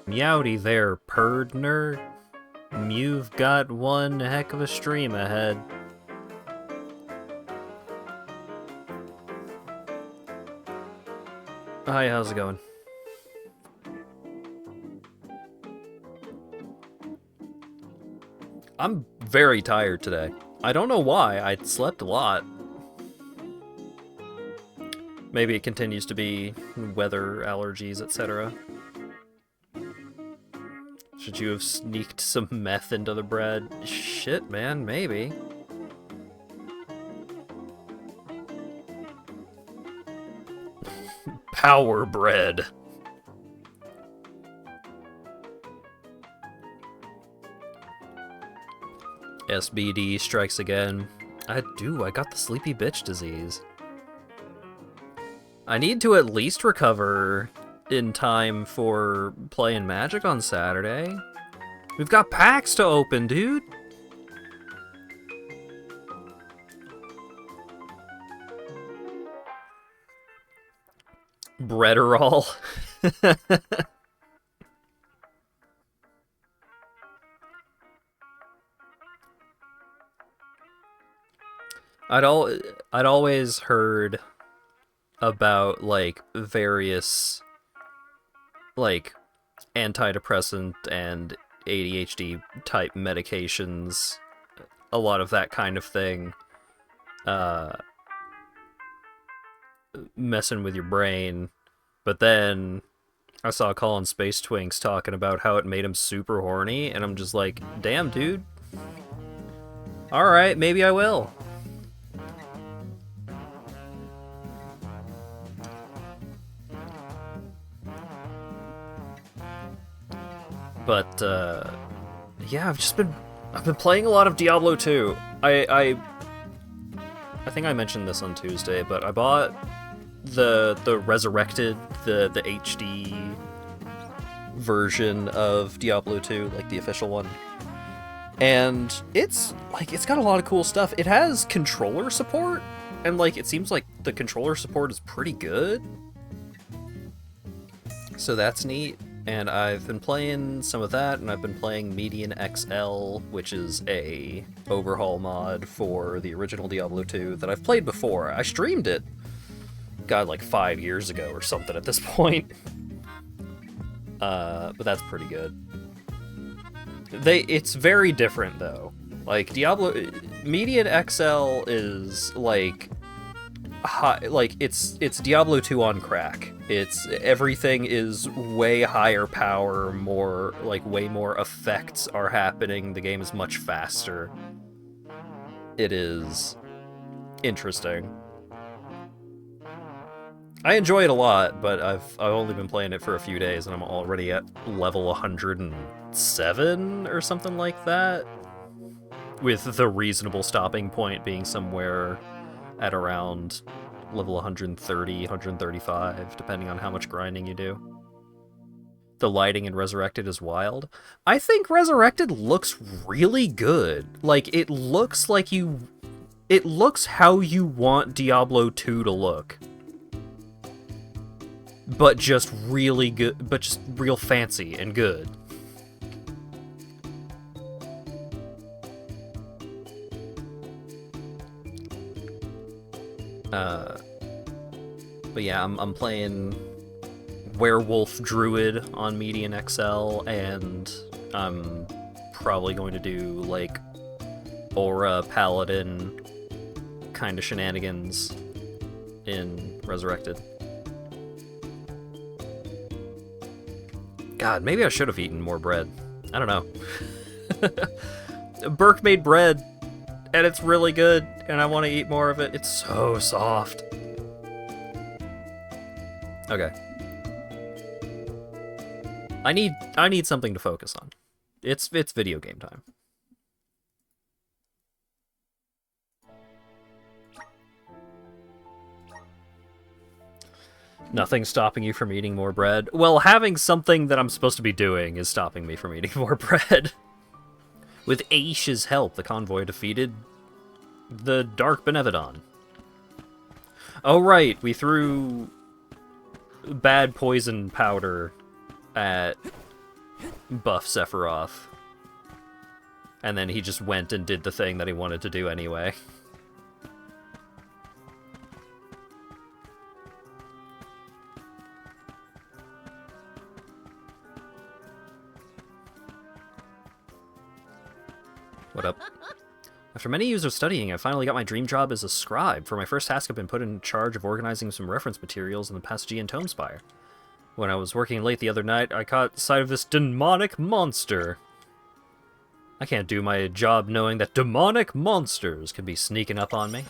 Meowdy there, Perdner. You've got one heck of a stream ahead. Hi, how's it going? I'm very tired today. I don't know why. I slept a lot. Maybe it continues to be weather, allergies, etc. Should you have sneaked some meth into the bread? Shit, man, maybe. Power bread. SBD strikes again. I got the sleepy bitch disease. I need to at least recover in time for playing Magic on Saturday. We've got packs to open, dude. Breaderall. I'd always heard about like various like antidepressant and ADHD type medications, a lot of that kind of thing, messing with your brain. But then I saw Colin Space Twinks talking about how it made him super horny, and I'm just like, damn, dude. Alright, maybe I will. But, yeah, I've been playing a lot of Diablo 2. I think I mentioned this on Tuesday, but I bought the Resurrected, the HD version of Diablo 2, like the official one. And it's got a lot of cool stuff. It has controller support, and like it seems like the controller support is pretty good. So that's neat. And I've been playing some of that, and I've been playing Median XL, which is a overhaul mod for the original Diablo 2 that I've played before. I streamed it, God, like 5 years ago or something at this point. But that's pretty good. It's very different though. Like Median XL is like high, like it's Diablo 2 on crack. Everything is way higher power, more like way more effects are happening. The game is much faster. It is interesting. I enjoy it a lot, but I've only been playing it for a few days, and I'm already at level 107 or something like that, with the reasonable stopping point being somewhere at around level 130, 135, depending on how much grinding you do. The lighting in Resurrected is wild. I think Resurrected looks really good. Like, it looks how you want Diablo 2 to look. But just really good, but just real fancy and good. But yeah, I'm playing Werewolf Druid on Median XL, and I'm probably going to do like Aura Paladin kind of shenanigans in Resurrected. God, maybe I should have eaten more bread. I don't know. Burke made bread, and it's really good, and I want to eat more of it. It's so soft. Okay. I need something to focus on. It's video game time. Nothing's stopping you from eating more bread. Well, having something that I'm supposed to be doing is stopping me from eating more bread. With Aish's help, the convoy defeated the Dark Benevodon. Oh right, we threw bad poison powder at buff Sephiroth. And then he just went and did the thing that he wanted to do anyway. What up? After many years of studying, I finally got my dream job as a scribe. For my first task, I've been put in charge of organizing some reference materials in the Passagean Tomespire. When I was working late the other night, I caught sight of this demonic monster. I can't do my job knowing that demonic monsters can be sneaking up on me.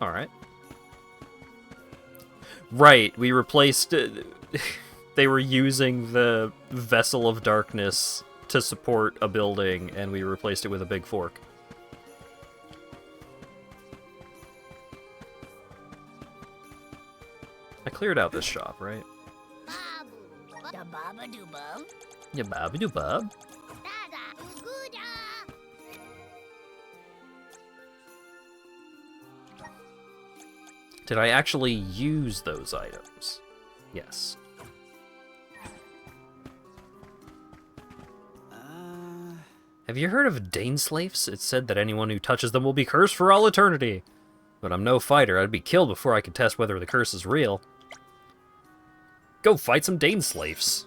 Alright. Right, we replaced... they were using the Vessel of Darkness to support a building, and we replaced it with a big fork. I cleared out this shop, right? Yeah, babba-doo-bub. Did I actually use those items? Yes. Have you heard of Daneslaves? It's said that anyone who touches them will be cursed for all eternity. But I'm no fighter. I'd be killed before I could test whether the curse is real. Go fight some Daneslaves.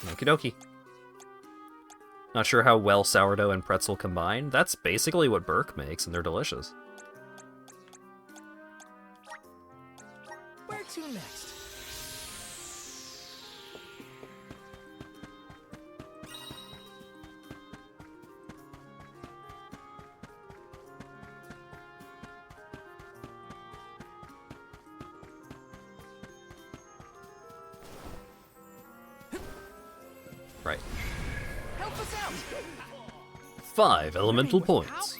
Okie dokie. Not sure how well sourdough and pretzel combine. That's basically what Burke makes, and they're delicious. Where to next? Right. Help us out. 5 elemental points.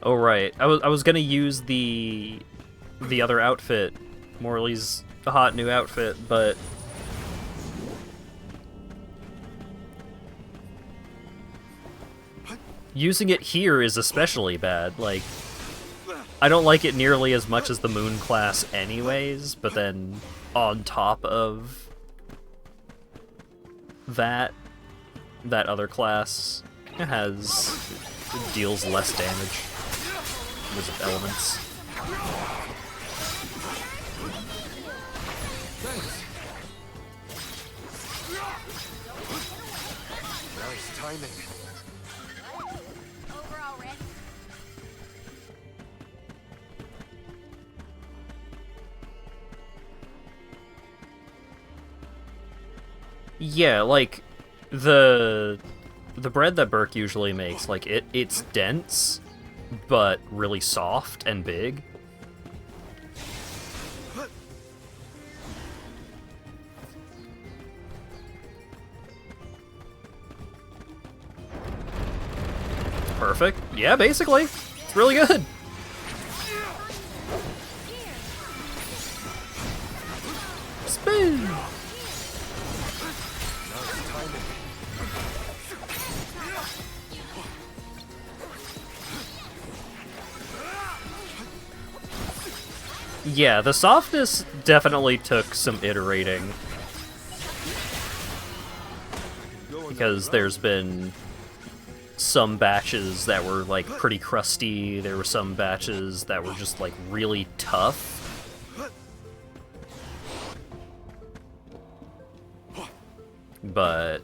Oh right, I was gonna use the other outfit, Morley's hot new outfit, but using it here is especially bad. Like, I don't like it nearly as much as the Moon class anyways, but then on top of that other class deals less damage. Because of elements. Thanks. Nice timing. Over already? Yeah, like the bread that Burke usually makes, like it's dense, but really soft and big. Perfect. Yeah, basically. It's really good. Spin! Yeah, the softness definitely took some iterating. Because there's been some batches that were, like, pretty crusty. There were some batches that were just, like, really tough. But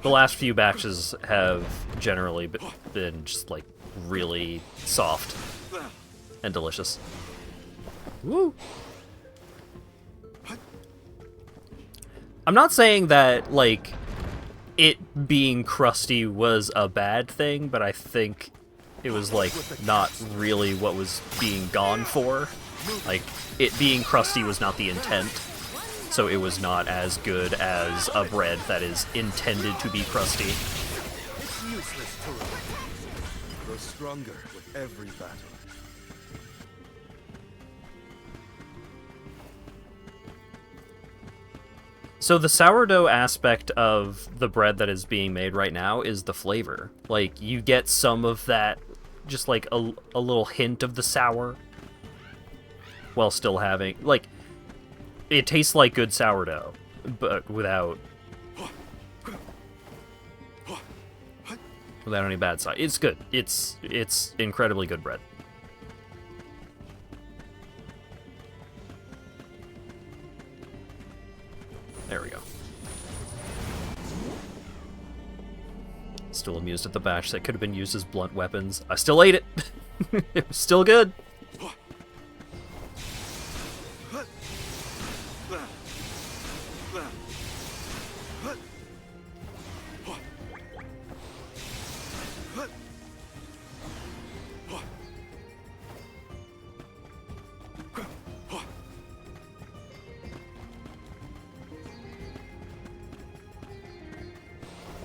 the last few batches have generally been just, like, really soft and delicious. Woo! I'm not saying that, like, it being crusty was a bad thing, but I think it was, like, not really what was being gone for. Like, it being crusty was not the intent. so it was not as good as a bread that is intended to be crusty. It's useless to run. Grow stronger with every battle. So the sourdough aspect of the bread that is being made right now is the flavor. Like, you get some of that, just like a little hint of the sour, while still having, like, it tastes like good sourdough, but without any bad side. It's good. It's incredibly good bread. There we go. Still amused at the batch that could have been used as blunt weapons. I still ate it. It was still good.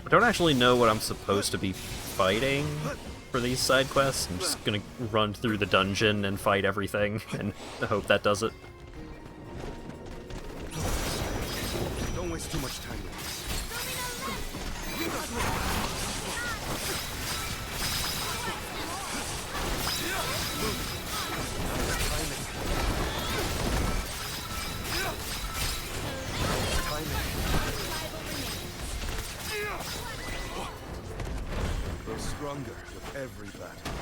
I don't actually know what I'm supposed to be fighting for these side quests. I'm just gonna run through the dungeon and fight everything and hope that does it. Don't waste too much time with this. Grow stronger with every battle.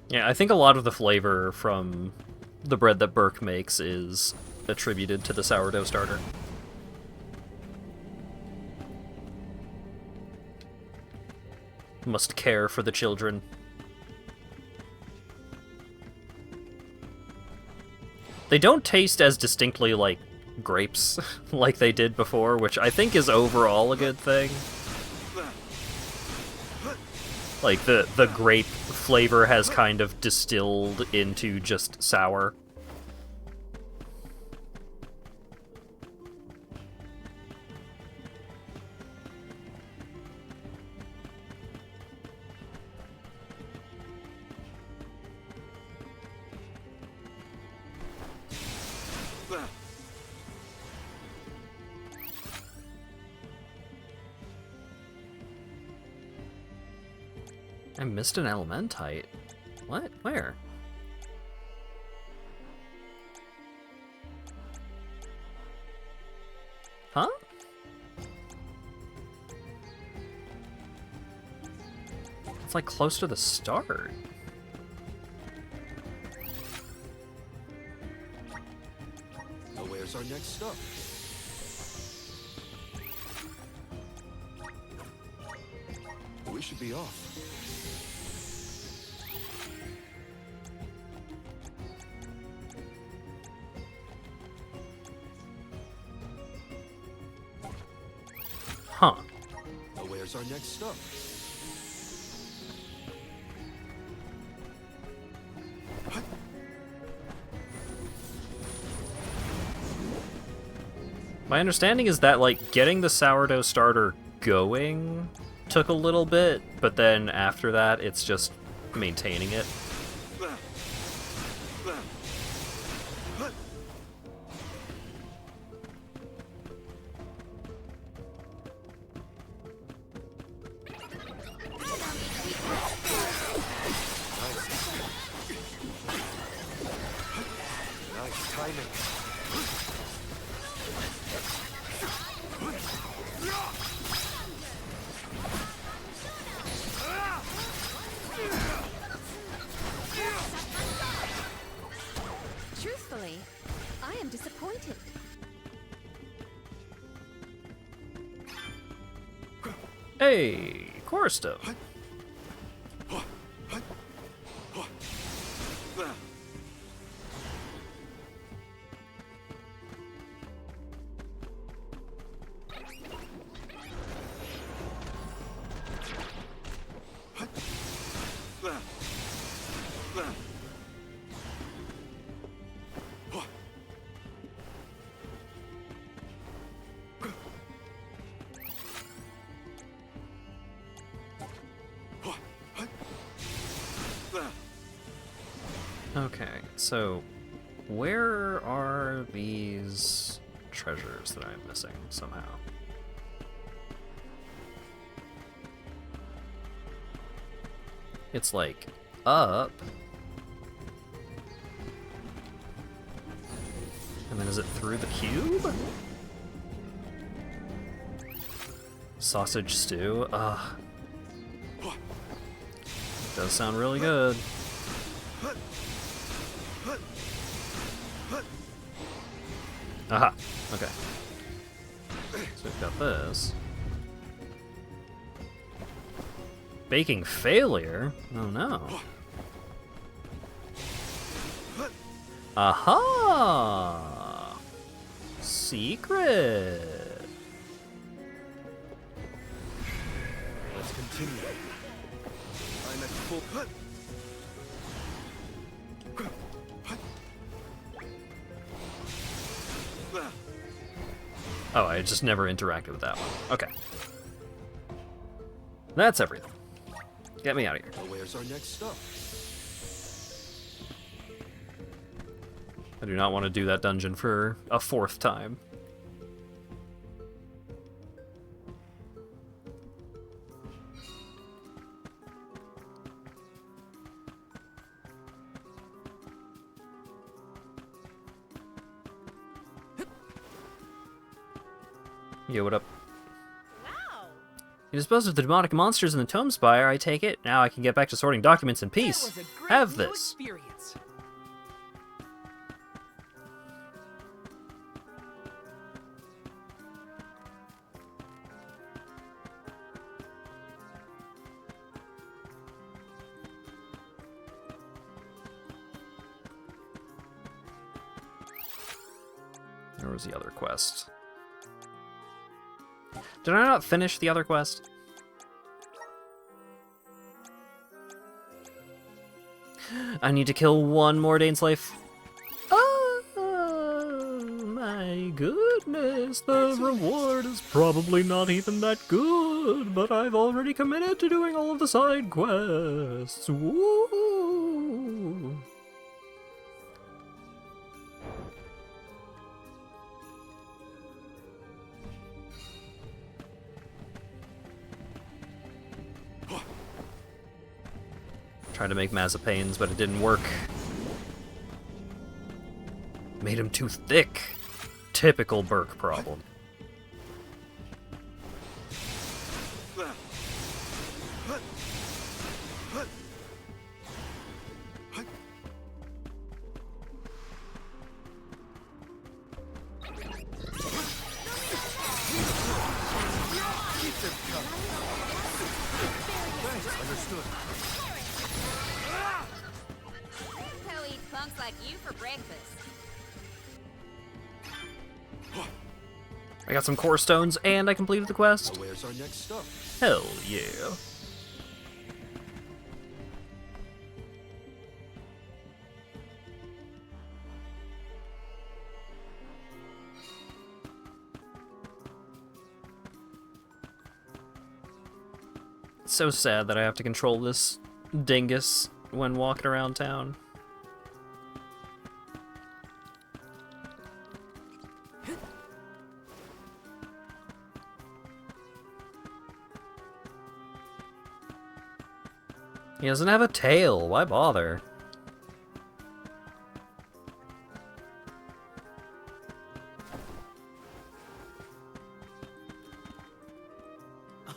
Yeah, I think a lot of the flavor from the bread that Burke makes is attributed to the sourdough starter. Must care for the children. They don't taste as distinctly like grapes like they did before, which I think is overall a good thing. Like, the grape flavor has kind of distilled into just sour. I missed an elementite. What? Where? Huh? It's like close to the start. Now where's our next stop? We should be off. Huh. Now where's our next stop? My understanding is that, like, getting the sourdough starter going took a little bit, but then after that, it's just maintaining it. Nice timing. Truthfully, I am disappointed. Hey, Choristo. Okay, so where are these treasures that I'm missing somehow? It's like up. And then is it through the cube? Sausage stew? Ugh. Does sound really good. Aha, okay. So we've got this. Baking failure? Oh no. Aha! Secret! Let's continue. I'm at full. Oh, I just never interacted with that one. Okay. That's everything. Get me out of here. Well, where's our next stop? I do not want to do that dungeon for a 4th time. Yo, what up? Wow. You disposed of the demonic monsters in the Tome Spire, I take it. Now I can get back to sorting documents in peace. That was a great Have new this. experience. Where was the other quest? Did I not finish the other quest? I need to kill one more Daneslave. Oh my goodness, the reward is probably not even that good, but I've already committed to doing all of the side quests. Woo! Tried to make Mazapanes, but it didn't work. Made him too thick. Typical Burke problem. Thanks, understood. Who eats punks like you for breakfast? I got some core stones and I completed the quest. Well, where's our next stop? Hell yeah. It's so sad that I have to control this dingus when walking around town. He doesn't have a tail. Why bother?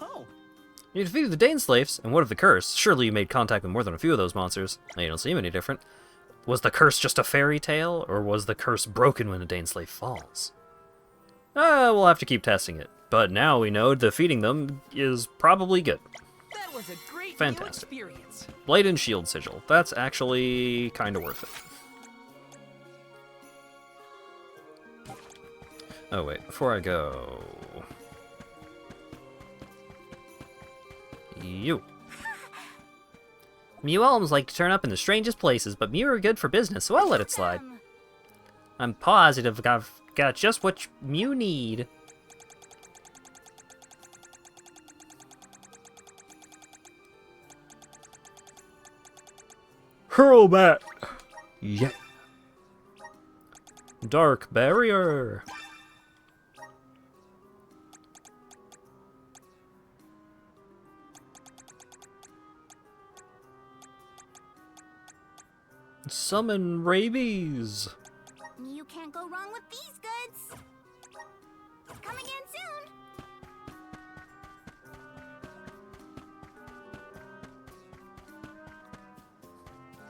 Oh, You defeated the Daneslaves, and what of the curse? Surely you made contact with more than a few of those monsters. Now you don't seem any different. Was the curse just a fairy tale, or was the curse broken when a Daneslave falls? We'll have to keep testing it. But now we know defeating them is probably good. that was a great Fantastic. new experience. Blade and shield sigil. That's actually kind of worth it. Oh wait, before I go... You. Mew elms like to turn up in the strangest places, but Mew are good for business, so I'll let it slide. I'm positive I've got just what Mew need. Hurl back. Yeah. Dark barrier. Summon rabies. You can't go wrong with these goods. Coming in soon.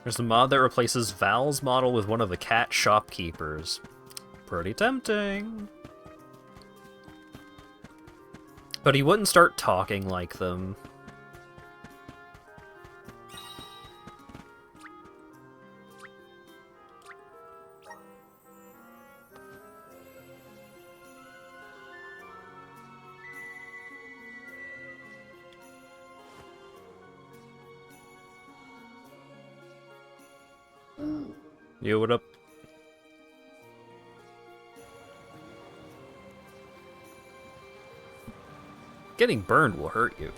There's a mod that replaces Val's model with one of the cat shopkeepers. Pretty tempting. But he wouldn't start talking like them. Yo, what up? Getting burned will hurt you.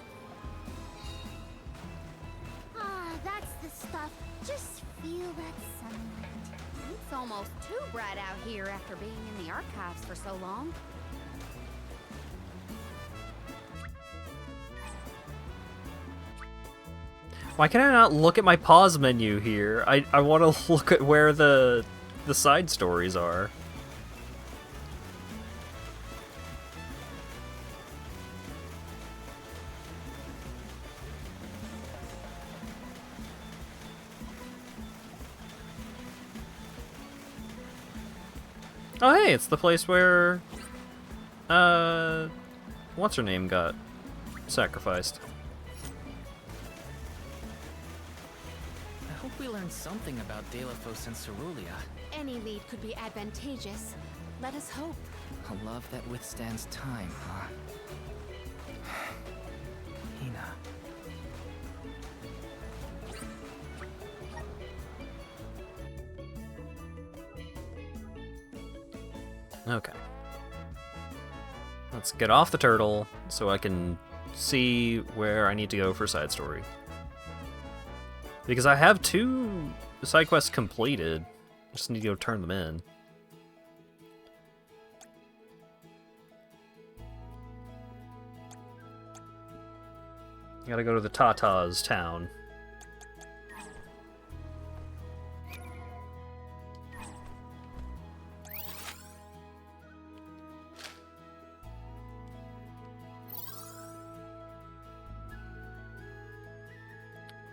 Ah, that's the stuff. Just feel that sunlight. It's almost too bright out here after being in the archives for so long. Why can I not look at my pause menu here? I want to look at where the side stories are. Oh hey, it's the place where what's her name got sacrificed. I hope we learn something about Delafos and Cerulia. Any lead could be advantageous. Let us hope. A love that withstands time, huh? Hina. Okay. Let's get off the turtle so I can see where I need to go for side story. Because I have 2 side quests completed. Just need to go turn them in. Gotta go to the Tata's town.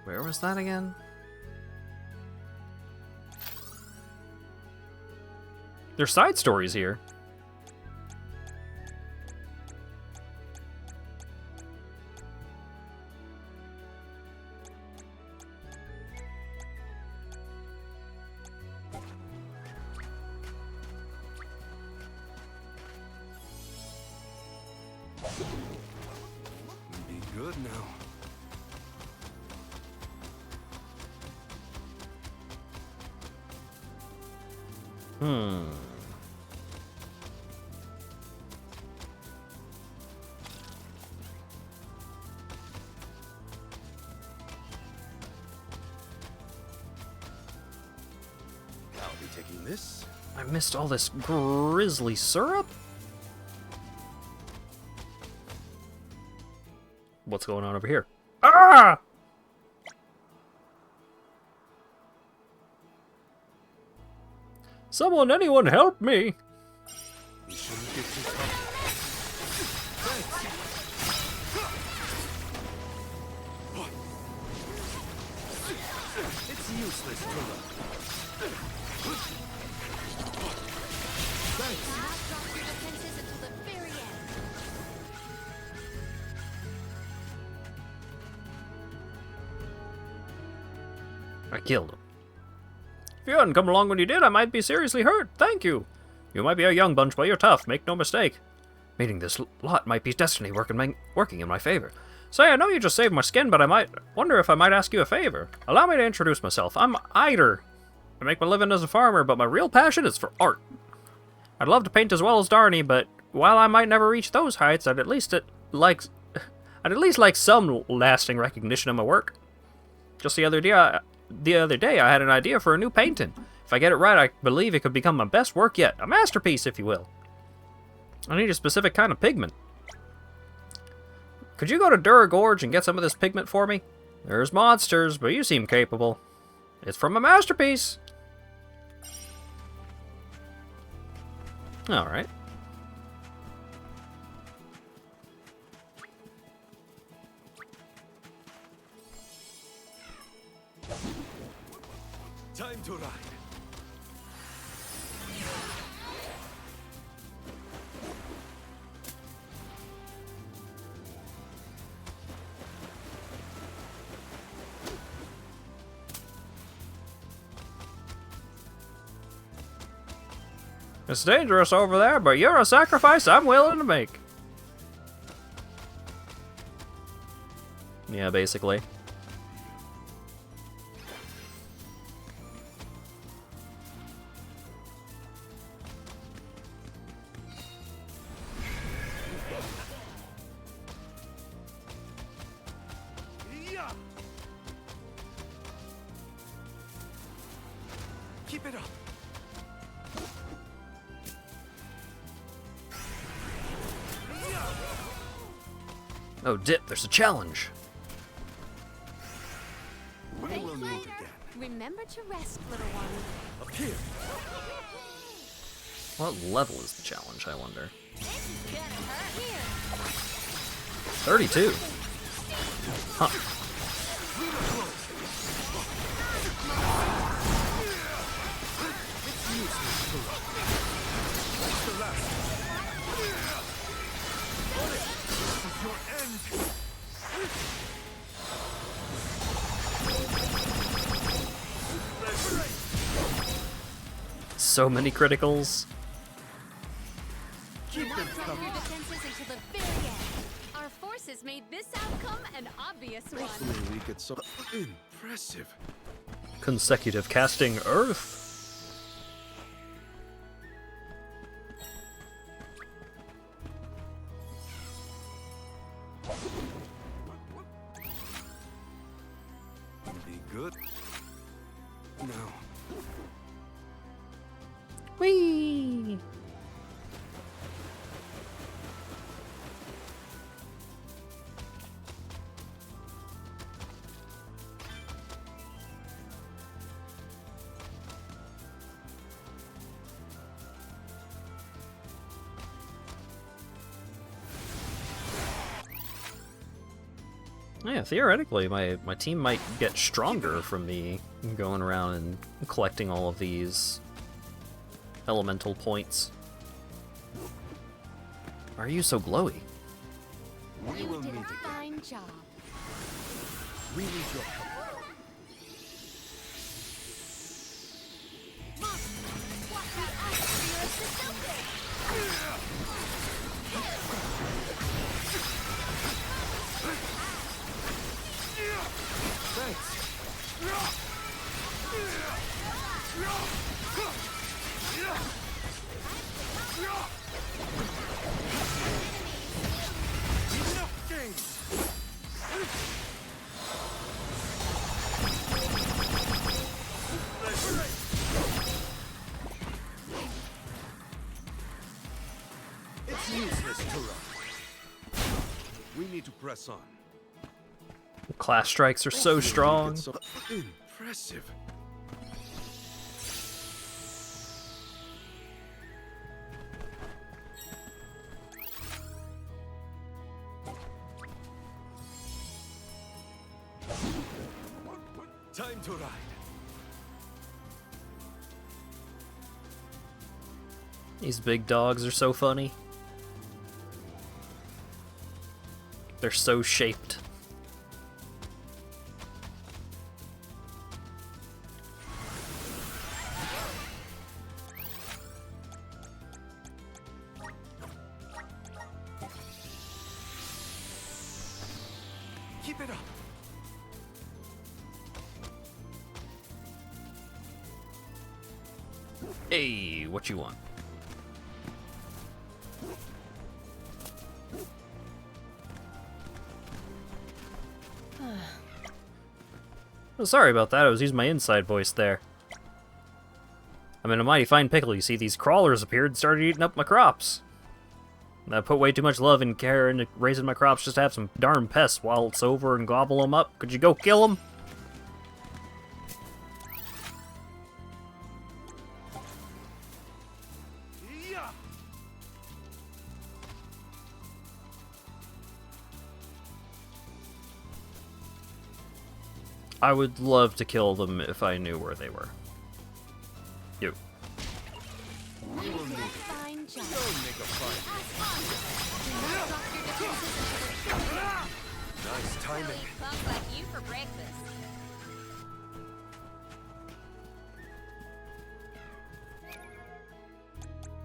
Where was that again? There's side stories here. Be good now. I'll be taking this. I missed all this grizzly syrup? What's going on over here? Ah! Anyone help me! You shouldn't get too tough. Thanks. It's useless to look. Thanks. Not drop your defenses until the very end. I killed him. If you hadn't come along when you did, I might be seriously hurt. Thank you. You might be a young bunch, but you're tough. Make no mistake. Meeting this lot might be destiny working in my favor. Say, I know you just saved my skin, but I might wonder if I might ask you a favor. Allow me to introduce myself. I'm Eider. I make my living as a farmer, but my real passion is for art. I'd love to paint as well as Darnie, but while I might never reach those heights, I'd at least like some lasting recognition of my work. Just the other day, the other day I had an idea for a new painting. If I get it right, I believe it could become my best work yet. A masterpiece, if you will. I need a specific kind of pigment. Could you go to Dura Gorge and get some of this pigment for me? There's monsters, but you seem capable. It's from a masterpiece. Alright. Time to ride. It's dangerous over there, but you're a sacrifice I'm willing to make. Yeah, basically. Yeah. Keep it up. Oh, Dip, there's a challenge. We Thanks, will meet later. again. Remember to rest, little one. Up here. What level is the challenge, I wonder? This is gonna hurt. Here. 32. Huh. So many criticals. Do not drop your defenses until the very end. Our forces made this outcome an obvious one. Hopefully we get some impressive. Consecutive casting Earth. Be good. Now. Whee! Yeah, theoretically, my team might get stronger from me going around and collecting all of these elemental points. Why are you so glowy? We You will did meet a again. fine job. We need your help. What the atmosphere is so big. Thanks. Enough games. It's useless to run. We need to press on. Class strikes are so strong. Impressive. Time to ride. These big dogs are so funny. They're so shaped. Keep it up. Hey, what you want? Oh, sorry about that, I was using my inside voice there. I'm in a mighty fine pickle. You see, these crawlers appeared and started eating up my crops. I put way too much love and care into raising my crops just to have some darn pests while it's over and gobble them up. Could you go kill them? Yeah. I would love to kill them if I knew where they were. You. You did a fine job. Don't make a fight. Nice timing. Punk like you for breakfast.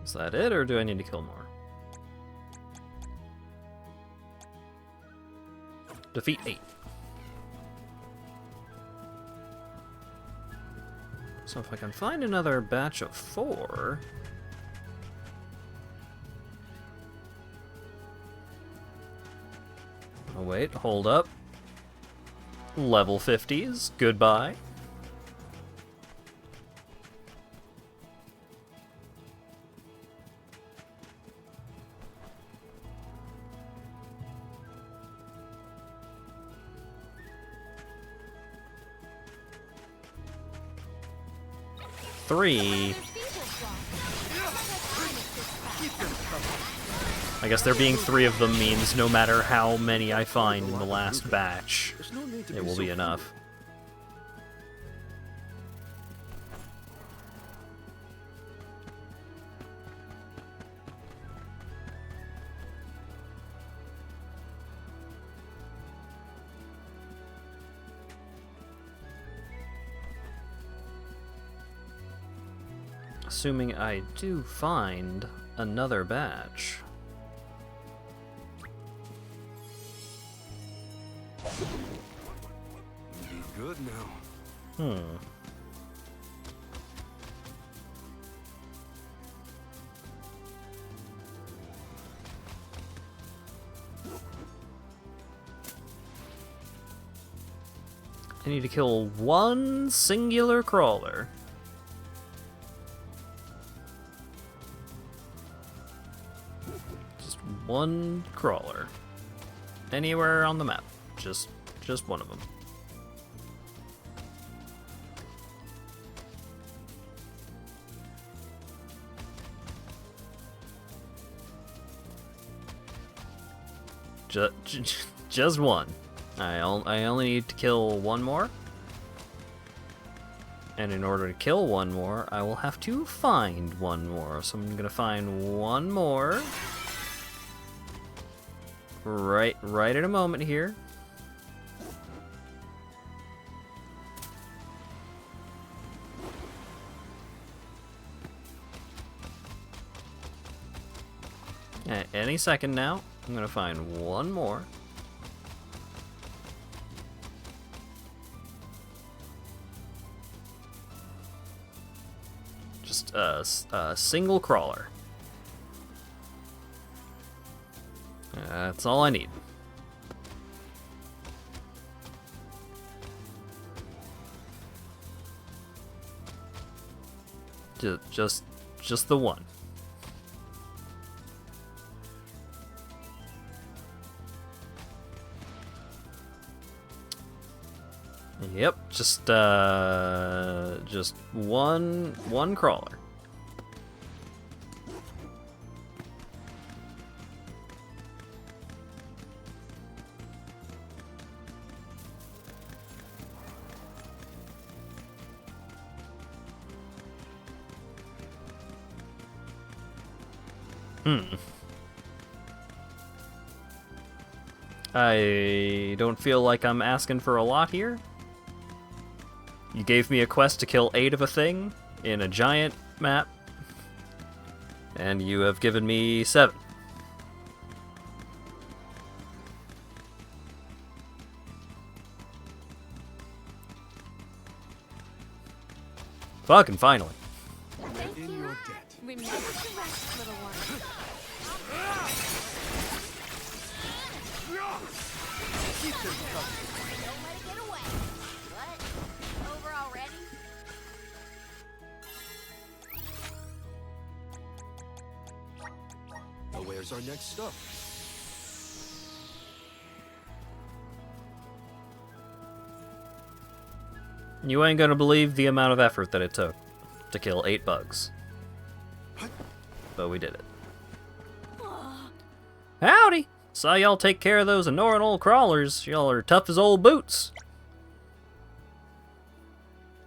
Is that it, or do I need to kill more? Defeat 8. So if I can find another batch of 4... Oh wait, hold up. Level 50s, goodbye. Three. I guess there being 3 of them means no matter how many I find in the last batch, There's no need to it will so be enough. Assuming I do find another batch. Be good now. Hmm. I need to kill one singular crawler. Just one crawler. Anywhere on the map. Just one of them. Just one. I only need to kill one more. And in order to kill one more, I will have to find one more. So I'm gonna find one more. Right in a moment here. Any second now, I'm gonna find one more. Just a single crawler. That's all I need. Just the one. Yep, just one crawler. I don't feel like I'm asking for a lot here. You gave me a quest to kill 8 of a thing in a giant map, and you have given me 7. Fucking finally. Thank In you. your debt. Remember to rest, little one. Keep them coming. Don't let it get away. What? where's our next stop? You ain't gonna believe the amount of effort that it took to kill 8 bugs. But we did it. Howdy! Saw y'all take care of those annoying old crawlers. Y'all are tough as old boots.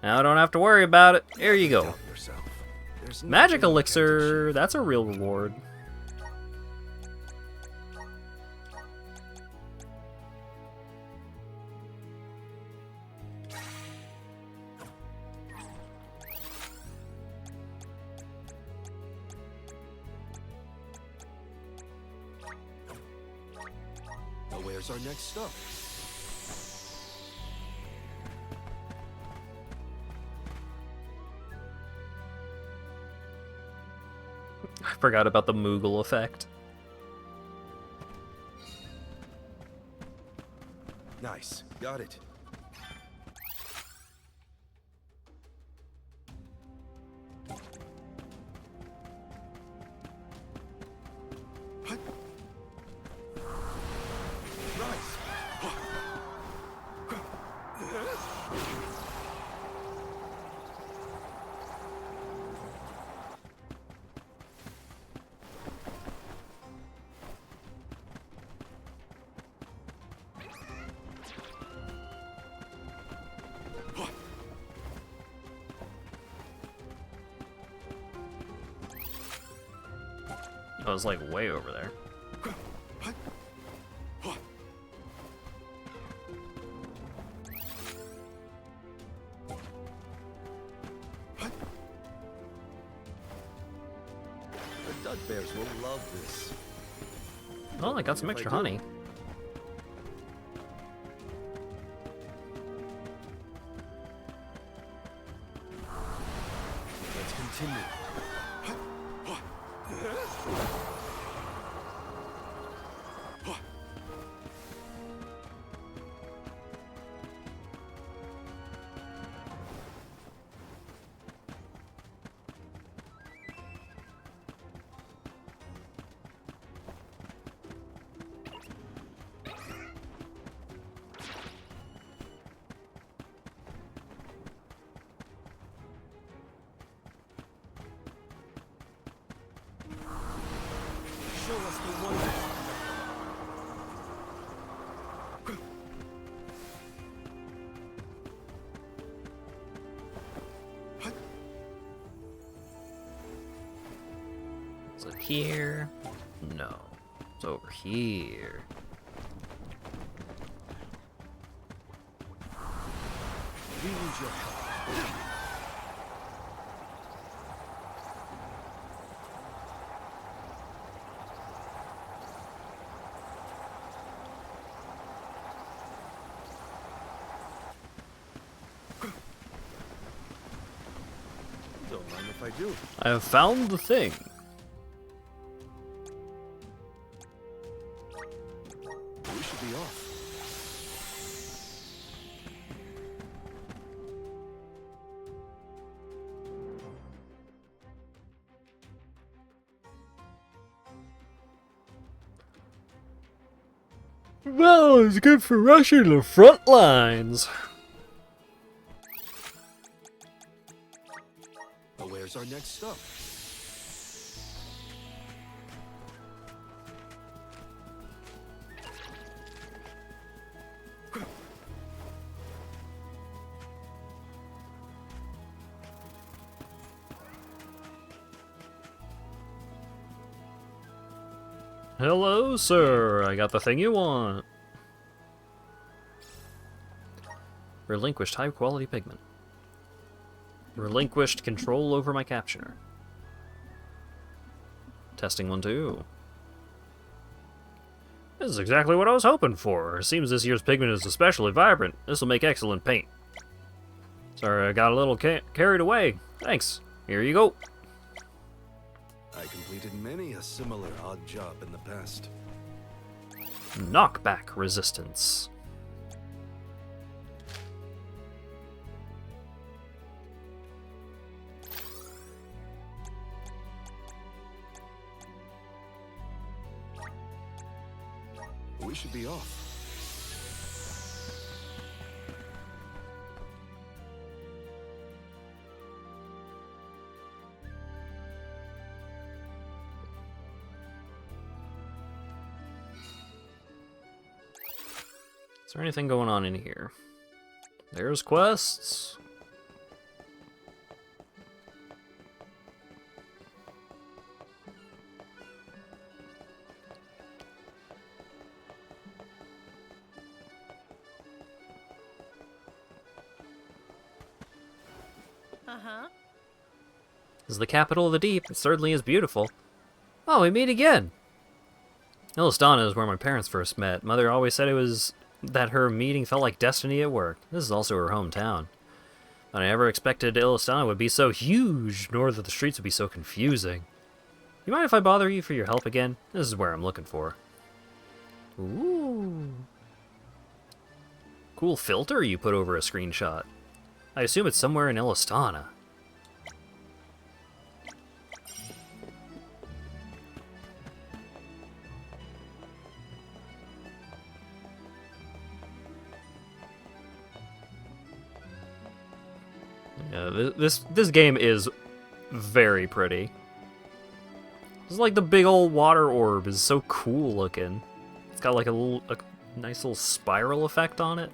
Now I don't have to worry about it. Here you go. Doubt yourself. There's Magic nothing you can't elixir. achieve. That's a real reward. Now where's our next stop? I forgot about the Moogle effect. Nice. Got it. Rise. I was like way over there. The dud bears will love this. Oh, I got some If I extra do. honey. Let's continue. Show us the wonder. Is it here? No. It's over here. We need your help. Don't mind if I do. I have found the thing. We should be off. Well, it's good for rushing the front lines. But where's our next stop? Hello, sir. I got the thing you want. Relinquished high-quality pigment. Relinquished control over my captioner. Testing 1, 2. This is exactly what I was hoping for. It seems this year's pigment is especially vibrant. This will make excellent paint. Sorry, I got a little carried away. Thanks. Here you go. I completed many a similar odd job in the past. Knockback resistance. We should be off. Is there anything going on in here? There's quests. Uh-huh. This is the capital of the deep. It certainly is beautiful. Oh, we meet again. Illistana is where my parents first met. Mother always said it was that her meeting felt like destiny at work. This is also her hometown. But I never expected Illistana would be so huge, nor that the streets would be so confusing. You mind if I bother you for your help again? This is where I'm looking for. Ooh. Cool filter you put over a screenshot. I assume it's somewhere in Illistana. Yeah, this game is very pretty. It's like the big old water orb is so cool looking. It's got like a nice little spiral effect on it.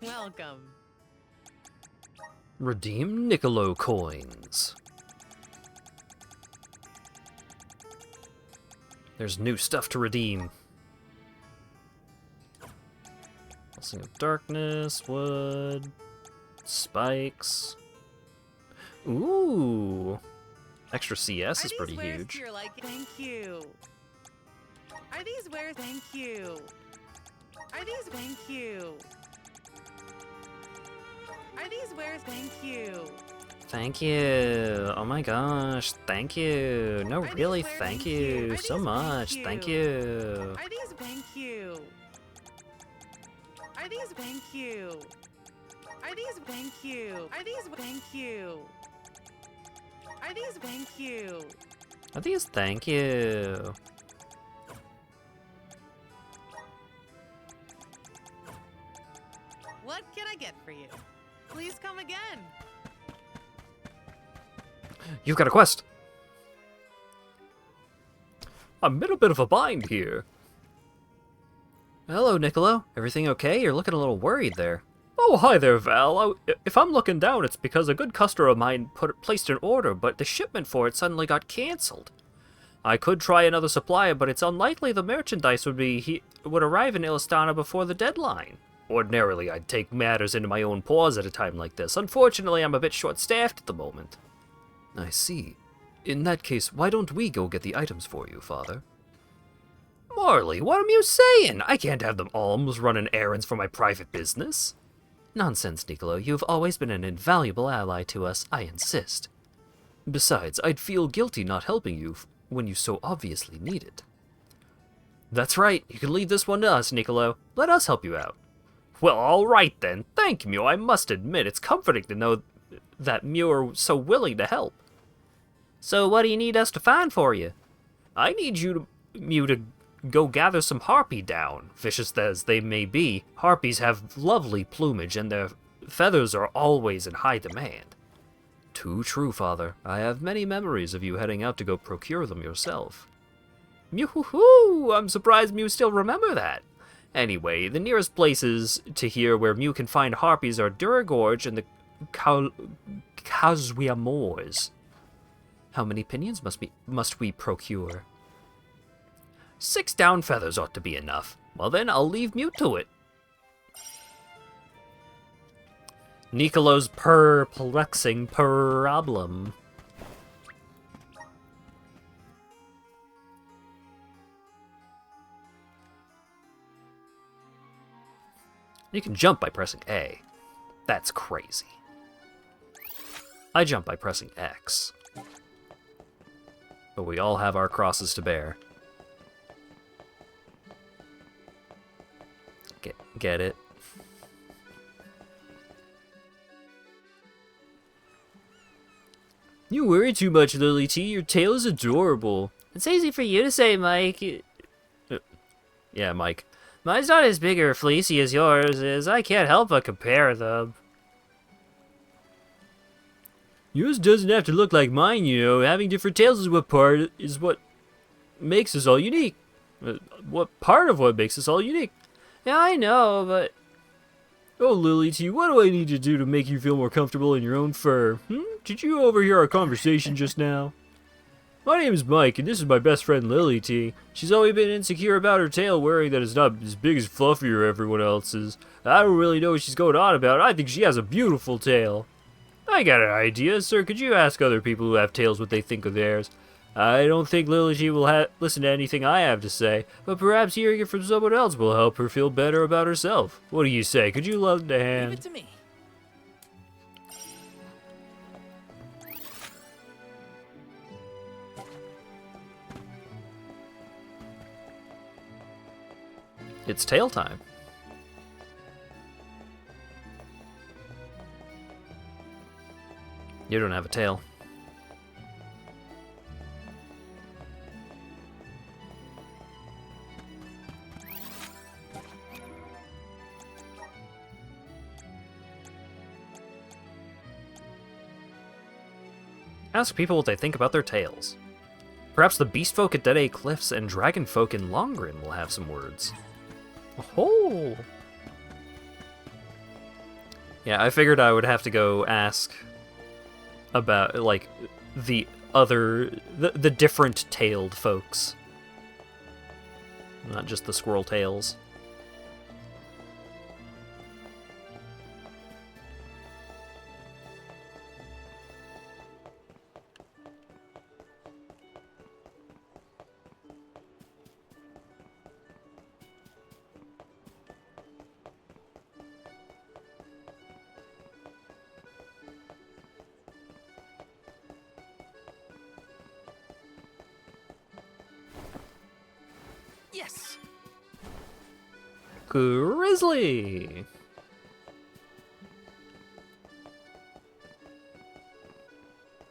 Welcome. Redeem Niccolo coins. There's new stuff to redeem. Blessing of Darkness, wood, spikes. Ooh. Extra CS is pretty huge. Thank you. Are these wares? Thank you. Are these? Thank you. Are these wares? Thank you. Thank you. Oh my gosh. Thank you. No, really, thank you so much. Thank you. Are these? Thank you. Are these? Thank you. Are these? Thank you. Are these? Thank you. Are these? Thank you. Are these? Thank you. What can I get for you? Please come again. You've got a quest. I'm in a bit of a bind here. Hello, Niccolo. Everything okay? You're looking a little worried there. Oh, hi there, Val. If I'm looking down, it's because a good customer of mine placed an order, but the shipment for it suddenly got cancelled. I could try another supplier, but it's unlikely the merchandise would arrive in Illistana before the deadline. Ordinarily, I'd take matters into my own paws at a time like this. Unfortunately, I'm a bit short-staffed at the moment. I see. In that case, why don't we go get the items for you, Father? Marley, what am you saying? I can't have them alms running errands for my private business. Nonsense, Niccolo. You've always been an invaluable ally to us. I insist. Besides, I'd feel guilty not helping you when you so obviously need it. That's right. You can leave this one to us, Niccolo. Let us help you out. Well, all right then. Thank you, Mew. I must admit, it's comforting to know that Mew are so willing to help. So what do you need us to find for you? I need Mew to go gather some harpy down. Vicious as they may be, harpies have lovely plumage and their feathers are always in high demand. Too true, Father. I have many memories of you heading out to go procure them yourself. Mew-hoo-hoo! I'm surprised Mew still remember that. Anyway, the nearest places to here where Mew can find harpies are Duragorge and the Kazwia Moors. How many pinions must we procure? 6 down feathers ought to be enough. Well then, I'll leave Mew to it. Niccolo's perplexing problem. You can jump by pressing A. That's crazy. I jump by pressing X. But we all have our crosses to bear. Get it? You worry too much, Lily T. Your tail is adorable. It's easy for you to say, Mike. Yeah, Mike. Mine's not as big or fleecy as yours is. I can't help but compare them. Yours doesn't have to look like mine, you know. Having different tails is what makes us all unique. What part of what makes us all unique? Yeah, I know, but... Oh, Lily T, what do I need to do to make you feel more comfortable in your own fur? Did you overhear our conversation just now? My name is Mike, and this is my best friend Lily T. She's always been insecure about her tail, worrying that it's not as big as Fluffy or everyone else's. I don't really know what she's going on about. I think she has a beautiful tail. I got an idea, sir. Could you ask other people who have tails what they think of theirs? I don't think Lily T will listen to anything I have to say, but perhaps hearing it from someone else will help her feel better about herself. What do you say? Could you lend a hand? Leave it to me. It's tail time. You don't have a tail. Ask people what they think about their tails. Perhaps the beast folk at Dead Cliffs and dragon folk in Longren will have some words. Oh! Yeah, I figured I would have to go ask about, like, the different tailed folks. Not just the squirrel tails. Yes. Grizzly!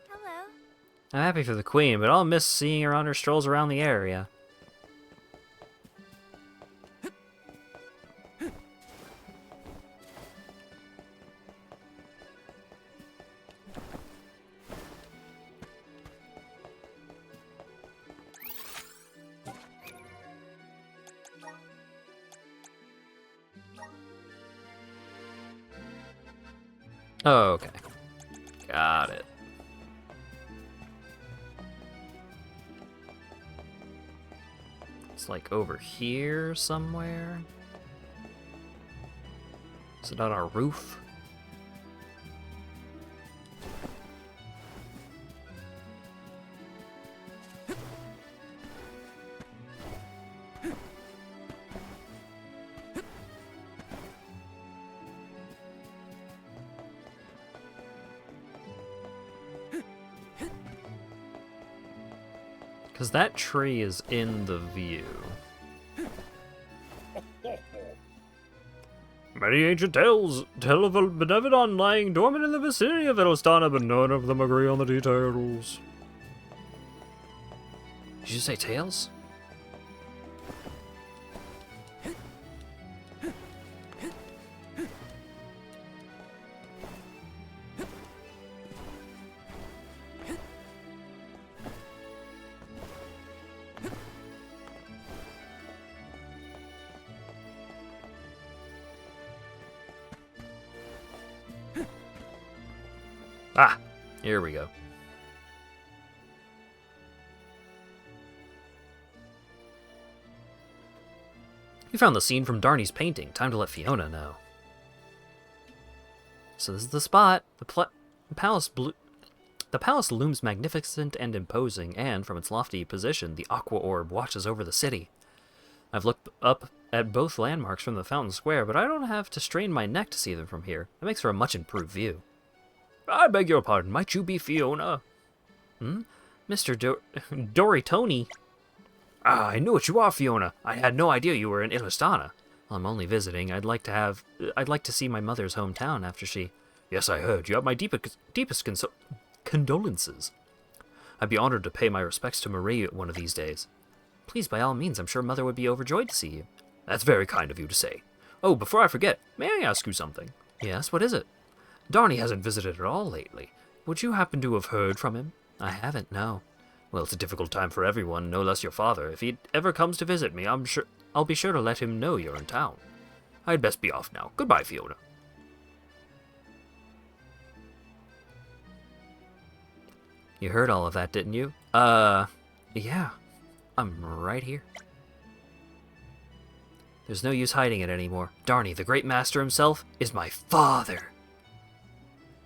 Hello. I'm happy for the queen, but I'll miss seeing her on her strolls around the area. Oh, okay. Got it. It's like over here somewhere. Is it on our roof? Because that tree is in the view. Many ancient tales tell of a benevolent lying dormant in the vicinity of Elostana, but none of them agree on the details. Did you say tales? Ah, here we go. You found the scene from Darney's painting. Time to let Fiona know. So this is the spot. The palace looms magnificent and imposing, and from its lofty position, the aqua orb watches over the city. I've looked up at both landmarks from the fountain square, but I don't have to strain my neck to see them from here. It makes for a much improved view. I beg your pardon, might you be Fiona? Mr. Dory Tony? Ah, I know what you are, Fiona. I had no idea you were in Ilistana. Well, I'm only visiting. I'd like to see my mother's hometown after she... Yes, I heard. You have my deepest condolences. I'd be honored to pay my respects to Marie one of these days. Please, by all means, I'm sure Mother would be overjoyed to see you. That's very kind of you to say. Oh, before I forget, may I ask you something? Yes, what is it? Darnie hasn't visited at all lately. Would you happen to have heard from him? I haven't, no. Well, it's a difficult time for everyone, no less your father. If he ever comes to visit me, I'll be sure to let him know you're in town. I'd best be off now. Goodbye, Fiona. You heard all of that, didn't you? Yeah. I'm right here. There's no use hiding it anymore. Darnie, the great master himself, is my father.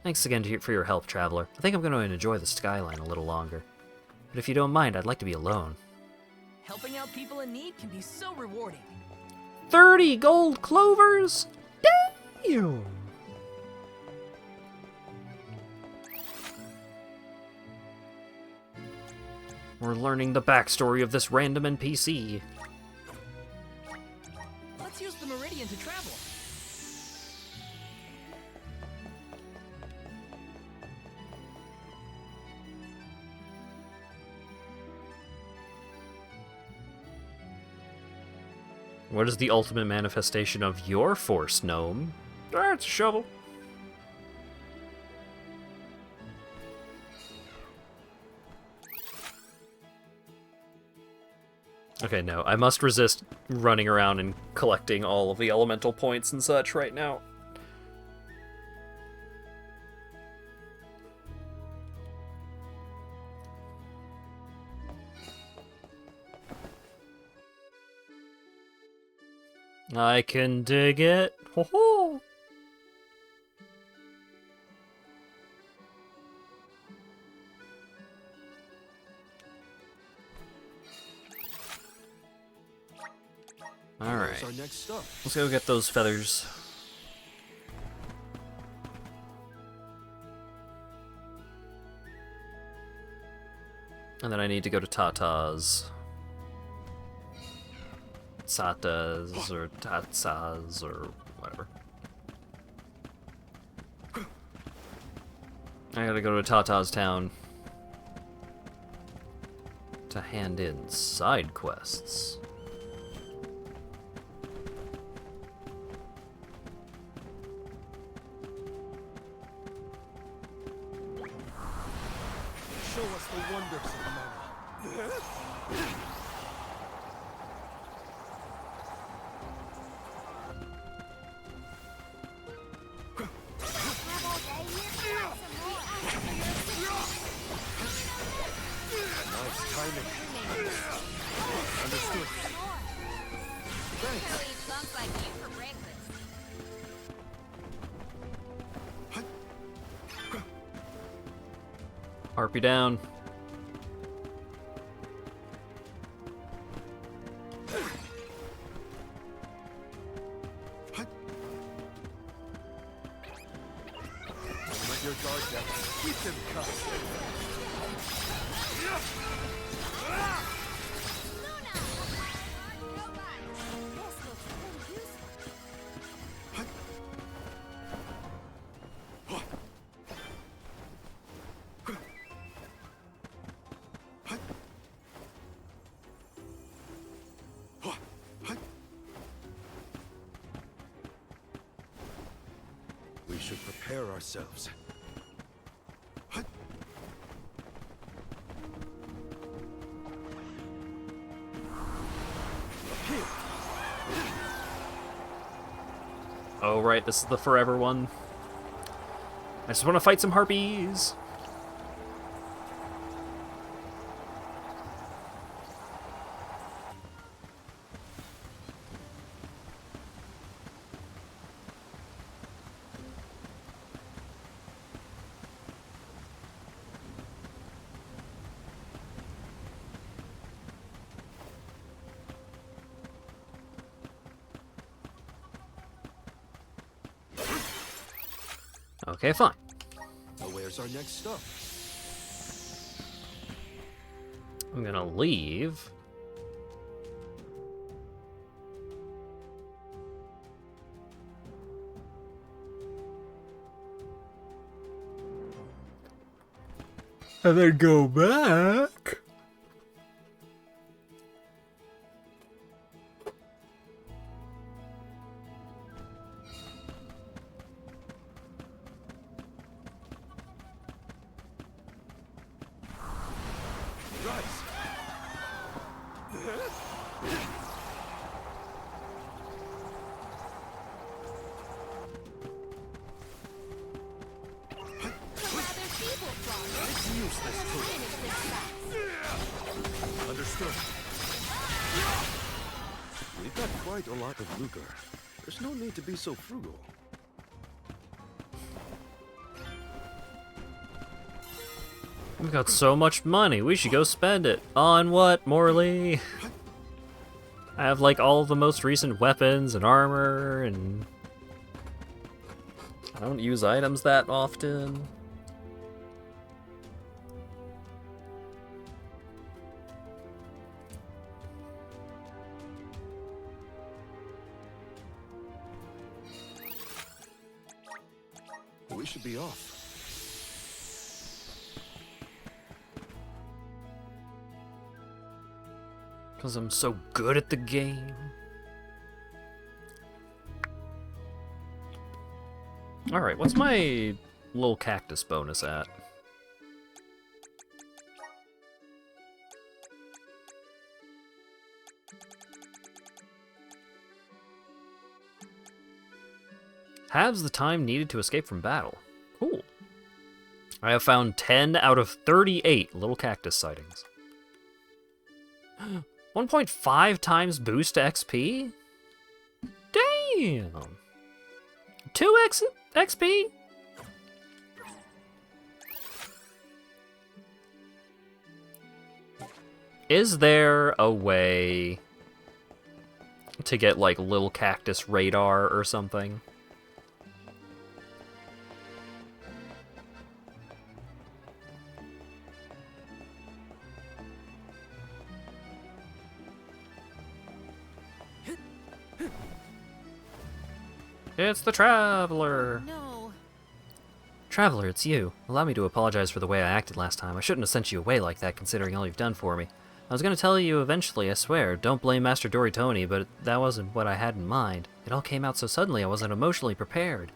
Thanks again for your help, Traveler. I think I'm going to enjoy the skyline a little longer. But if you don't mind, I'd like to be alone. Helping out people in need can be so rewarding. 30 gold clovers? Damn! We're learning the backstory of this random NPC. Let's use the Meridian to travel. What is the ultimate manifestation of your force, gnome? It's a shovel. Okay, no, I must resist running around and collecting all of the elemental points and such right now. I can dig it. Ho ho! Alright. Where's our next stop? Let's go get those feathers. And then I need to go to Tata's. Satas or Tatsas or whatever. I gotta go to Tata's town to hand in side quests. Show us the wonders of mana. Nice timing. Understood. Thanks. Eat chunks like you for breakfast. Harpy down. Don't let your guard down. Keep them cuffed. We should prepare ourselves. Oh, right, this is the forever one. I just want to fight some harpies. Okay, fine. Now where's our next stop? I'm gonna leave. And then go back. Rise. It's useless to Understood. We've got quite a lot of lucre. There's no need to be so frugal. We've got so much money, we should go spend it. On what, Morley? I have like all the most recent weapons and armor, and I don't use items that often. We should be off. Because I'm so good at the game. Alright, what's my little cactus bonus at? Halves the time needed to escape from battle. Cool. I have found 10 out of 38 little cactus sightings. 1.5 times boost to XP? Damn! 2x XP? Is there a way to get, like, little cactus radar or something? It's the Traveler! No. Traveler, it's you. Allow me to apologize for the way I acted last time. I shouldn't have sent you away like that, considering all you've done for me. I was gonna tell you eventually, I swear. Don't blame Master Doritoni, but that wasn't what I had in mind. It all came out so suddenly I wasn't emotionally prepared.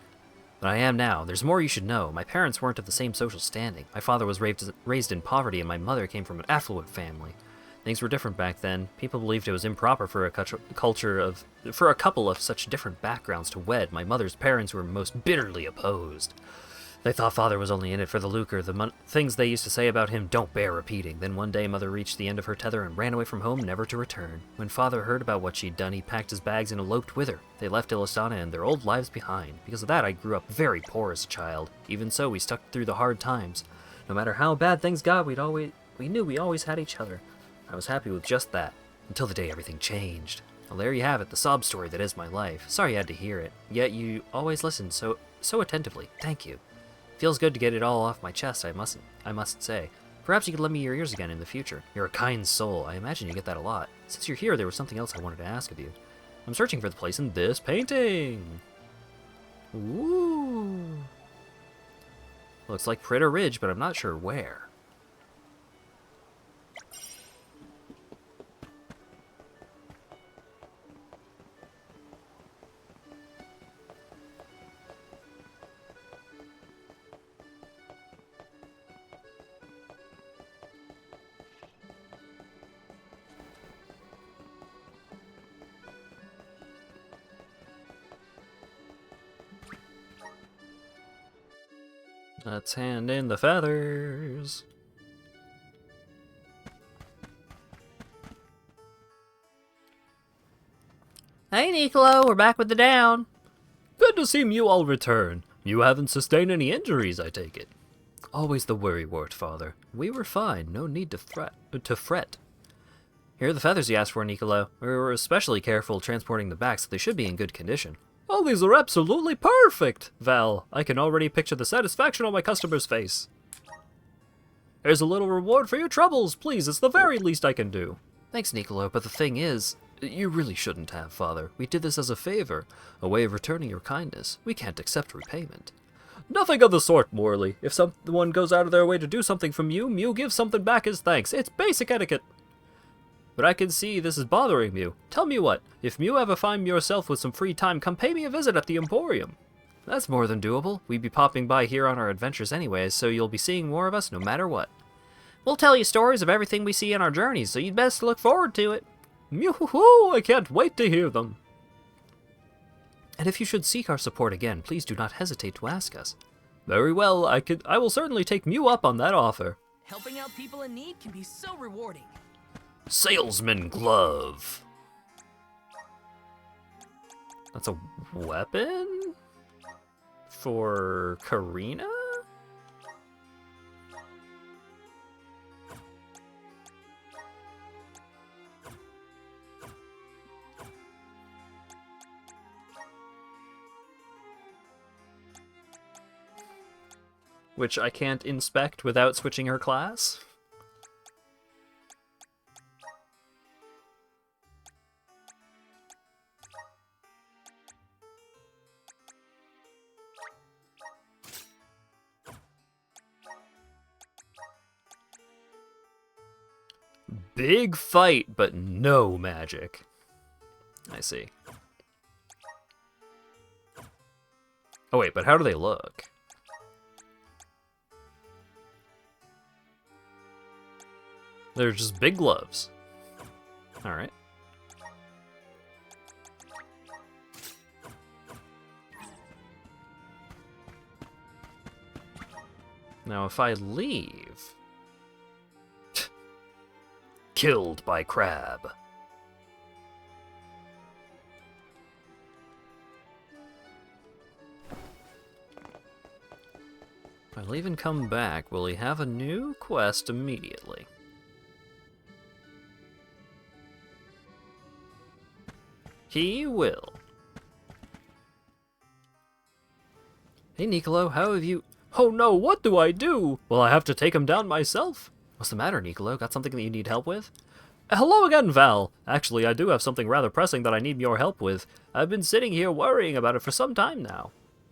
But I am now. There's more you should know. My parents weren't of the same social standing. My father was raised in poverty, and my mother came from an affluent family. Things were different back then. People believed it was improper for a couple of such different backgrounds to wed. My mother's parents were most bitterly opposed. They thought father was only in it for the lucre. The things they used to say about him don't bear repeating. Then one day mother reached the end of her tether and ran away from home, never to return. When father heard about what she'd done, he packed his bags and eloped with her. They left Illistana and their old lives behind. Because of that, I grew up very poor as a child. Even so, we stuck through the hard times. No matter how bad things got, we knew we always had each other. I was happy with just that, until the day everything changed. Well, there you have it, the sob story that is my life. Sorry you had to hear it, yet you always listened so attentively. Thank you. Feels good to get it all off my chest, I must say. Perhaps you could lend me your ears again in the future. You're a kind soul. I imagine you get that a lot. Since you're here, there was something else I wanted to ask of you. I'm searching for the place in this painting. Ooh. Looks like Pritter Ridge, but I'm not sure where. Let's hand in the feathers. Hey, Nicolo, we're back with the down. Good to see you all return. You haven't sustained any injuries, I take it. Always the worrywart, Father. We were fine. No need to fret. Here are the feathers you asked for, Nicolo. We were especially careful transporting them back, so they should be in good condition. Oh, these are absolutely perfect, Val. I can already picture the satisfaction on my customer's face. Here's a little reward for your troubles, please. It's the very least I can do. Thanks, Nicolo, but the thing is, you really shouldn't have, Father. We did this as a favor, a way of returning your kindness. We can't accept repayment. Nothing of the sort, Morley. If someone goes out of their way to do something for Mew, Mew gives something back as thanks. It's basic etiquette. But I can see this is bothering Mew. Tell me what, if Mew ever find yourself with some free time, come pay me a visit at the Emporium. That's more than doable. We'd be popping by here on our adventures anyways, so you'll be seeing more of us no matter what. We'll tell you stories of everything we see in our journeys, so you'd best look forward to it. Mew-hoo-hoo, I can't wait to hear them. And if you should seek our support again, please do not hesitate to ask us. Very well, I will certainly take Mew up on that offer. Helping out people in need can be so rewarding. Salesman glove. That's a weapon? For Karina? Which I can't inspect without switching her class? Big fight, but no magic. I see. Oh wait, but how do they look? They're just big gloves. Alright. Now if I leave... Killed by crab. If I leave and come back, will he have a new quest immediately? He will. Hey Nicolo, how have you... Oh no, what do I do? Will I have to take him down myself? What's the matter, Nicolo? Got something that you need help with? Hello again, Val. Actually, I do have something rather pressing that I need your help with. I've been sitting here worrying about it for some time now.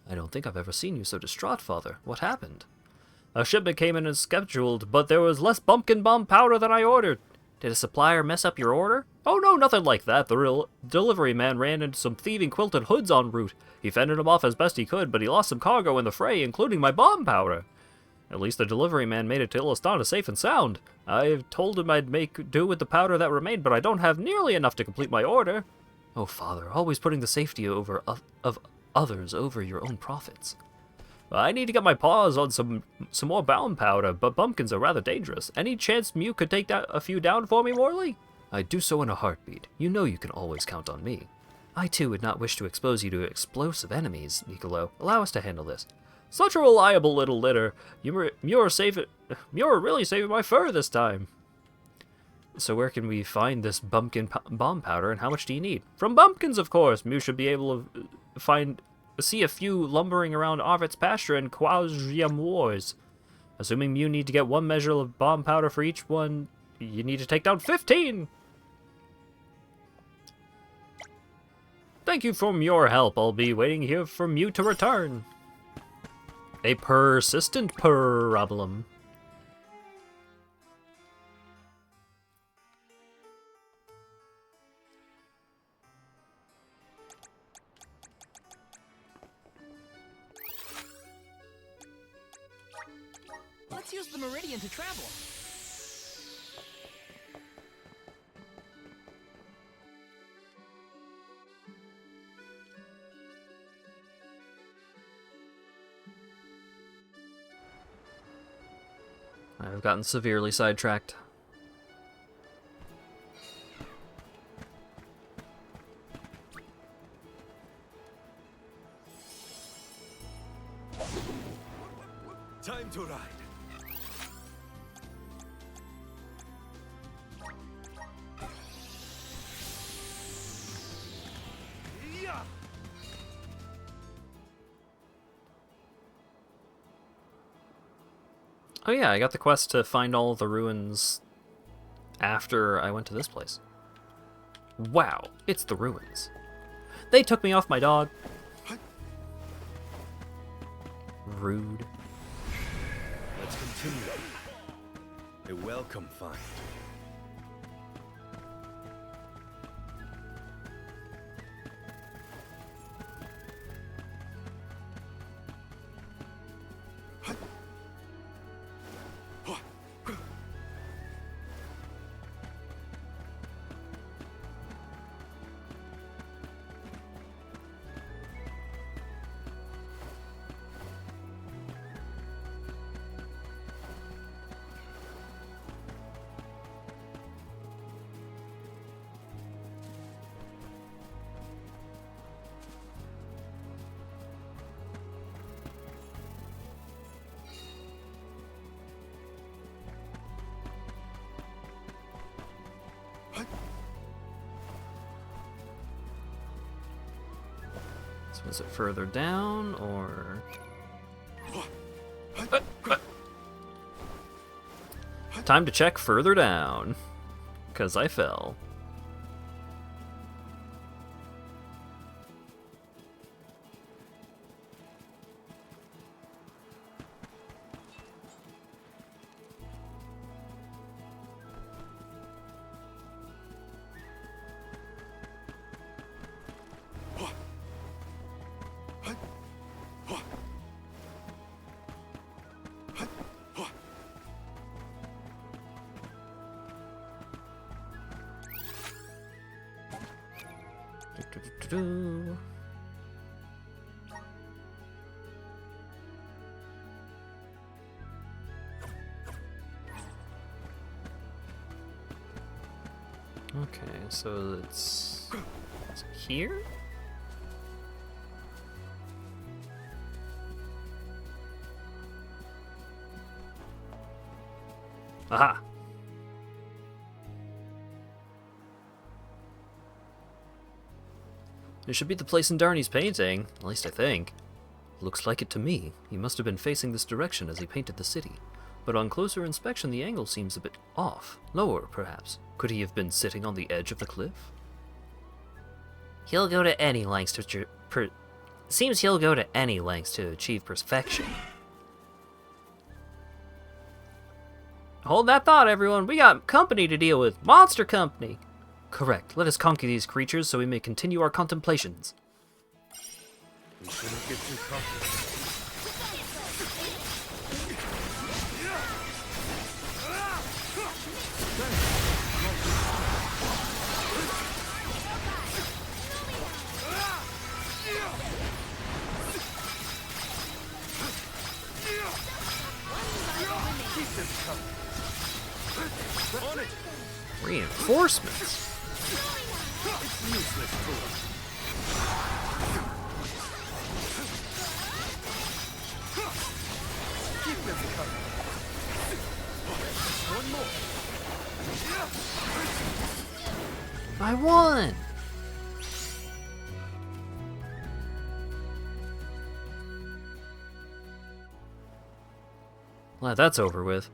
I don't think I've ever seen you so distraught, Father. What happened? A shipment came in as scheduled, but there was less pumpkin bomb powder than I ordered. Did a supplier mess up your order? Oh no, nothing like that. The real delivery man ran into some thieving quilted hoods en route. He fended them off as best he could, but he lost some cargo in the fray, including my bomb powder. At least the delivery man made it to Ilistana safe and sound. I told him I'd make do with the powder that remained, but I don't have nearly enough to complete my order. Oh, Father, always putting the safety of others over your own profits. I need to get my paws on some more bomb powder, but bumpkins are rather dangerous. Any chance Mew could take a few down for me, Morley? I'd do so in a heartbeat. You know you can always count on me. I, too, would not wish to expose you to explosive enemies, Nicolo. Allow us to handle this. Such a reliable little litter. You're really saving my fur this time. So where can we find this bumpkin bomb powder, and how much do you need? From bumpkins, of course. Mew should be able to see a few lumbering around Arvet's pasture and Quasium Wars. Assuming Mew need to get one measure of bomb powder for each one, you need to take down 15! Thank you for your help. I'll be waiting here for Mew to return. A persistent problem. Let's use the meridian to travel. I've gotten severely sidetracked. Time to ride. Yeah. Oh yeah, I got the quest to find all the ruins after I went to this place. Wow, it's the ruins. They took me off my dog. rude. Let's continue. A welcome find. So is it further down, or... Time to check further down, 'cause I fell. Do-do-do-do. Okay, so it's here? Aha! It should be the place in Darney's painting, at least I think. Looks like it to me. He must have been facing this direction as he painted the city. But on closer inspection, the angle seems a bit off. Lower, perhaps. Could he have been sitting on the edge of the cliff? He'll go to any lengths to seems he'll go to any lengths to achieve perfection. Hold that thought, everyone. We got company to deal with. Monster company. Correct. Let us conquer these creatures so we may continue our contemplations. We shouldn't get too cocky. On it. Reinforcements. It's useless to us. Keep them coming. One more. I won! Glad that's over with.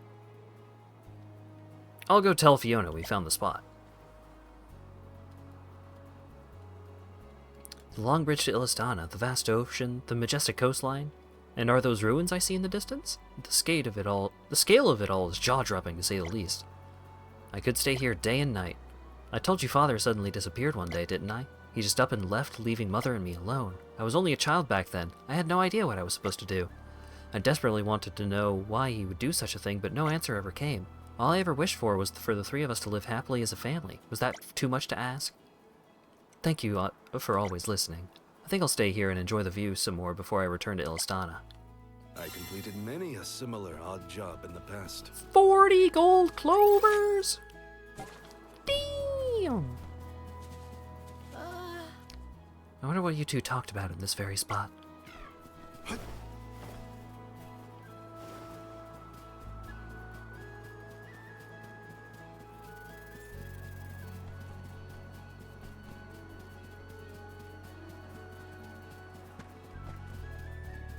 I'll go tell Fiona we found the spot. The long bridge to Illistana, the vast ocean, the majestic coastline, and are those ruins I see in the distance? The scale of it all is jaw-dropping to say the least. I could stay here day and night. I told you Father suddenly disappeared one day, didn't I? He just up and left, leaving Mother and me alone. I was only a child back then. I had no idea what I was supposed to do. I desperately wanted to know why he would do such a thing, but no answer ever came. All I ever wished for was for the three of us to live happily as a family. Was that too much to ask? Thank you for always listening. I think I'll stay here and enjoy the view some more before I return to Illistana. I completed many a similar odd job in the past. 40 gold clovers! Damn! I wonder what you two talked about in this very spot.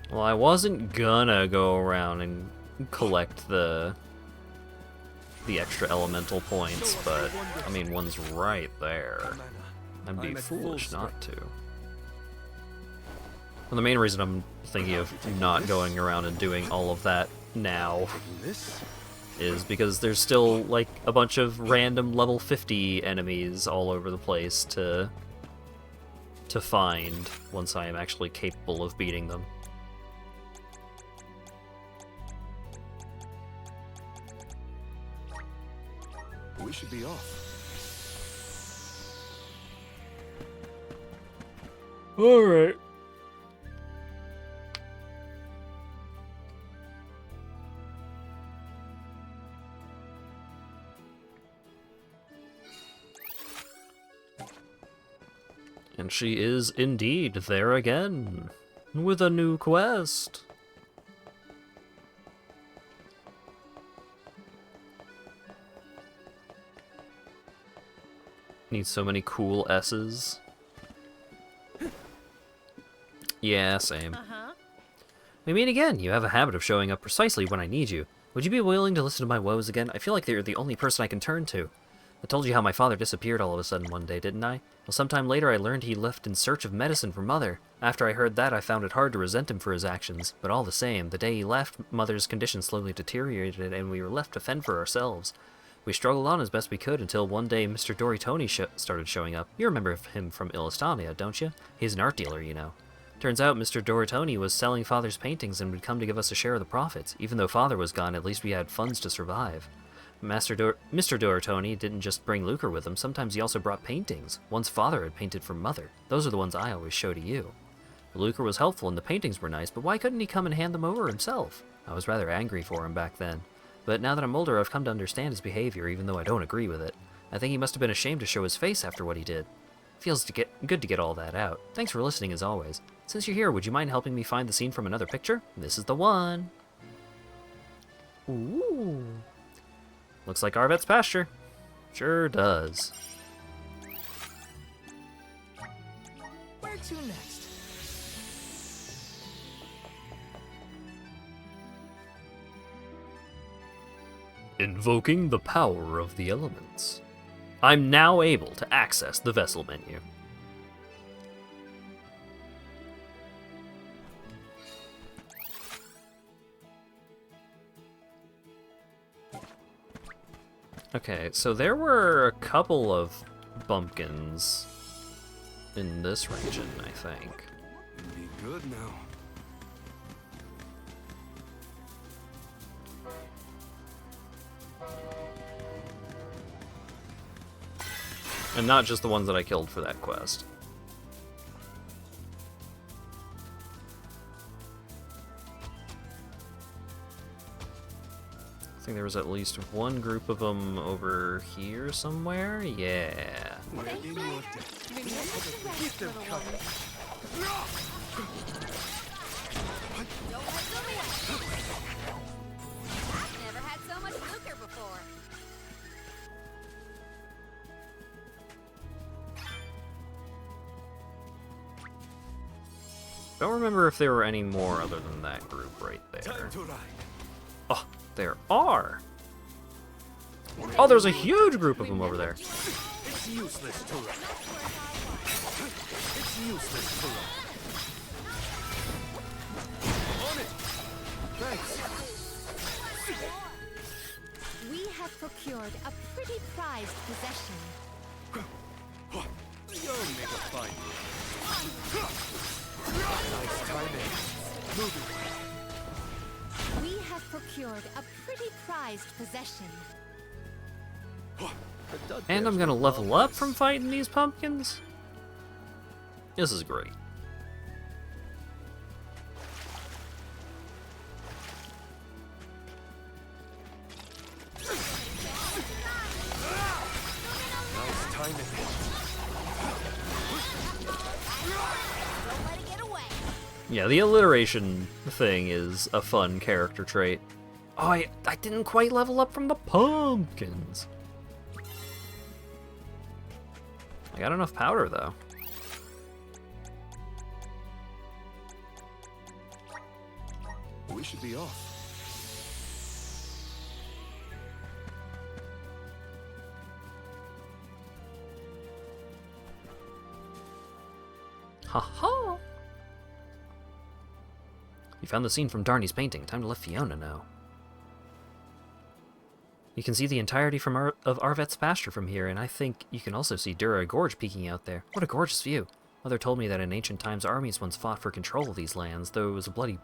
Well, I wasn't gonna go around and collect the extra elemental points, but I mean, one's right there. I'd be foolish not to. Well, the main reason I'm thinking of not going around and doing all of that now This? is because there's still, like, a bunch of random level 50 enemies all over the place to find once I am actually capable of beating them. We should be off. Alright. And she is indeed there again, with a new quest. Need so many cool S's. Yeah, same. Uh-huh. We meet again. You have a habit of showing up precisely when I need you. Would you be willing to listen to my woes again? I feel like you're the only person I can turn to. I told you how my father disappeared all of a sudden one day, didn't I? Well, sometime later I learned he left in search of medicine for Mother. After I heard that, I found it hard to resent him for his actions. But all the same, the day he left, Mother's condition slowly deteriorated and we were left to fend for ourselves. We struggled on as best we could until one day Mr. Doritoni started showing up. You remember him from Illistania, don't you? He's an art dealer, you know. Turns out Mr. Doritoni was selling Father's paintings and would come to give us a share of the profits. Even though Father was gone, at least we had funds to survive. Mr. Doritoni didn't just bring lucre with him, sometimes he also brought paintings. Once Father had painted for Mother. Those are the ones I always show to you. The lucre was helpful and the paintings were nice, but why couldn't he come and hand them over himself? I was rather angry for him back then. But now that I'm older, I've come to understand his behavior, even though I don't agree with it. I think he must have been ashamed to show his face after what he did. Feels good to get all that out. Thanks for listening as always. Since you're here, would you mind helping me find the scene from another picture? This is the one. Ooh. Looks like Arvet's pasture. Sure does. Where to next? Invoking the power of the elements. I'm now able to access the vessel menu. Okay, so there were a couple of bumpkins in this region, I think. Be good now. And not just the ones that I killed for that quest. I think there was at least one group of them over here somewhere. Yeah. We're in your debt. Keep them coming. I've never had so much lucre before. Don't remember if there were any more other than that group right there. Time to ride. Oh, there are. Oh, there's a huge group of them over there. It's useless to run. It's useless to run. On it. Thanks. We have procured a pretty prized possession. You'll make a fine move. Nice timing. Moving. We have procured a pretty prized possession. And I'm gonna level up from fighting these pumpkins? This is great. Nice timing. Don't let it get away. Yeah, the alliteration thing is a fun character trait. Oh, I didn't quite level up from the pumpkins. I got enough powder, though. We should be off. Ha ha! You found the scene from Darney's painting. Time to let Fiona know. You can see the entirety of Arvet's pasture from here, and I think you can also see Dura Gorge peeking out there. What a gorgeous view. Mother told me that in ancient times armies once fought for control of these lands. Though it was a bloody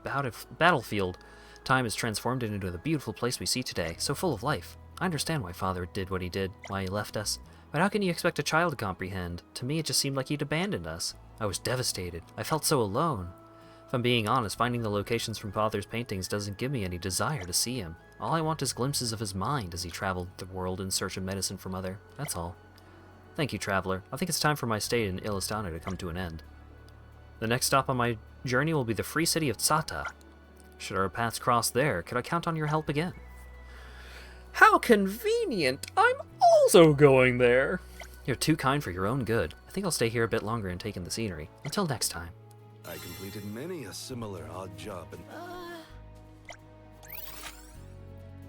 battlefield, time has transformed it into the beautiful place we see today, so full of life. I understand why Father did what he did, why he left us. But how can you expect a child to comprehend? To me, it just seemed like he'd abandoned us. I was devastated. I felt so alone. If I'm being honest, finding the locations from Father's paintings doesn't give me any desire to see him. All I want is glimpses of his mind as he traveled the world in search of medicine for Mother. That's all. Thank you, Traveler. I think it's time for my stay in Illistana to come to an end. The next stop on my journey will be the free city of Tsata. Should our paths cross there, could I count on your help again? How convenient! I'm also going there! You're too kind for your own good. I think I'll stay here a bit longer and take in the scenery. Until next time. I completed many a similar odd job and...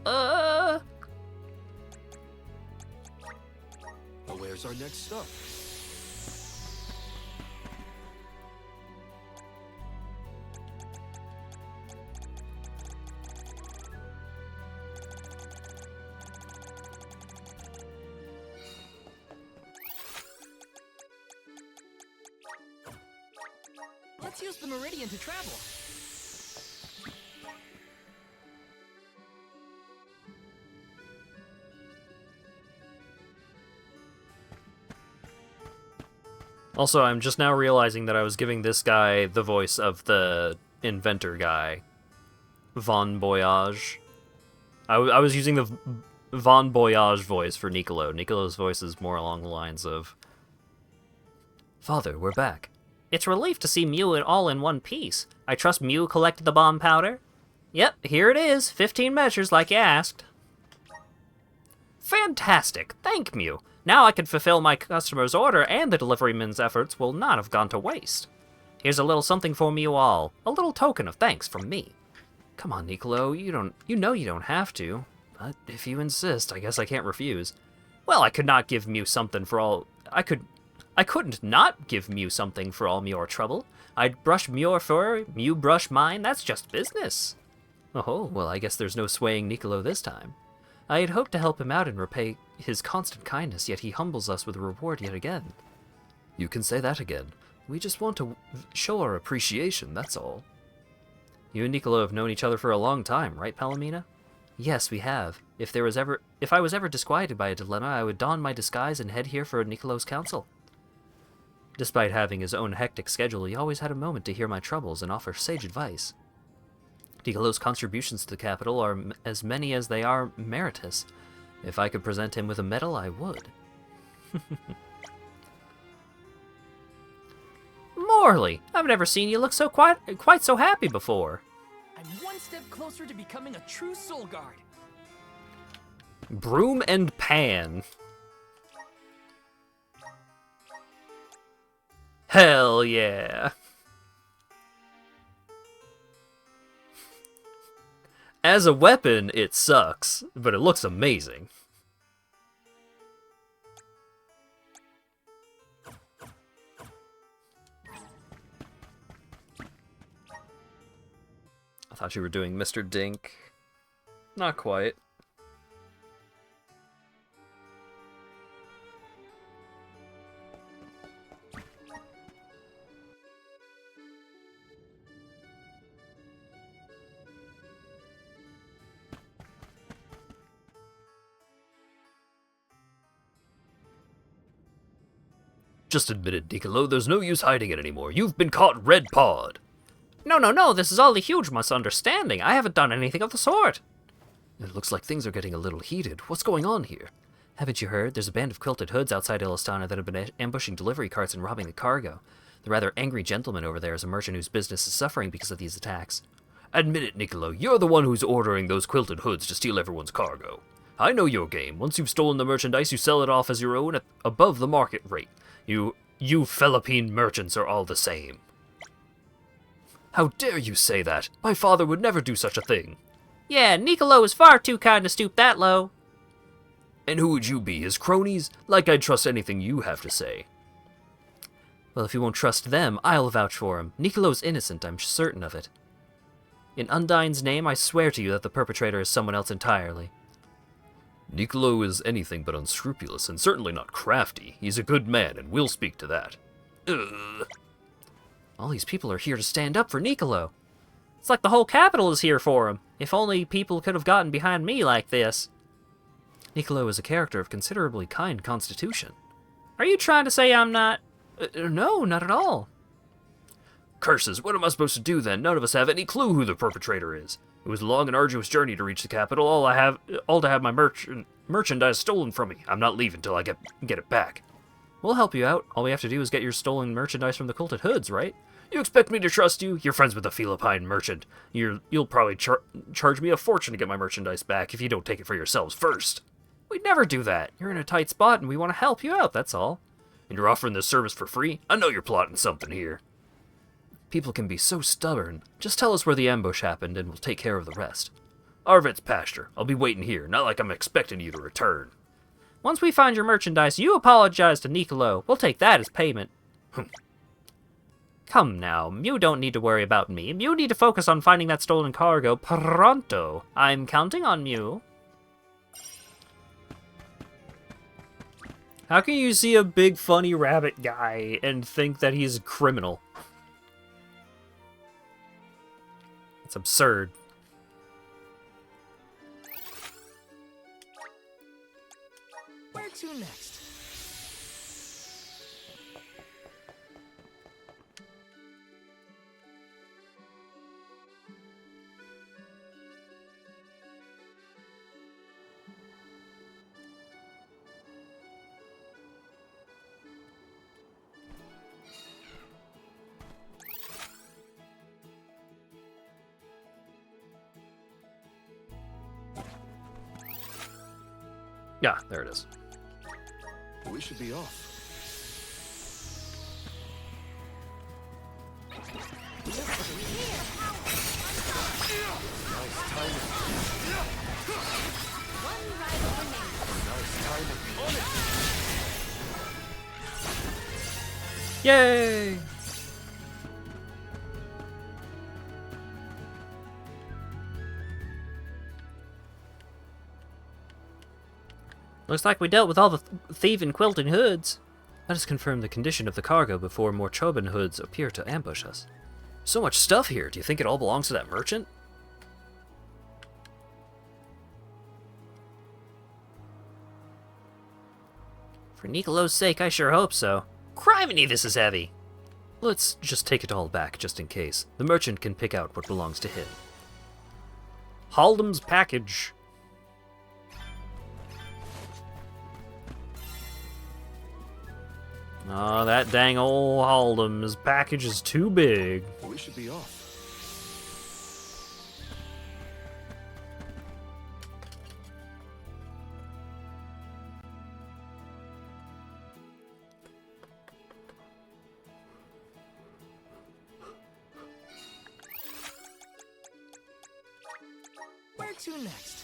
Well, where's our next stop? Let's use the Meridian to travel. Also, I'm just now realizing that I was giving this guy the voice of the inventor guy, Von Boyage. I was using the Von Boyage voice for Nicolo. Nicolo's voice is more along the lines of, Father, we're back. It's a relief to see Mew all in one piece. I trust Mew collected the bomb powder? Yep, here it is. 15 measures like you asked. Fantastic. Thank Mew. Now I can fulfill my customer's order, and the deliveryman's efforts will not have gone to waste. Here's a little something for you all. A little token of thanks from me. Come on, Nicolo. You know you don't have to. But if you insist, I guess I can't refuse. Well, I could not give Mew something for all... I couldn't not give Mew something for all your trouble. I'd brush your fur, Mew brush mine. That's just business. Oh, well, I guess there's no swaying Nicolo this time. I had hoped to help him out and repay his constant kindness, yet he humbles us with a reward yet again. You can say that again. We just want to show our appreciation, that's all. You and Nicolo have known each other for a long time, right, Palomina? Yes, we have. If I was ever disquieted by a dilemma, I would don my disguise and head here for Nicolo's counsel. Despite having his own hectic schedule, he always had a moment to hear my troubles and offer sage advice. Nicolo's contributions to the capital are as many as they are meritorious. If I could present him with a medal, I would. Morley, I've never seen you look so quite so happy before. I'm one step closer to becoming a true soul guard. Broom and Pan. Hell yeah. As a weapon, it sucks, but it looks amazing. I thought you were doing Mr. Dink. Not quite. Just admit it, Nicolo. There's no use hiding it anymore. You've been caught red-pawed. No, this is all a huge misunderstanding. I haven't done anything of the sort. It looks like things are getting a little heated. What's going on here? Haven't you heard? There's a band of quilted hoods outside Illistana that have been ambushing delivery carts and robbing the cargo. The rather angry gentleman over there is a merchant whose business is suffering because of these attacks. Admit it, Nicolo. You're the one who's ordering those quilted hoods to steal everyone's cargo. I know your game. Once you've stolen the merchandise, you sell it off as your own above the market rate. You Philippine merchants are all the same. How dare you say that? My father would never do such a thing. Yeah, Nicolo is far too kind to stoop that low. And who would you be, his cronies? Like I'd trust anything you have to say. Well, if you won't trust them, I'll vouch for him. Nicolo's innocent, I'm certain of it. In Undyne's name, I swear to you that the perpetrator is someone else entirely. Nicolo is anything but unscrupulous, and certainly not crafty. He's a good man, and we'll speak to that. Ugh. All these people are here to stand up for Nicolo. It's like the whole capital is here for him. If only people could have gotten behind me like this. Nicolo is a character of considerably kind constitution. Are you trying to say I'm not... no, not at all. Curses, what am I supposed to do then? None of us have any clue who the perpetrator is. It was a long and arduous journey to reach the capital, all to have my merchandise stolen from me. I'm not leaving till I get it back. We'll help you out. All we have to do is get your stolen merchandise from the culted hoods, right? You expect me to trust you? You're friends with the Philippine merchant. You'll probably charge me a fortune to get my merchandise back if you don't take it for yourselves first. We'd never do that. You're in a tight spot and we want to help you out, that's all. And you're offering this service for free? I know you're plotting something here. People can be so stubborn. Just tell us where the ambush happened and we'll take care of the rest. Arvet's pasture. I'll be waiting here, not like I'm expecting you to return. Once we find your merchandise, you apologize to Nicolo. We'll take that as payment. Come now, you don't need to worry about me. You need to focus on finding that stolen cargo pronto. I'm counting on you. How can you see a big funny rabbit guy and think that he's a criminal? It's absurd. Where to next? Yeah, there it is. We should be off. Nice timing. One rival remaining. Nice timing. On it. Yay! Looks like we dealt with all the thieving quilting hoods. Let us confirm the condition of the cargo before more Choban hoods appear to ambush us. So much stuff here. Do you think it all belongs to that merchant? For Nicolo's sake, I sure hope so. Criminy, this is heavy. Let's just take it all back, just in case. The merchant can pick out what belongs to him. Haldum's package. Oh, that dang old Haldum's package is too big. We should be off. Where to next?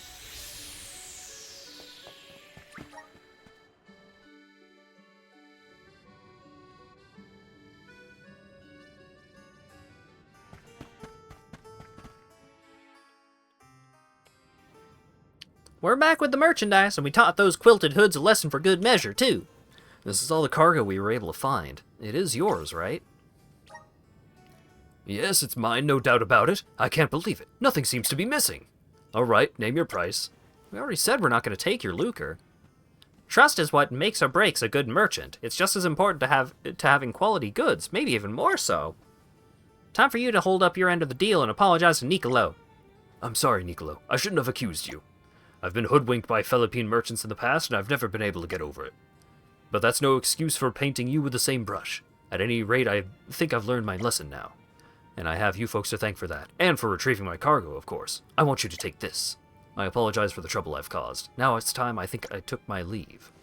We're back with the merchandise, and we taught those quilted hoods a lesson for good measure, too. This is all the cargo we were able to find. It is yours, right? Yes, it's mine, no doubt about it. I can't believe it. Nothing seems to be missing. All right, name your price. We already said we're not going to take your lucre. Trust is what makes or breaks a good merchant. It's just as important to having quality goods, maybe even more so. Time for you to hold up your end of the deal and apologize to Nicolo. I'm sorry, Nicolo. I shouldn't have accused you. I've been hoodwinked by Philippine merchants in the past, and I've never been able to get over it. But that's no excuse for painting you with the same brush. At any rate, I think I've learned my lesson now. And I have you folks to thank for that, and for retrieving my cargo, of course. I want you to take this. I apologize for the trouble I've caused. Now it's time I think I took my leave.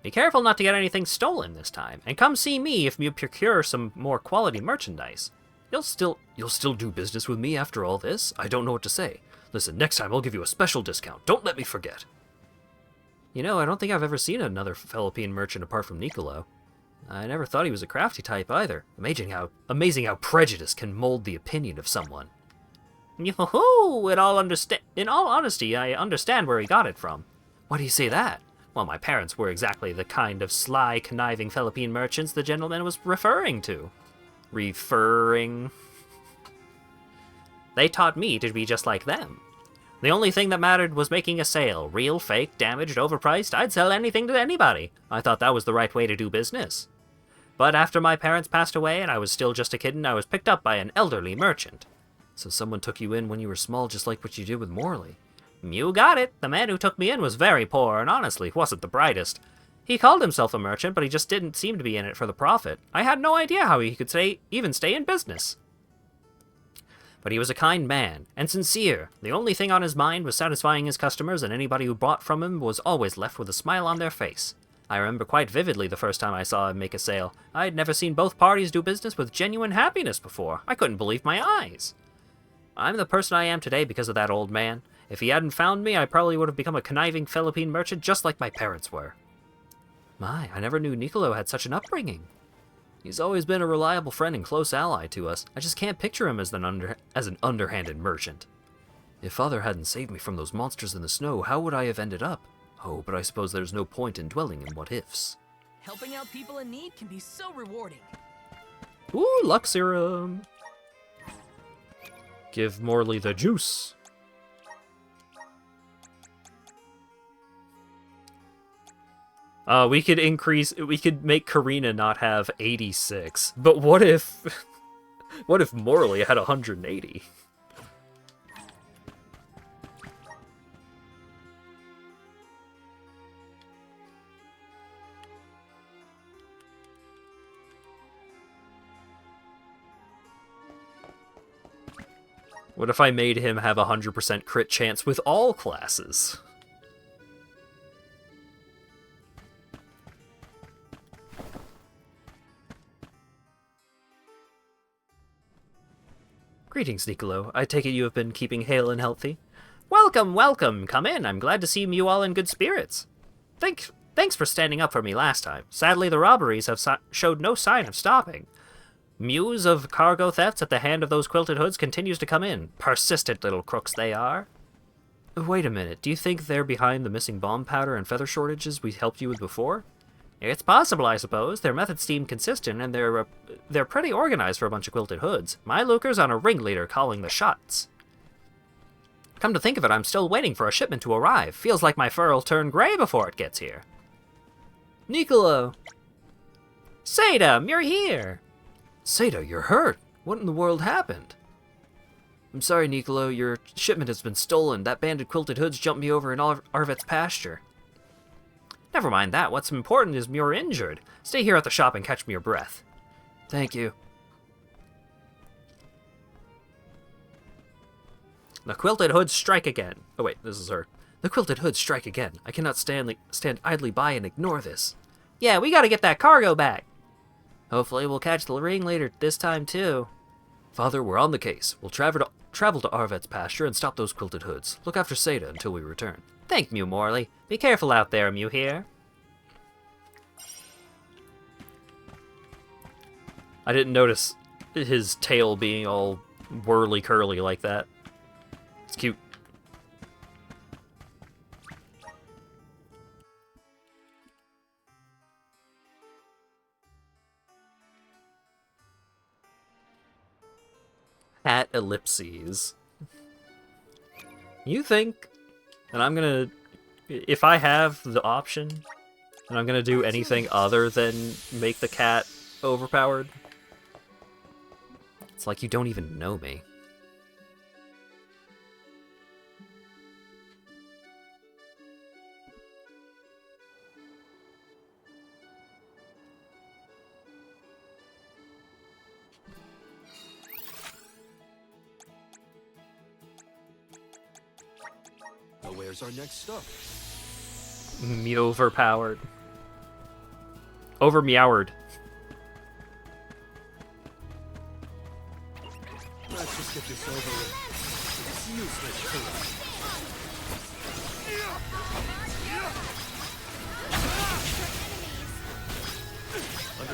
Be careful not to get anything stolen this time, and come see me if you procure some more quality merchandise. You'll still do business with me after all this? I don't know what to say. Listen, next time I'll give you a special discount. Don't let me forget. You know, I don't think I've ever seen another Philippine merchant apart from Nicolo. I never thought he was a crafty type either. Amazing how prejudice can mold the opinion of someone. Yoo-hoo! In all honesty, I understand where he got it from. Why do you say that? Well, my parents were exactly the kind of sly, conniving Philippine merchants the gentleman was referring to. They taught me to be just like them. The only thing that mattered was making a sale. Real, fake, damaged, overpriced, I'd sell anything to anybody. I thought that was the right way to do business. But after my parents passed away and I was still just a kitten, I was picked up by an elderly merchant. So someone took you in when you were small, just like what you did with Morley. You got it. The man who took me in was very poor and honestly wasn't the brightest. He called himself a merchant, but he just didn't seem to be in it for the profit. I had no idea how he could even stay in business. But he was a kind man, and sincere. The only thing on his mind was satisfying his customers, and anybody who bought from him was always left with a smile on their face. I remember quite vividly the first time I saw him make a sale. I had never seen both parties do business with genuine happiness before. I couldn't believe my eyes. I'm the person I am today because of that old man. If he hadn't found me, I probably would have become a conniving Philippine merchant just like my parents were. My, I never knew Nicolo had such an upbringing. He's always been a reliable friend and close ally to us. I just can't picture him as an underhanded merchant. If Father hadn't saved me from those monsters in the snow, how would I have ended up? Oh, but I suppose there's no point in dwelling in what-ifs. Helping out people in need can be so rewarding. Ooh, luck serum. Give Morley the juice. We could make Karina not have 86. But what if Morley had 180? What if I made him have 100% crit chance with all classes? Greetings, Nicolo. I take it you have been keeping hale and healthy? Welcome, welcome! Come in. I'm glad to see you all in good spirits. Thanks for standing up for me last time. Sadly, the robberies have showed no sign of stopping. News of cargo thefts at the hand of those quilted hoods continues to come in. Persistent little crooks they are. Wait a minute. Do you think they're behind the missing bomb powder and feather shortages we helped you with before? It's possible, I suppose. Their methods seem consistent, and they're pretty organized for a bunch of quilted hoods. My lucre's on a ringleader calling the shots. Come to think of it, I'm still waiting for a shipment to arrive. Feels like my fur'll turn gray before it gets here. Nicolo! Sadam, you're here! Seda, you're hurt. What in the world happened? I'm sorry, Nicolo. Your shipment has been stolen. That band of quilted hoods jumped me over in Arvet's pasture. Never mind that. What's important is you're injured. Stay here at the shop and catch me your breath. Thank you. The quilted hoods strike again. Oh wait, this is her. The quilted hoods strike again. I cannot stand idly by and ignore this. Yeah, we gotta get that cargo back. Hopefully we'll catch the ringleader this time too. Father, we're on the case. We'll travel to Arvet's pasture and stop those quilted hoods. Look after Seda until we return. Thank you, Morley. Be careful out there, Mew here. I didn't notice his tail being all whirly-curly like that. It's cute. Hat ellipses. You think that I'm gonna... If I have the option, and I'm gonna do anything other than make the cat overpowered? It's like you don't even know me. Now where's our next stop? Me overpowered. Over meowered. Let's just get this over with. It's useless to us. One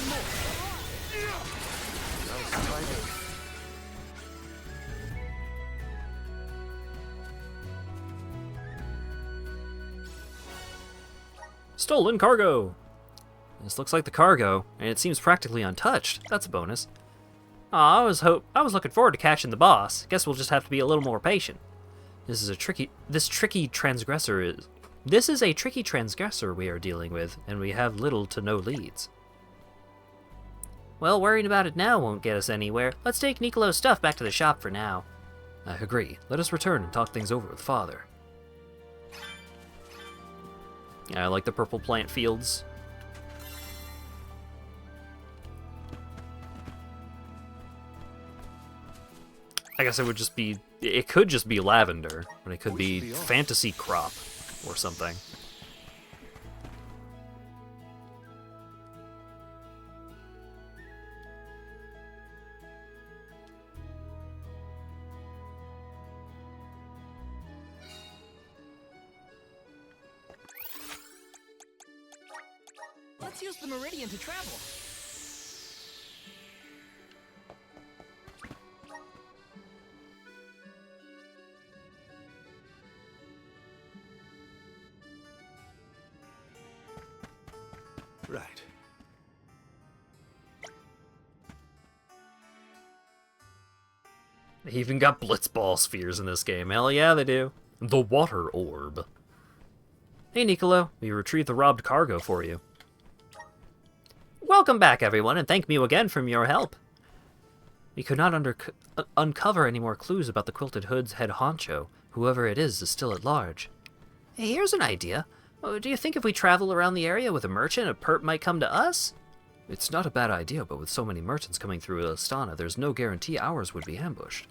more. Now's timing. Stolen cargo! This looks like the cargo, and it seems practically untouched. That's a bonus. Aw, I was looking forward to catching the boss. Guess we'll just have to be a little more patient. This is a tricky transgressor we are dealing with, and we have little to no leads. Well, worrying about it now won't get us anywhere. Let's take Nicolo's stuff back to the shop for now. I agree. Let us return and talk things over with Father. Yeah, I like the purple plant fields. I guess it would just be, it could just be lavender, but it could be fantasy crop or something. Let's use the meridian to travel. Right. They even got blitzball spheres in this game. Hell yeah, they do. The water orb. Hey, Nicolo. We retrieved the robbed cargo for you. Welcome back, everyone, and thank you again for your help. We could not uncover any more clues about the Quilted Hood's head honcho. Whoever it is still at large. Hey, here's an idea. Do you think if we travel around the area with a merchant, a perp might come to us? It's not a bad idea, but with so many merchants coming through Astana, there's no guarantee ours would be ambushed.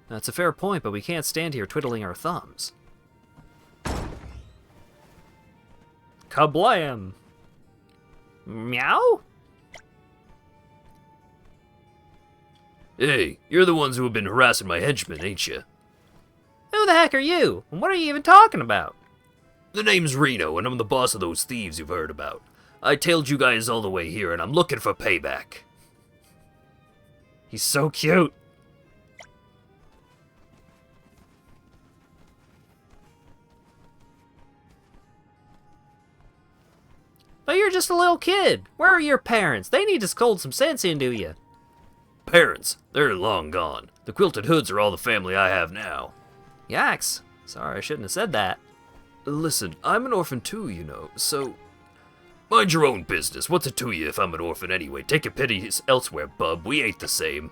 That's a fair point, but we can't stand here twiddling our thumbs. Kablam! Meow? Hey, you're the ones who have been harassing my henchmen, ain't you? Who the heck are you? And what are you even talking about? The name's Reno, and I'm the boss of those thieves you've heard about. I tailed you guys all the way here, and I'm looking for payback. He's so cute. But you're just a little kid. Where are your parents? They need to scold some sense into you. Parents, they're long gone. The Quilted Hoods are all the family I have now. Yikes. Sorry, I shouldn't have said that. Listen, I'm an orphan too, you know, so... Mind your own business. What's it to you if I'm an orphan anyway? Take your pities elsewhere, bub. We ain't the same.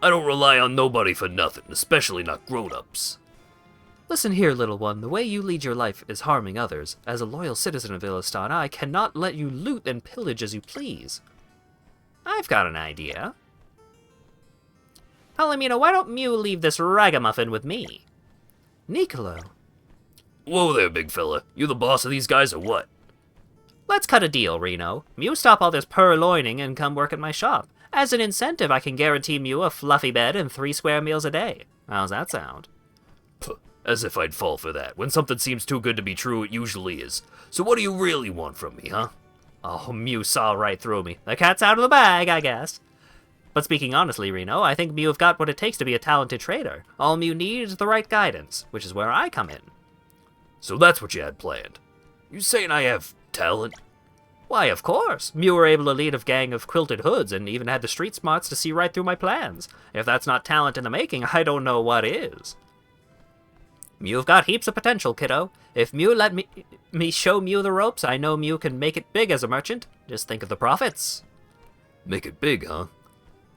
I don't rely on nobody for nothing, especially not grown-ups. Listen here, little one. The way you lead your life is harming others. As a loyal citizen of Illistana, I cannot let you loot and pillage as you please. I've got an idea. Palomino, why don't you leave this ragamuffin with me? Nicolo. Whoa there, big fella. You the boss of these guys or what? Let's cut a deal, Reno. Mew, stop all this purloining and come work at my shop. As an incentive, I can guarantee Mew a fluffy bed and 3 square meals a day. How's that sound? Puh, as if I'd fall for that. When something seems too good to be true, it usually is. So what do you really want from me, huh? Oh, Mew saw right through me. The cat's out of the bag, I guess. But speaking honestly, Reno, I think Mew have got what it takes to be a talented trader. All Mew needs is the right guidance, which is where I come in. So that's what you had planned. You saying I have talent? Why, of course. Mew were able to lead a gang of Quilted Hoods and even had the street smarts to see right through my plans. If that's not talent in the making, I don't know what is. Mew have got heaps of potential, kiddo. If Mew let me show Mew the ropes, I know Mew can make it big as a merchant. Just think of the profits. Make it big, huh?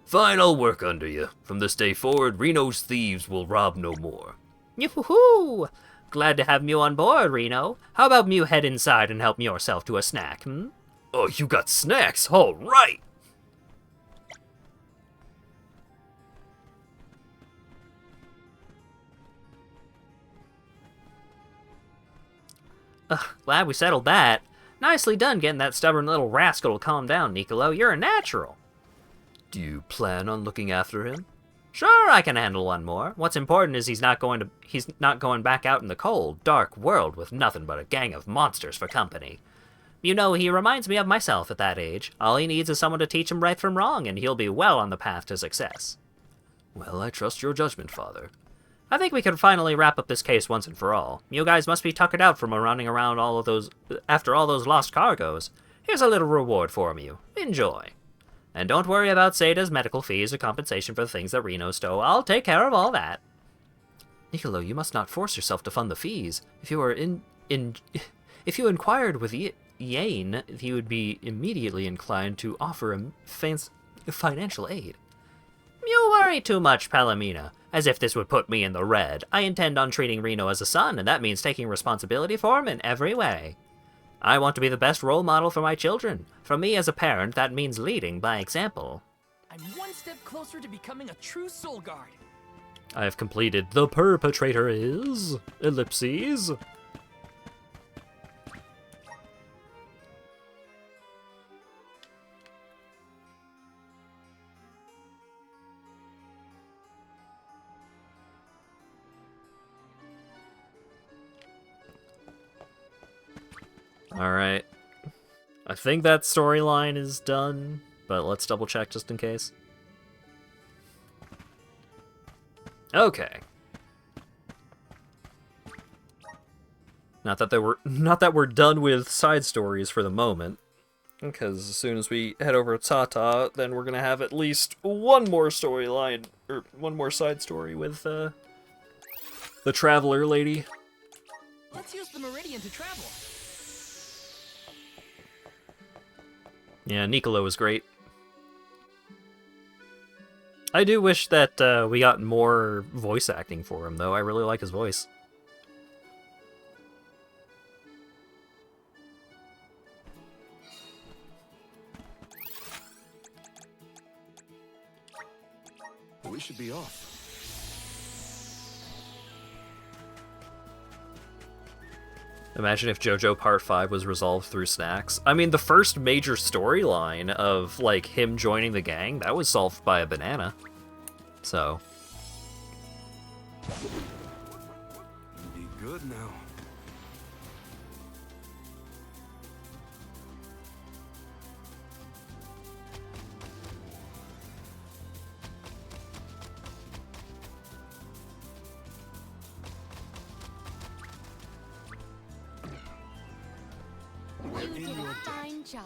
Fine, I'll work under you. From this day forward, Reno's thieves will rob no more. Yoo-hoo-hoo! Glad to have Mew on board, Reno. How about Mew head inside and help yourself to a snack, hmm? Oh, you got snacks? All right! Glad we settled that. Nicely done getting that stubborn little rascal to calm down, Nicolo. You're a natural. Do you plan on looking after him? Sure, I can handle one more. What's important is he's not going back out in the cold, dark world with nothing but a gang of monsters for company. You know, he reminds me of myself at that age. All he needs is someone to teach him right from wrong, and he'll be well on the path to success. Well, I trust your judgment, Father. I think we can finally wrap up this case once and for all. You guys must be tuckered out from running around after all those lost cargoes. Here's a little reward for you. Enjoy. And don't worry about Sada's medical fees or compensation for the things that Reno stole. I'll take care of all that. Niccolo, you must not force yourself to fund the fees. If you inquired with Yane, he would be immediately inclined to offer him financial aid. You worry too much, Palomino. As if this would put me in the red. I intend on treating Reno as a son, and that means taking responsibility for him in every way. I want to be the best role model for my children. For me as a parent, that means leading by example. I'm one step closer to becoming a true soul guard. I have completed the perpetrator is... ellipses. Alright. I think that storyline is done, but let's double check just in case. Okay. Not that we're done with side stories for the moment, because as soon as we head over to Tata, then we're gonna have at least one more storyline, or one more side story with the Traveler lady. Let's use the Meridian to travel. Yeah, Niccolo was great. I do wish that we got more voice acting for him, though. I really like his voice. We should be off. Imagine if JoJo Part 5 was resolved through snacks. I mean, the first major storyline of, like, him joining the gang, that was solved by a banana. So. Be good now. You did a fine job.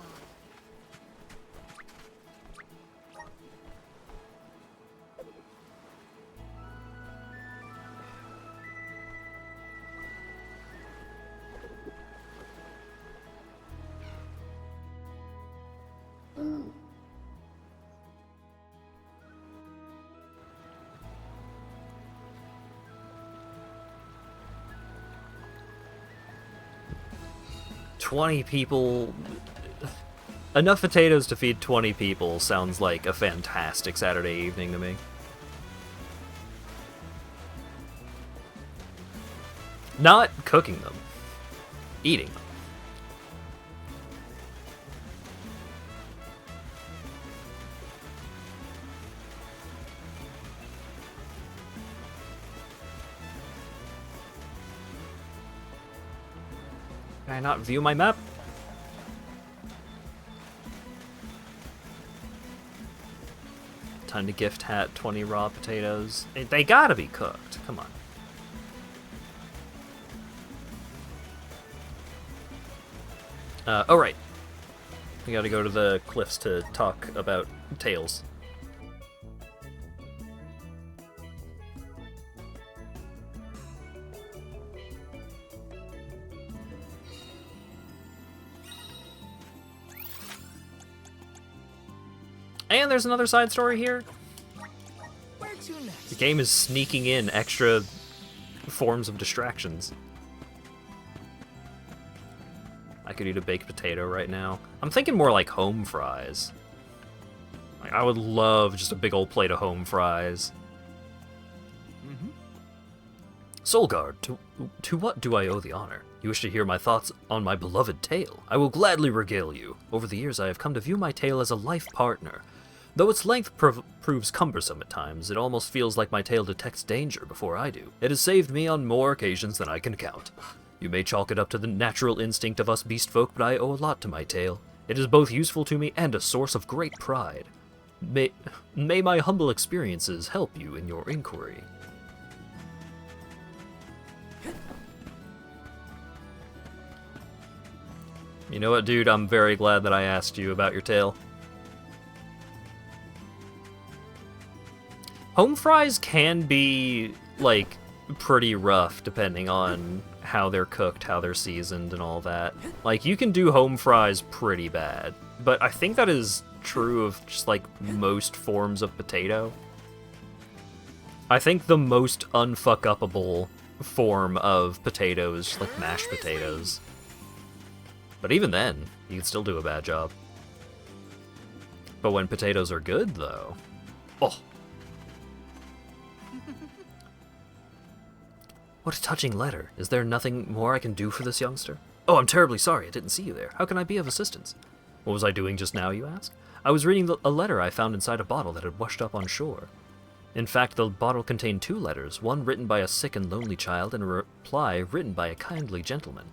"20 people... Enough potatoes to feed 20 people sounds like a fantastic Saturday evening to me. Not cooking them. Eating them. Can I not view my map? Time to gift Hat 20 raw potatoes. They gotta be cooked. Come on. Oh, right. We gotta go to the cliffs to talk about Tails. And there's another side story here. Where to next? The game is sneaking in extra forms of distractions. I could eat a baked potato right now. I'm thinking more like home fries. Like, I would love just a big old plate of home fries. Soulguard, to what do I owe the honor? You wish to hear my thoughts on my beloved Tail? I will gladly regale you. Over the years, I have come to view my Tail as a life partner. Though its length proves cumbersome at times, it almost feels like my tail detects danger before I do. It has saved me on more occasions than I can count. You may chalk it up to the natural instinct of us beast folk, but I owe a lot to my tail. It is both useful to me and a source of great pride. May my humble experiences help you in your inquiry. You know what, dude? I'm very glad that I asked you about your tail. Home fries can be, like, pretty rough depending on how they're cooked, how they're seasoned, and all that. Like, you can do home fries pretty bad, but I think that is true of just, like, most forms of potato. I think the most unfuck-upable form of potatoes, like mashed potatoes. But even then, you can still do a bad job. But when potatoes are good, though... Oh! What a touching letter. Is there nothing more I can do for this youngster? Oh, I'm terribly sorry. I didn't see you there. How can I be of assistance? What was I doing just now, you ask? I was reading a letter I found inside a bottle that had washed up on shore. In fact, the bottle contained 2 letters, one written by a sick and lonely child, and a reply written by a kindly gentleman.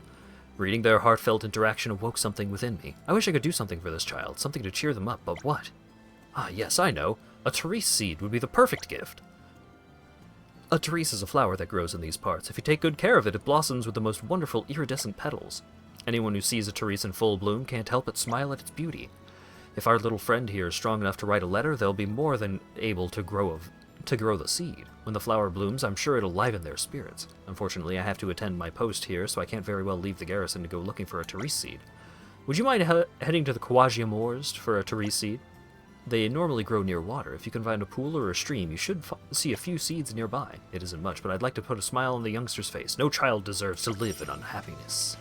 Reading their heartfelt interaction awoke something within me. I wish I could do something for this child, something to cheer them up, but what? Ah, yes, I know. A Therese seed would be the perfect gift. A Therese is a flower that grows in these parts. If you take good care of it, it blossoms with the most wonderful iridescent petals. Anyone who sees a Therese in full bloom can't help but smile at its beauty. If our little friend here is strong enough to write a letter, they'll be more than able to grow the seed. When the flower blooms, I'm sure it'll liven their spirits. Unfortunately, I have to attend my post here, so I can't very well leave the garrison to go looking for a Therese seed. Would you mind heading to the Kawaja Moors for a Therese seed? They normally grow near water. If you can find a pool or a stream, you should see a few seeds nearby. It isn't much, but I'd like to put a smile on the youngster's face. No child deserves to live in unhappiness.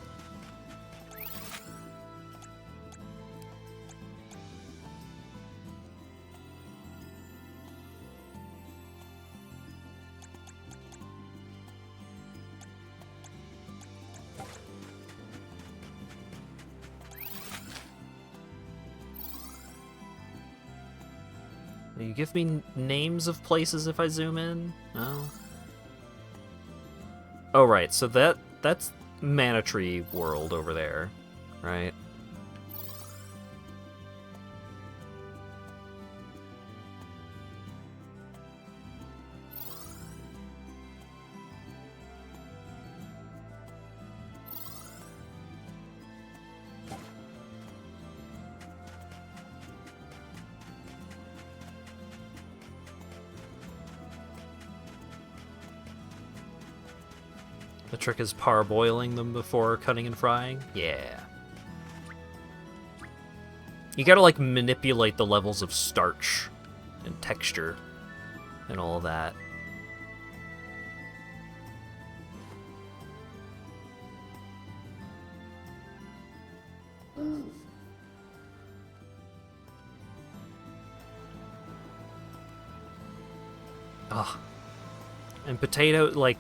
You give me names of places if I zoom in? No. Oh, right. So that's Mana Tree World over there, right? The trick is parboiling them before cutting and frying? Yeah. You gotta, like, manipulate the levels of starch and texture and all that. Ugh. And potato, like...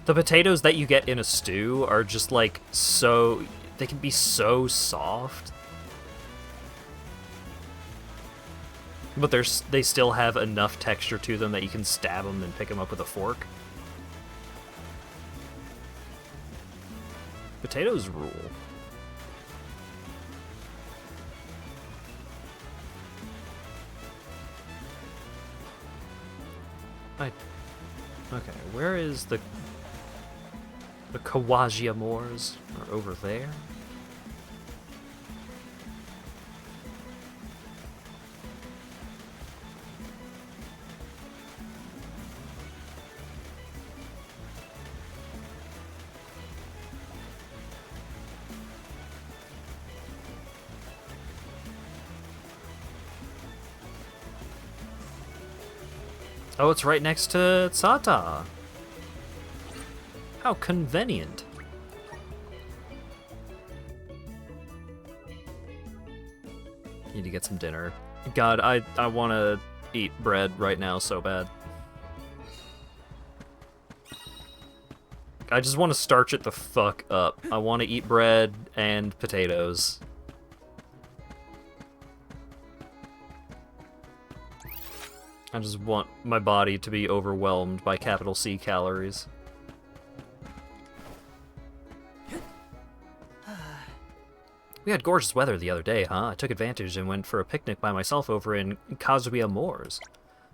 The potatoes that you get in a stew are just, like, so... They can be so soft. But they still have enough texture to them that you can stab them and pick them up with a fork. Potatoes rule. Okay, where is the Kawaja Moors? Are over there? Oh, it's right next to Tsata. How convenient. Need to get some dinner. God, I want to eat bread right now so bad. I just want to starch it the fuck up. I want to eat bread and potatoes. I just want my body to be overwhelmed by capital C calories. We had gorgeous weather the other day, huh? I took advantage and went for a picnic by myself over in Kazuya Moors.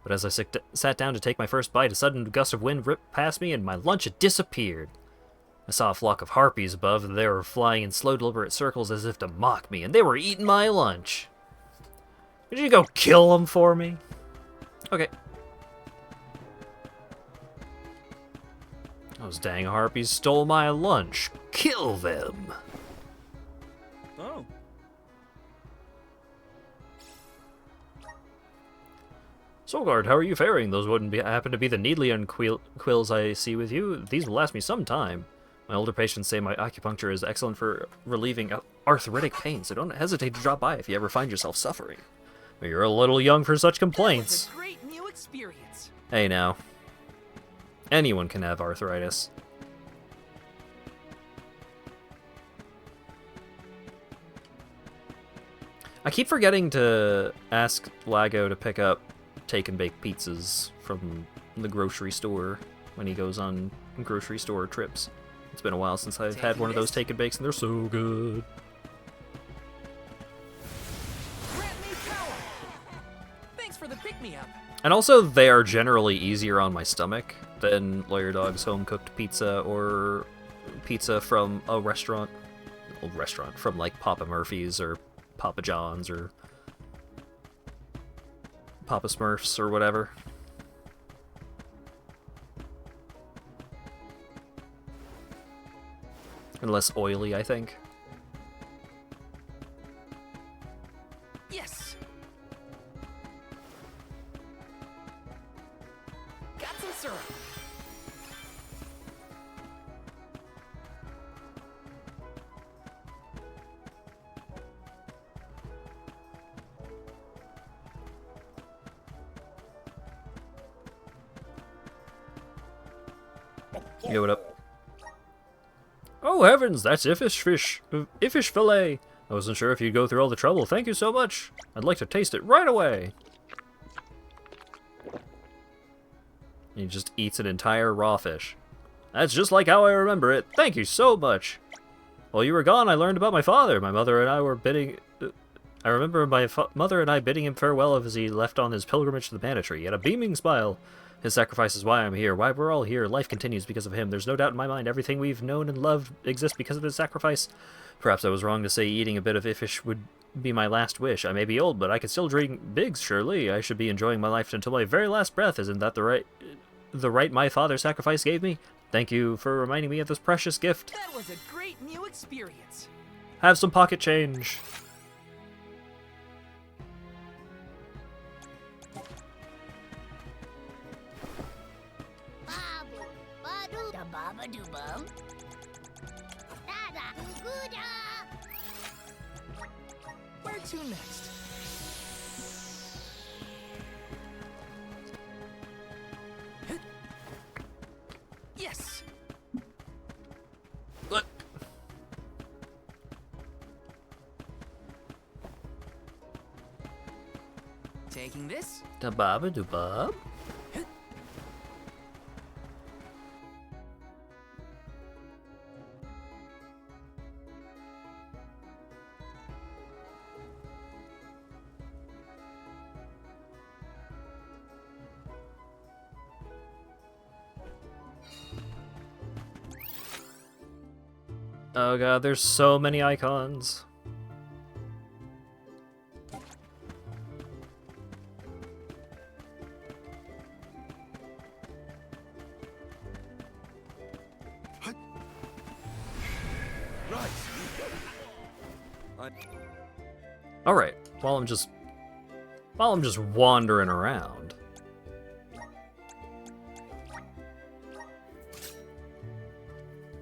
But as I sat down to take my first bite, a sudden gust of wind ripped past me and my lunch had disappeared. I saw a flock of harpies above, and they were flying in slow, deliberate circles as if to mock me, and they were eating my lunch. Did you go kill them for me? Okay. Those dang harpies stole my lunch. Kill them! Oh. Solgard, how are you faring? Those wouldn't happen to be the Needlian quills I see with you. These will last me some time. My older patients say my acupuncture is excellent for relieving arthritic pain, so don't hesitate to drop by if you ever find yourself suffering. But you're a little young for such complaints. That was a great new experience. Hey now. Anyone can have arthritis. I keep forgetting to ask Lago to pick up take and bake pizzas from the grocery store when he goes on grocery store trips. It's been a while since I've had one of those take and bakes, and they're so good. Grant me power. Thanks for the pick-me-up. And also, they are generally easier on my stomach than Lawyer Dog's home-cooked pizza or pizza from a restaurant. Well, restaurant, from like Papa Murphy's or Papa John's or Papa Smurf's or whatever. And less oily, I think. Yes. Got some syrup. Yo, what up? Oh heavens, that's Iffish fillet. I wasn't sure if you'd go through all the trouble. Thank you so much. I'd like to taste it right away. He just eats an entire raw fish. That's just like how I remember it. Thank you so much. While you were gone, I learned about my father. My mother and I were bidding... I remember my mother and I bidding him farewell as he left on his pilgrimage to the Banner Tree. He had a beaming smile. His sacrifice is why I'm here, why we're all here. Life continues because of him. There's no doubt in my mind everything we've known and loved exists because of his sacrifice. Perhaps I was wrong to say eating a bit of Iffish would be my last wish. I may be old, but I could still dream big, surely. I should be enjoying my life until my very last breath. Isn't that the right my father's sacrifice gave me? Thank you for reminding me of this precious gift. That was a great new experience. Have some pocket change. Where to next? Yes. Look. Taking this. Da baba do bub. Oh god, there's so many icons. Right. Alright, while I'm just wandering around.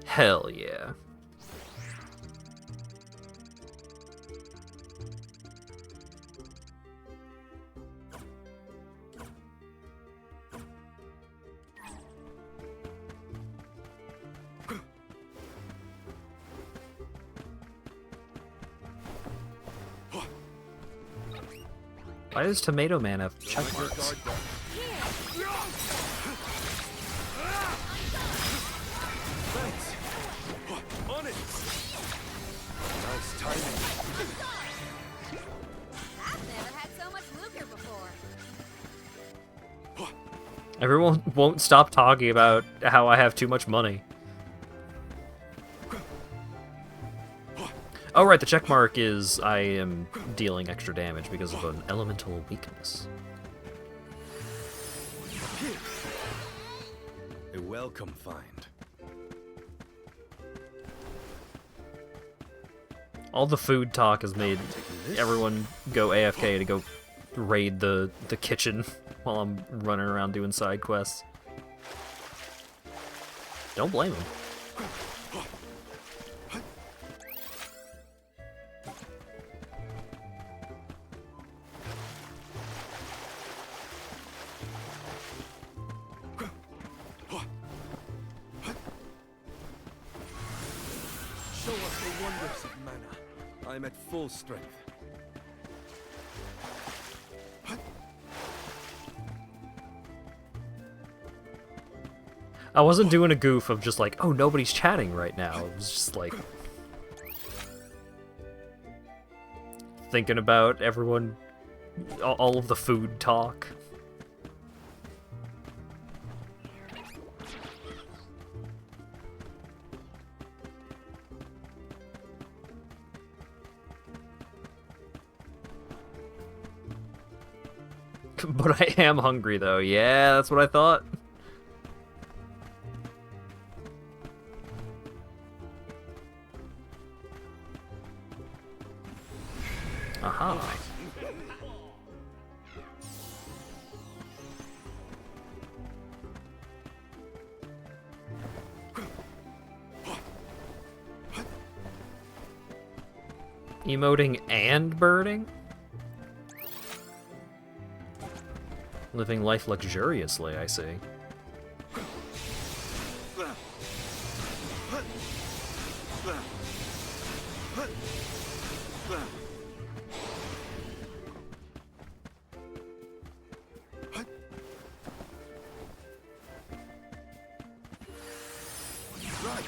Hell yeah. Why does Tomato Man have check Let your marks? guard down. Thanks. On it. Nice timing. I've never had so much lucre before. Everyone won't stop talking about how I have too much money. Oh right, the check mark is I am dealing extra damage because of an elemental weakness. A welcome find. All the food talk has made everyone go AFK to go raid the kitchen while I'm running around doing side quests. Don't blame him. Show us the wonders of mana. I'm at full strength. I wasn't doing a goof of just like, oh, nobody's chatting right now. It was just like thinking about everyone, all of the food talk. But I am hungry though. Yeah, that's what I thought. Aha. Emoting and birding? Living life luxuriously, I see. Right.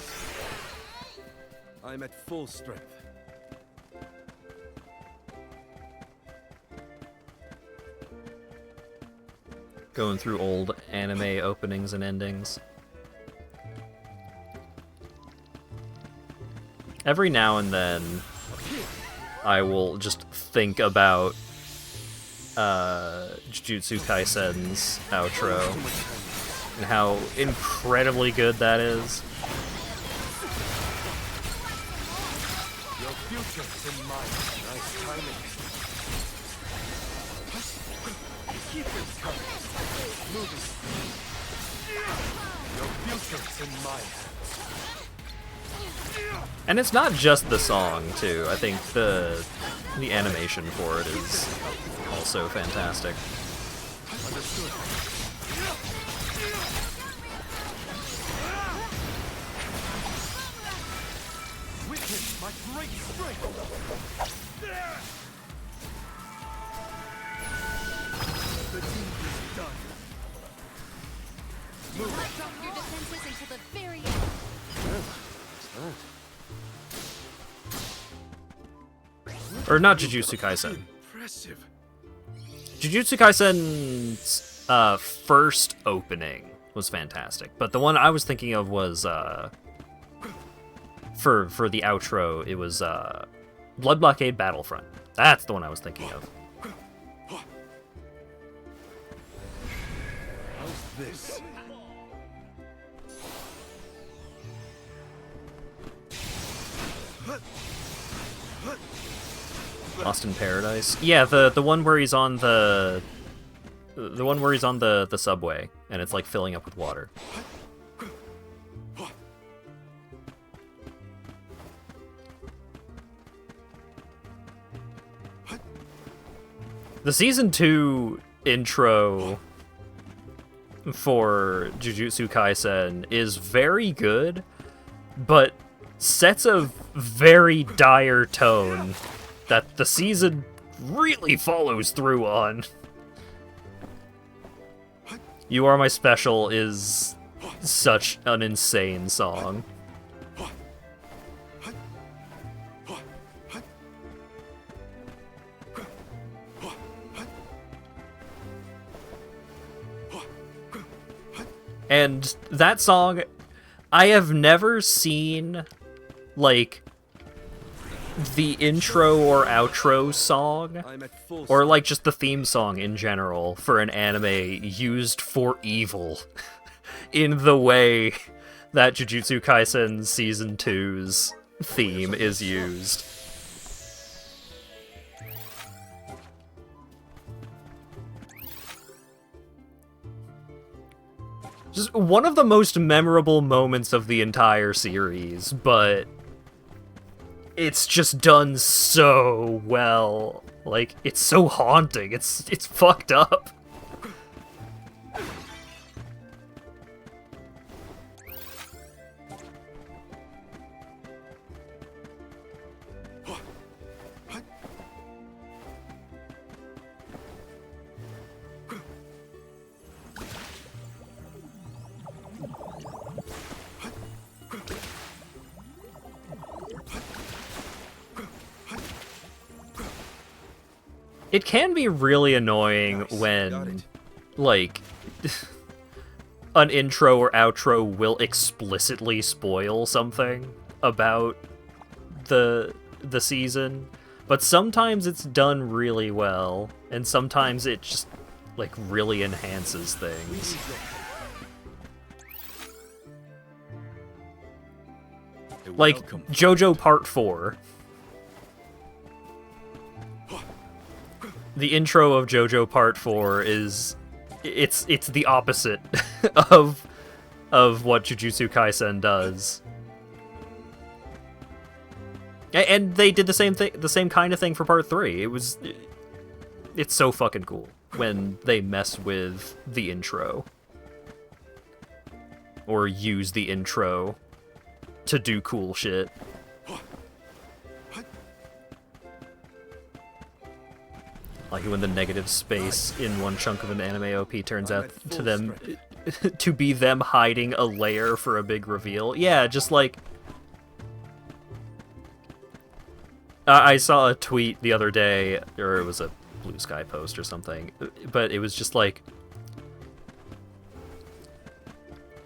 I'm at full strength. Going through old anime openings and endings. Every now and then, I will just think about Jujutsu Kaisen's outro and how incredibly good that is. Your future's in mine. Nice timing. Keep it coming. Moving. Your future's in my hands. And it's not just the song, too. I think the animation for it is also fantastic. Understood. Witness my great strength. The deed is done. Move. Drop your defenses until the very end. Or not Jujutsu Kaisen. Impressive. Jujutsu Kaisen's first opening was fantastic, but the one I was thinking of was for the outro. It was Blood Blockade Battlefront. That's the one I was thinking of. How's this? Lost in Paradise. Yeah, the one where he's on the one where he's on the subway and it's like filling up with water. The season 2 intro for Jujutsu Kaisen is very good, but sets a very dire tone that the season really follows through on. You Are My Special is such an insane song. And that song, I have never seen, like, the intro or outro song, I'm at full or like just the theme song in general for an anime used for evil in the way that Jujutsu Kaisen Season 2's theme is used. Just one of the most memorable moments of the entire series, but it's just done so well. Like, it's so haunting. It's fucked up. It can be really annoying Nice. Got when, it. like, an intro or outro will explicitly spoil something about the season, but sometimes it's done really well, and sometimes it just, like, really enhances things. Like, Welcome. JoJo Part 4. The intro of JoJo Part 4 is... It's the opposite of what Jujutsu Kaisen does. And they did the same thing, the same kind of thing for Part 3. It's so fucking cool when they mess with the intro. Or use the intro to do cool shit. Like when the negative space in one chunk of an anime OP turns out to them to be them hiding a layer for a big reveal. Yeah, just like I saw a tweet the other day, or it was a Blue Sky post or something, but it was just like,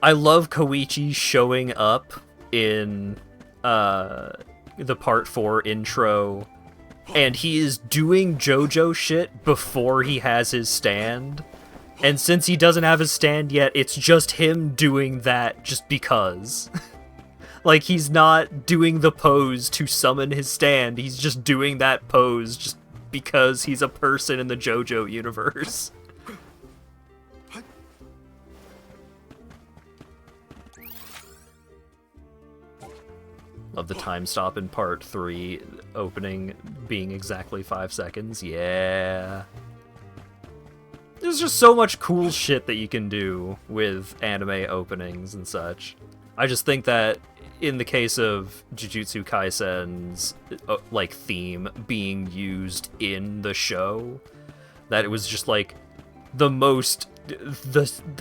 I love Koichi showing up in the Part 4 intro, and he is doing JoJo shit before he has his stand. And since he doesn't have his stand yet, it's just him doing that just because. Like, he's not doing the pose to summon his stand, he's just doing that pose just because he's a person in the JoJo universe. Love the time stop in Part 3, opening being exactly 5 seconds. Yeah. There's just so much cool shit that you can do with anime openings and such. I just think that in the case of Jujutsu Kaisen's like theme being used in the show, that it was just like the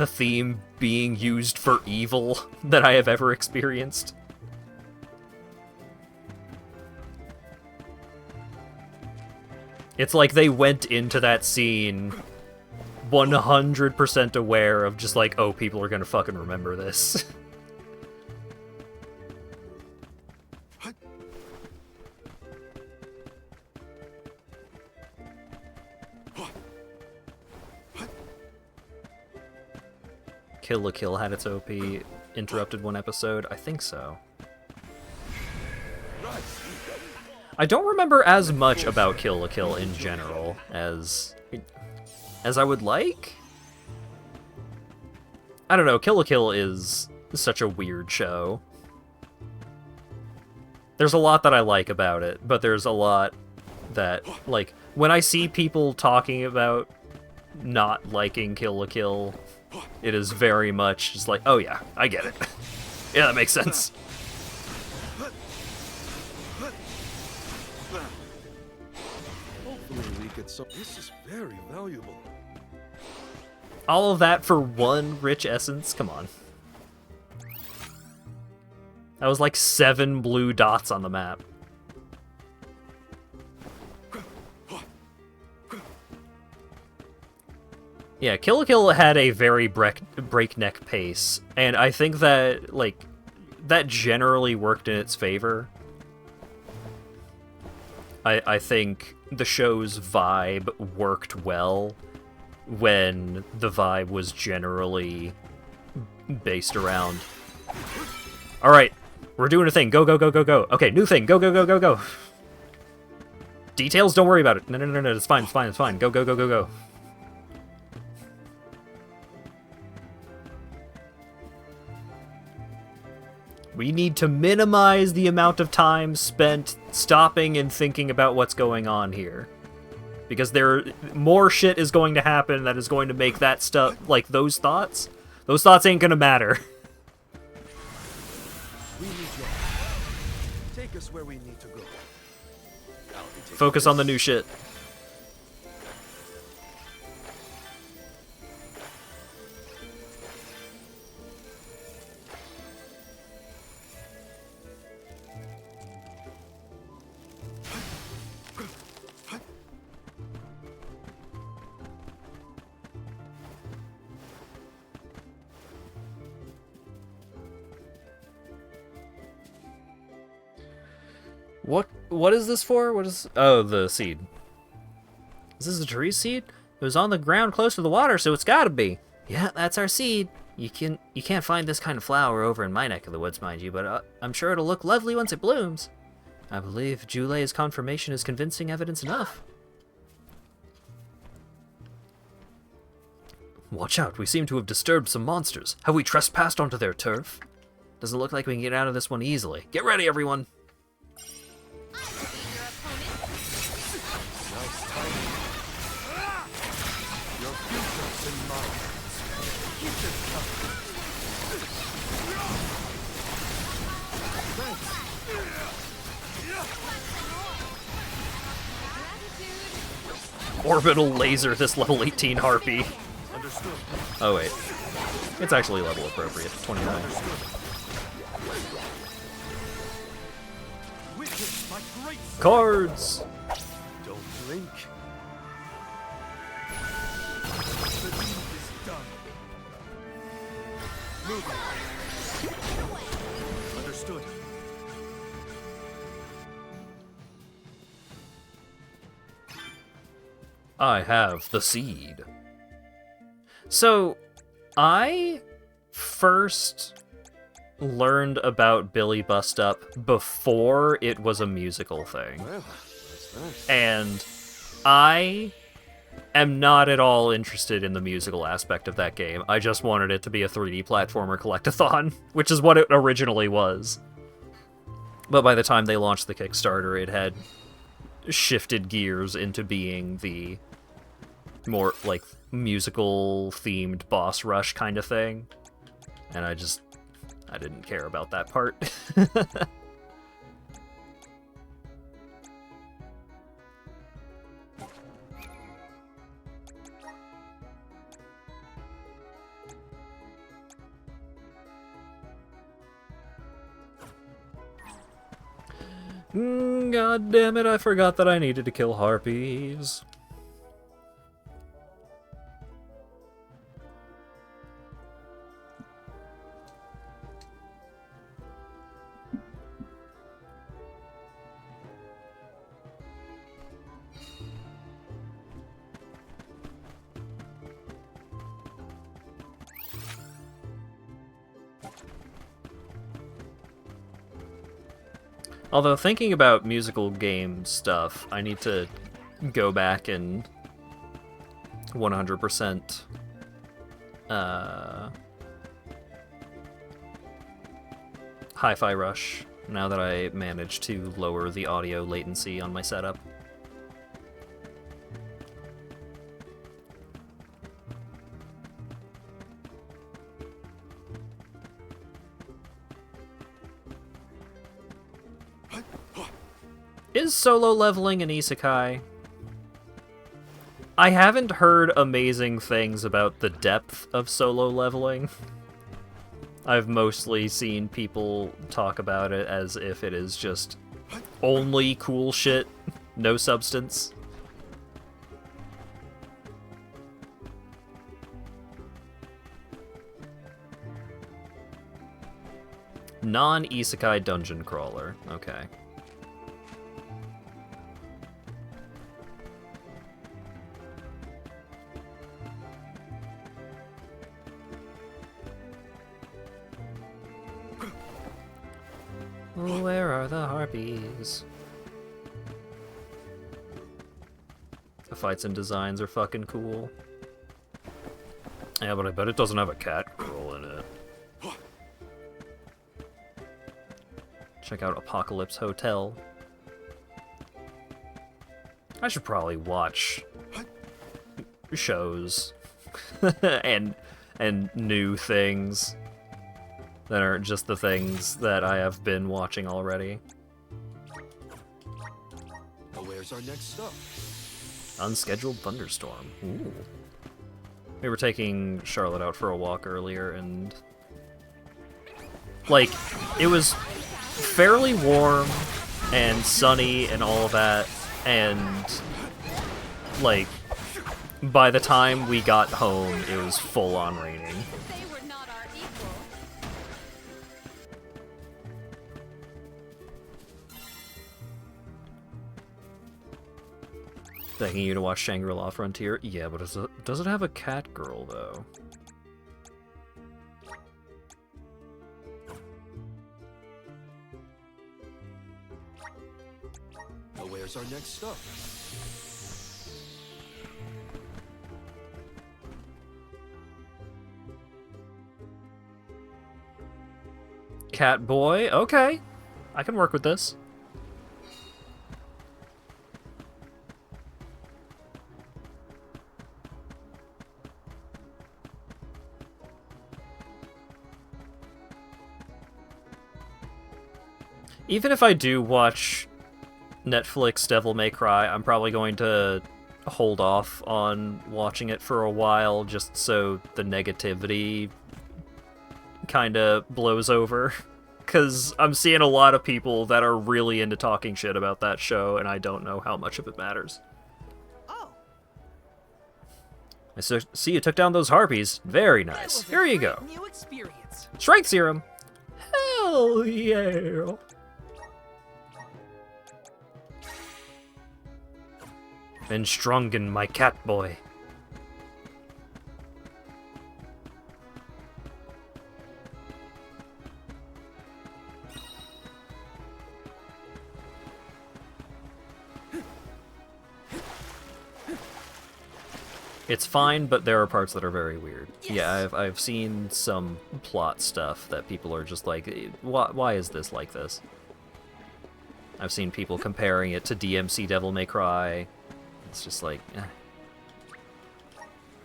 theme being used for evil that I have ever experienced. It's like they went into that scene 100% aware of just like, oh, people are gonna fucking remember this. Kill la Kill had its OP interrupted one episode? I think so. I don't remember as much about Kill la Kill in general as I would like. I don't know, Kill la Kill is such a weird show. There's a lot that I like about it, but there's a lot that, like, when I see people talking about not liking Kill la Kill, it is very much just like, oh yeah, I get it. Yeah, that makes sense. Hopefully it so. This is very valuable. All of that for one rich essence? Come on. That was like 7 blue dots on the map. Yeah, Kill la Kill had a very breakneck pace, and I think that, like, that generally worked in its favor. I think the show's vibe worked well when the vibe was generally based around, alright, we're doing a thing, go, go, go, go, go. Okay, new thing, go, go, go, go, go. Details, don't worry about it. No, no, no, no, it's fine, it's fine, it's fine. Go, go, go, go, go. We need to minimize the amount of time spent stopping and thinking about what's going on here. Because more shit is going to happen that is going to make that stuff, like those thoughts ain't gonna matter. We need your help. Take us where we need to go. I'll be taking Focus on the this. new shit. What is this for? What is... Oh, the seed. Is this a tree seed? It was on the ground close to the water, so it's gotta be. Yeah, that's our seed. You can't find this kind of flower over in my neck of the woods, mind you, but I'm sure it'll look lovely once it blooms. I believe Jule's confirmation is convincing evidence enough. Watch out, we seem to have disturbed some monsters. Have we trespassed onto their turf? Doesn't look like we can get out of this one easily. Get ready, everyone! Your future's in mine. Keep it coming. Orbital laser this level 18 harpy. Understood. Oh wait. It's actually level appropriate. 29. Witness my great Cards! Don't blink. The deed is done. Moving. Understood. I have the seed. So, I first learned about Billy Bust Up before it was a musical thing. Well, that's that. And I am not at all interested in the musical aspect of that game. I just wanted it to be a 3D platformer collectathon, which is what it originally was. But by the time they launched the Kickstarter, it had shifted gears into being the more, like, musical-themed boss rush kind of thing. And I didn't care about that part. God damn it, I forgot that I needed to kill harpies. Although, thinking about musical game stuff, I need to go back and 100% Hi-Fi Rush, now that I managed to lower the audio latency on my setup. Is solo leveling an isekai? I haven't heard amazing things about the depth of solo leveling. I've mostly seen people talk about it as if it is just only cool shit, no substance. Non-isekai dungeon crawler. Okay. Where are the harpies? The fights and designs are fucking cool. Yeah, but I bet it doesn't have a cat girl in it. Check out Apocalypse Hotel. I should probably watch shows and new things that aren't just the things that I have been watching already. Now where's our next stop? Unscheduled thunderstorm. Ooh. We were taking Charlotte out for a walk earlier, and like, it was fairly warm and sunny and all of that, and like, by the time we got home, it was full on raining. They were not our equal. Begging you to watch Shangri-La Frontier? Yeah, but does it have a cat girl, though? Now where's our next stop? Cat boy? Okay. I can work with this. Even if I do watch Netflix Devil May Cry, I'm probably going to hold off on watching it for a while just so the negativity kind of blows over. Because I'm seeing a lot of people that are really into talking shit about that show, and I don't know how much of it matters. Oh, I see you took down those harpies. Very nice. Here you go. New experience. Strength serum. Hell yeah. Been strungen, my cat boy. It's fine, but there are parts that are very weird. Yes. Yeah, I've seen some plot stuff that people are just like, why is this like this? I've seen people comparing it to DMC Devil May Cry. It's just like, eh.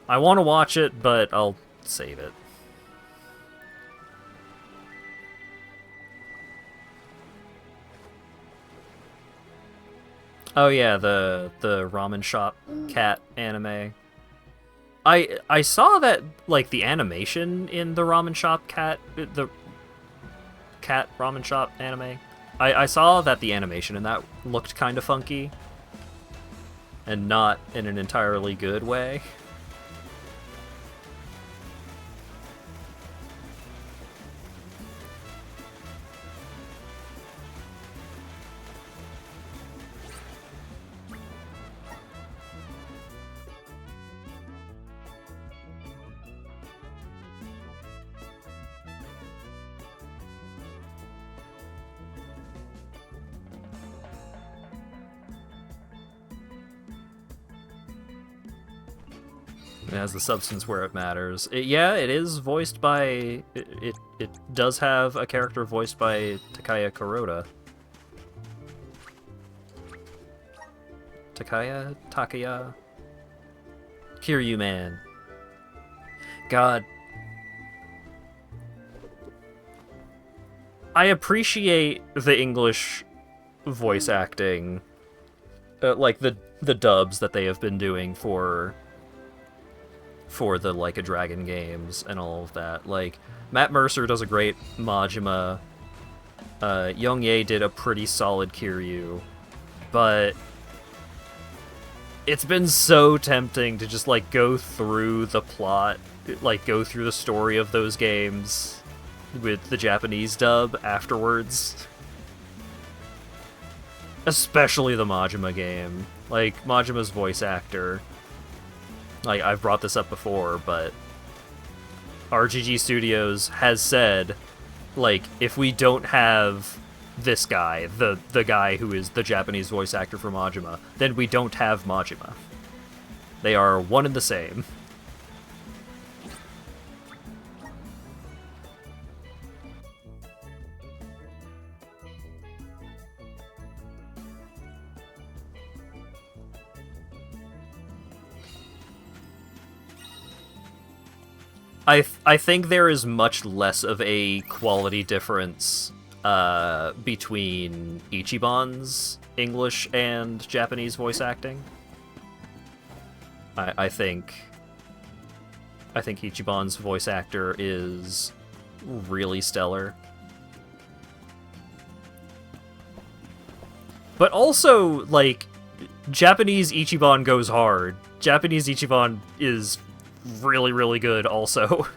I want to watch it, but I'll save it. Oh yeah, the ramen shop cat anime. I saw that, like, the animation in the ramen shop cat, the cat ramen shop anime. I saw that the animation in that looked kind of funky. And not in an entirely good way. It has the substance where it matters. Yeah, it is voiced by... It does have a character voiced by Takaya Kuroda. Takaya? Kiryu Man. God. I appreciate the English voice acting. Like, the the dubs that they have been doing for the Like a Dragon games and all of that. Like, Matt Mercer does a great Majima. Young Ye did a pretty solid Kiryu, but it's been so tempting to just, like, go through the plot, like, go through the story of those games with the Japanese dub afterwards. Especially the Majima game. Like, Majima's voice actor. Like, I've brought this up before, but RGG Studios has said, like, if we don't have this guy, the guy who is the Japanese voice actor for Majima, then we don't have Majima. They are one and the same. I think there is much less of a quality difference between Ichiban's English and Japanese voice acting. I think Ichiban's voice actor is really stellar. But also, like, Japanese Ichiban goes hard. Japanese Ichiban is really, really good also.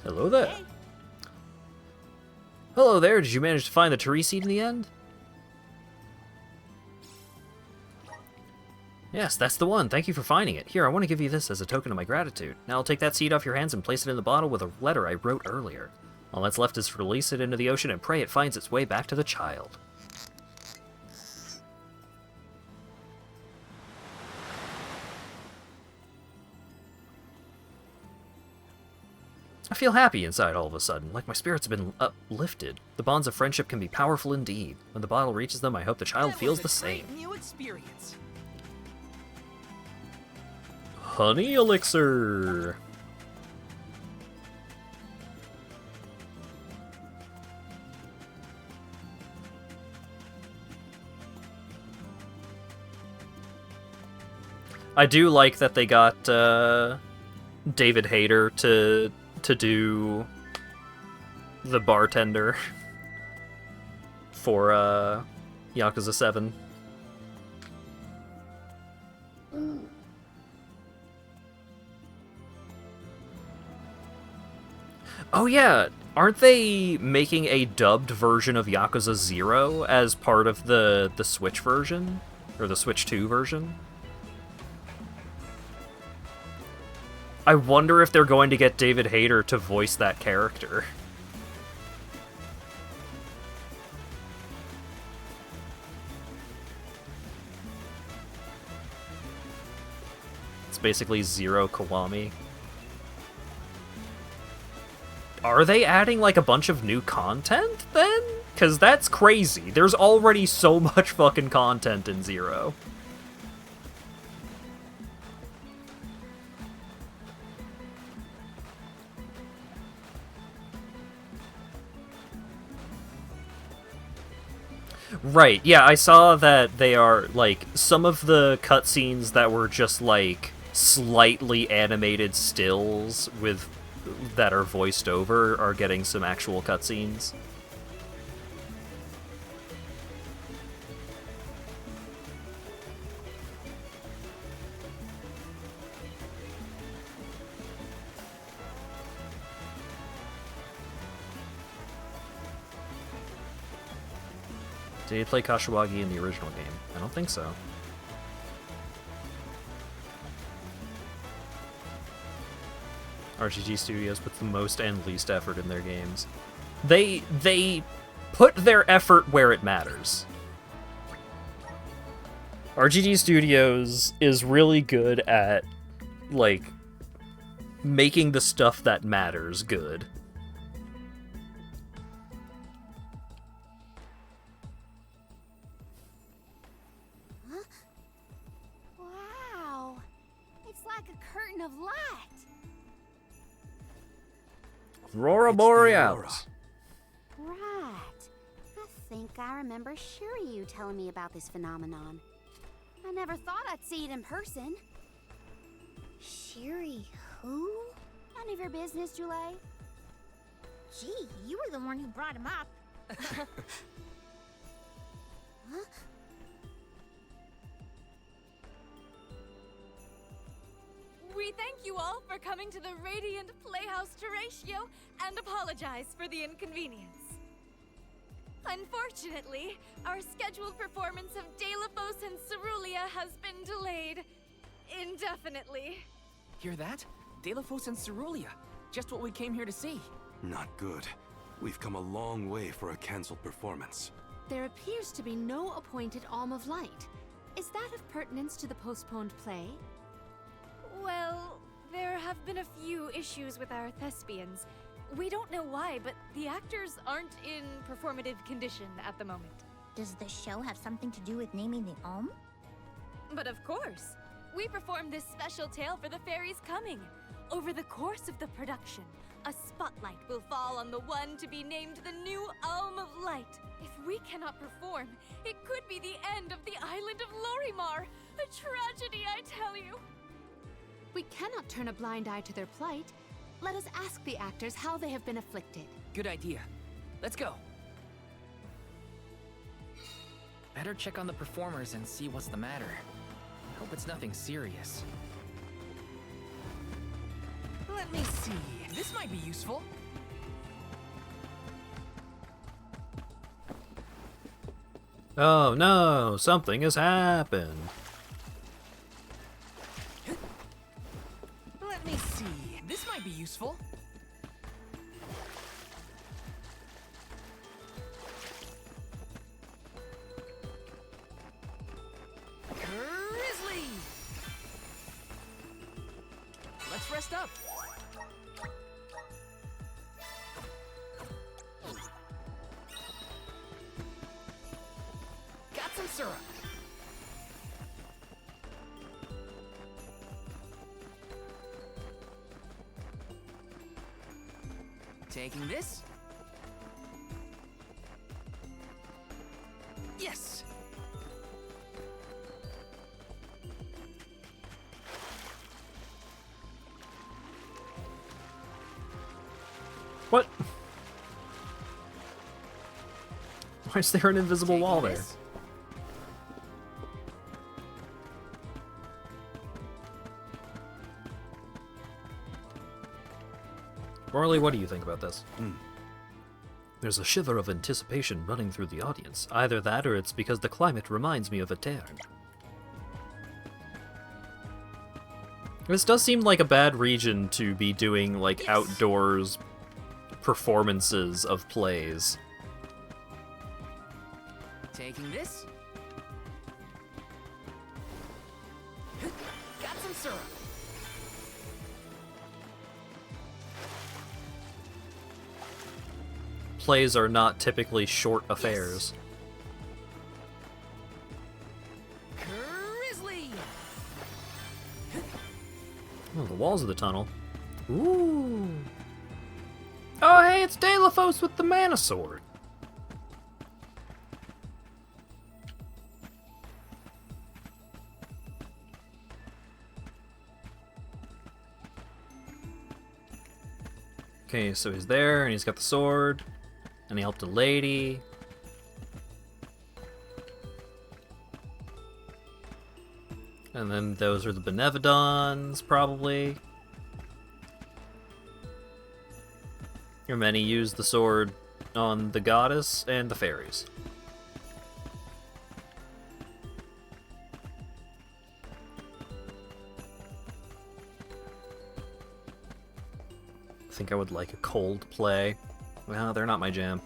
Hello there. Hey. Hello there, did you manage to find the tree seed in the end? Yes, that's the one. Thank you for finding it. Here, I want to give you this as a token of my gratitude. Now I'll take that seed off your hands and place it in the bottle with a letter I wrote earlier. All that's left is to release it into the ocean and pray it finds its way back to the child. I feel happy inside all of a sudden, like my spirits have been uplifted. The bonds of friendship can be powerful indeed. When the bottle reaches them, I hope the child feels the same. New experience. Honey elixir! I do like that they got David Hayter to do the bartender for Yakuza 7. Oh yeah, aren't they making a dubbed version of Yakuza 0 as part of the Switch version? Or the Switch 2 version? I wonder if they're going to get David Hayter to voice that character. It's basically Zero Kiwami. Are they adding, like, a bunch of new content, then? Because that's crazy. There's already so much fucking content in Zero. Right, yeah, I saw that they are, like, some of the cutscenes that were just, like, slightly animated stills with that are voiced over are getting some actual cutscenes. Did he play Kashiwagi in the original game? I don't think so. RGG Studios puts the most and least effort in their games. They put their effort where it matters. RGG Studios is really good at, like, making the stuff that matters good. Wow. It's like a curtain of light. Aurora It's the Borealis. Right. I think I remember Shiryu telling me about this phenomenon. I never thought I'd see it in person. Shiri who? None of your business, Jule. Gee, you were the one who brought him up. Huh? We thank you all for coming to the Radiant Playhouse Terratio and apologize for the inconvenience. Unfortunately, our scheduled performance of Delafos and Cerulia has been delayed indefinitely. Hear that? Delafos and Cerulia. Just what we came here to see. Not good. We've come a long way for a cancelled performance. There appears to be no appointed Alm of Light. Is that of pertinence to the postponed play? Well, there have been a few issues with our thespians. We don't know why, but the actors aren't in performative condition at the moment. Does the show have something to do with naming the Alm? But of course, we performed this special tale for the fairies coming. Over the course of the production, a spotlight will fall on the one to be named the new Alm of Light. If we cannot perform, it could be the end of the island of Lorimar. A tragedy, I tell you. We cannot turn a blind eye to their plight. Let us ask the actors how they have been afflicted. Good idea. Let's go. Better check on the performers and see what's the matter. Hope it's nothing serious. Let me see. This might be useful. Oh no, something has happened. Let me see. This might be useful. Grizzly! Let's rest up. Got some syrup. Taking this. Yes. What? Why is there an invisible wall there? This. Morley, what do you think about this? There's a shiver of anticipation running through the audience. Either that or it's because the climate reminds me of a Tern. This does seem like a bad region to be doing, like, outdoors performances of plays. Taking this. Got some syrup. Plays are not typically short affairs. Grizzly. Oh, the walls of the tunnel. Ooh. Oh, hey, it's Delafos with the mana sword. Okay, so he's there, and he's got the sword, and he helped a lady. And then those are the Benevodons, probably. And then he used the sword on the goddess and the fairies. I think I would like a cold play. Well, they're not my jam.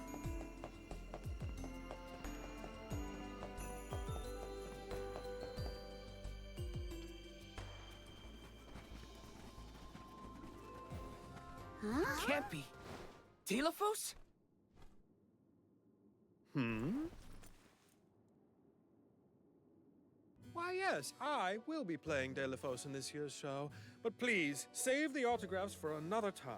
can't be. Telephos? Why, yes, I will be playing Delphos in this year's show, but please, save the autographs for another time.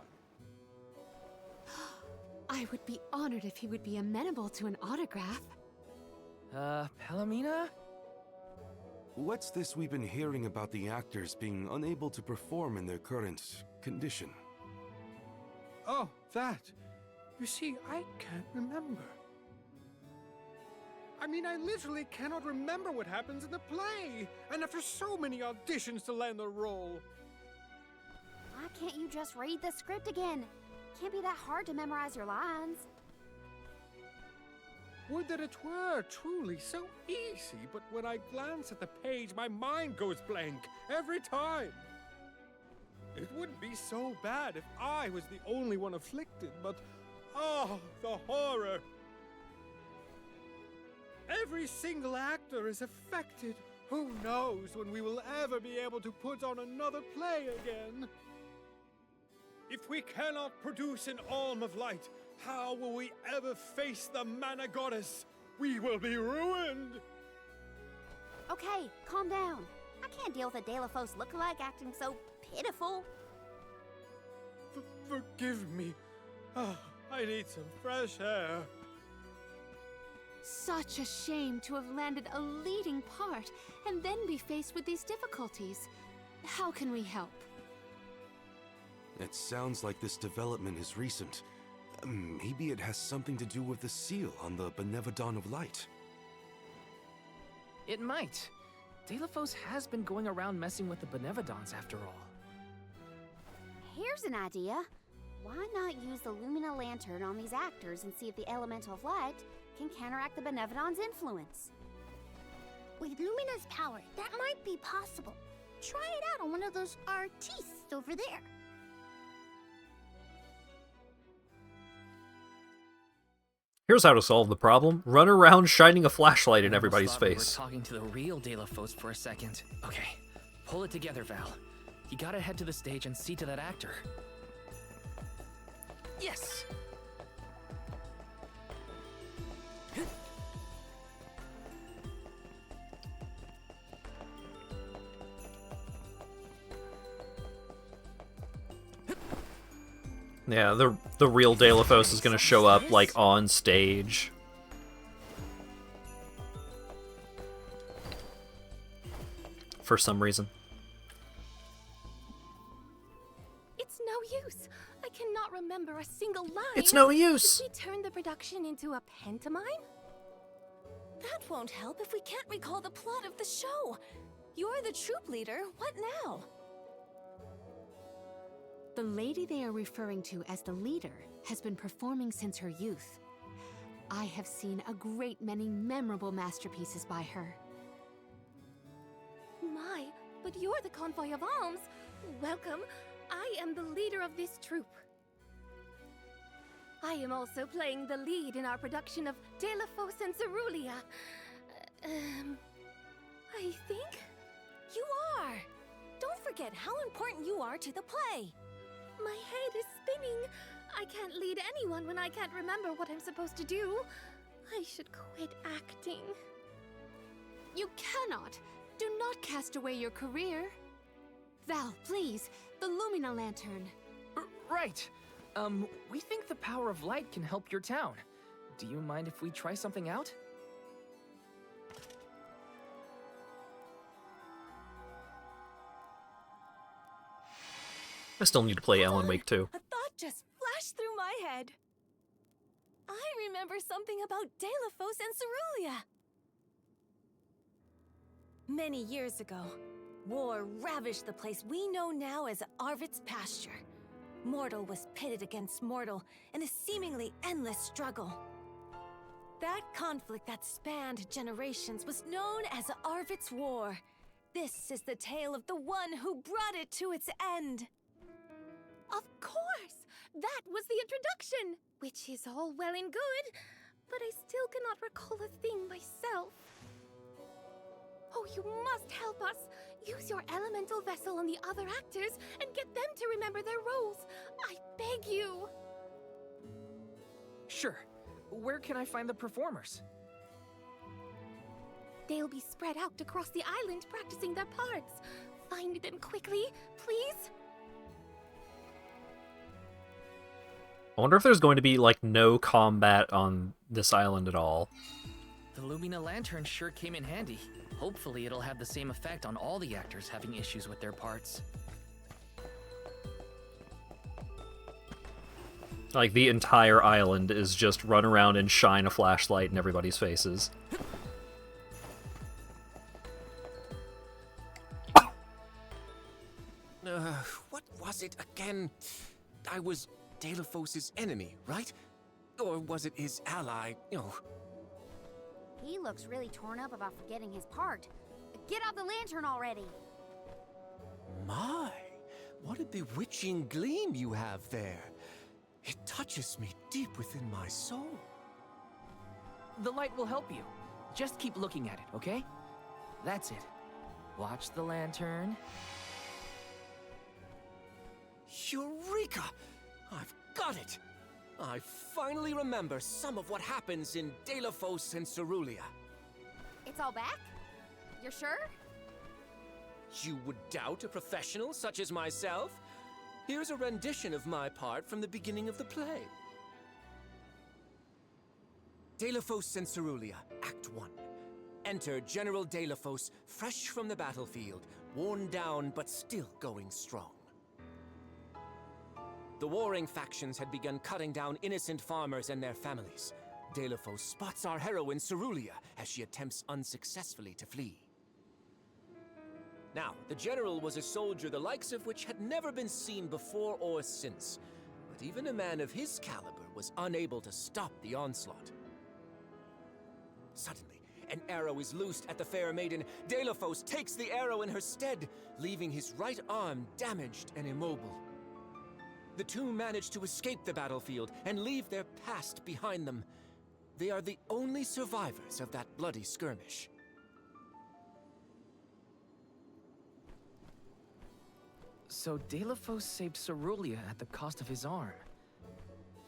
I would be honored if he would be amenable to an autograph. Palomina? What's this we've been hearing about the actors being unable to perform in their current condition? Oh, that. You see, I can't remember. I mean, I literally cannot remember what happens in the play, and after so many auditions to land the role. Why can't you just read the script again? Can't be that hard to memorize your lines. Would that it were truly so easy, but when I glance at the page, my mind goes blank every time. It wouldn't be so bad if I was the only one afflicted, but oh, the horror! Every single actor is affected. Who knows when we will ever be able to put on another play again? If we cannot produce an Alm of Light, how will we ever face the Mana Goddess? We will be ruined! Okay, calm down. I can't deal with a Delphos lookalike acting so pitiful. Forgive me. Oh, I need some fresh air. Such a shame to have landed a leading part and then be faced with these difficulties. How can we help? It sounds like this development is recent. Maybe it has something to do with the seal on the Benevodon of Light. It might. Telephos has been going around messing with the Benevodons after all. Here's an idea. Why not use the Lumina Lantern on these actors and see if the Elemental of Light can counteract the Benevodon's influence? With Lumina's power, that might be possible. Try it out on one of those artistes over there. Here's how to solve the problem. Run around shining a flashlight in everybody's face. We were talking to the real Delphos for a second. Okay, pull it together, Val. You gotta head to the stage and see to that actor. Yes! Yeah, the real Delphos is gonna show up, like, on stage. For some reason. It's no use. I cannot remember a single line. It's no use! Did we turn the production into a pantomime? That won't help if we can't recall the plot of the show. You're the troop leader. What now? The lady they are referring to as the leader has been performing since her youth. I have seen a great many memorable masterpieces by her. My, but you're the convoy of alms. Welcome. I am the leader of this troop. I am also playing the lead in our production of Delphos and Cerulean. I think you are. Don't forget how important you are to the play. My head is spinning. I can't lead anyone when I can't remember what I'm supposed to do. I should quit acting. You cannot! Do not cast away your career. Val, please, the Lumina Lantern. Right. We think the power of light can help your town. Do you mind if we try something out? I still need to play Alan Wake 2. A thought just flashed through my head. I remember something about Delphos and Cerulean. Many years ago, war ravaged the place we know now as Arvid's pasture. Mortal was pitted against mortal in a seemingly endless struggle. That conflict that spanned generations was known as Arvid's War. This is the tale of the one who brought it to its end. Of course! That was the introduction! Which is all well and good, but I still cannot recall a thing myself. Oh, you must help us! Use your elemental vessel on the other actors and get them to remember their roles. I beg you. Sure. Where can I find the performers? They'll be spread out across the island practicing their parts. Find them quickly, please. I wonder if there's going to be, like, no combat on this island at all. The Lumina Lantern sure came in handy. Hopefully it'll have the same effect on all the actors having issues with their parts. Like, the entire island is just run around and shine a flashlight in everybody's faces. What was it again? I was Delphos' enemy, right? Or was it his ally? He looks really torn up about forgetting his part. Get out the lantern already! My, what a bewitching gleam you have there. It touches me deep within my soul. The light will help you. Just keep looking at it, okay? That's it. Watch the lantern. Eureka! I've got it! I finally remember some of what happens in Delphos and Cerulia. It's all back? You're sure? You would doubt a professional such as myself? Here's a rendition of my part from the beginning of the play. Delphos and Cerulia, Act 1. Enter General Delphos, fresh from the battlefield, worn down but still going strong. The warring factions had begun cutting down innocent farmers and their families. Delphos spots our heroine Cerulia as she attempts unsuccessfully to flee. Now, the general was a soldier the likes of which had never been seen before or since, but even a man of his caliber was unable to stop the onslaught. Suddenly, an arrow is loosed at the fair maiden. Delphos takes the arrow in her stead, leaving his right arm damaged and immobile. The two manage to escape the battlefield and leave their past behind them. They are the only survivors of that bloody skirmish. So Delphos saved Cerulia at the cost of his arm.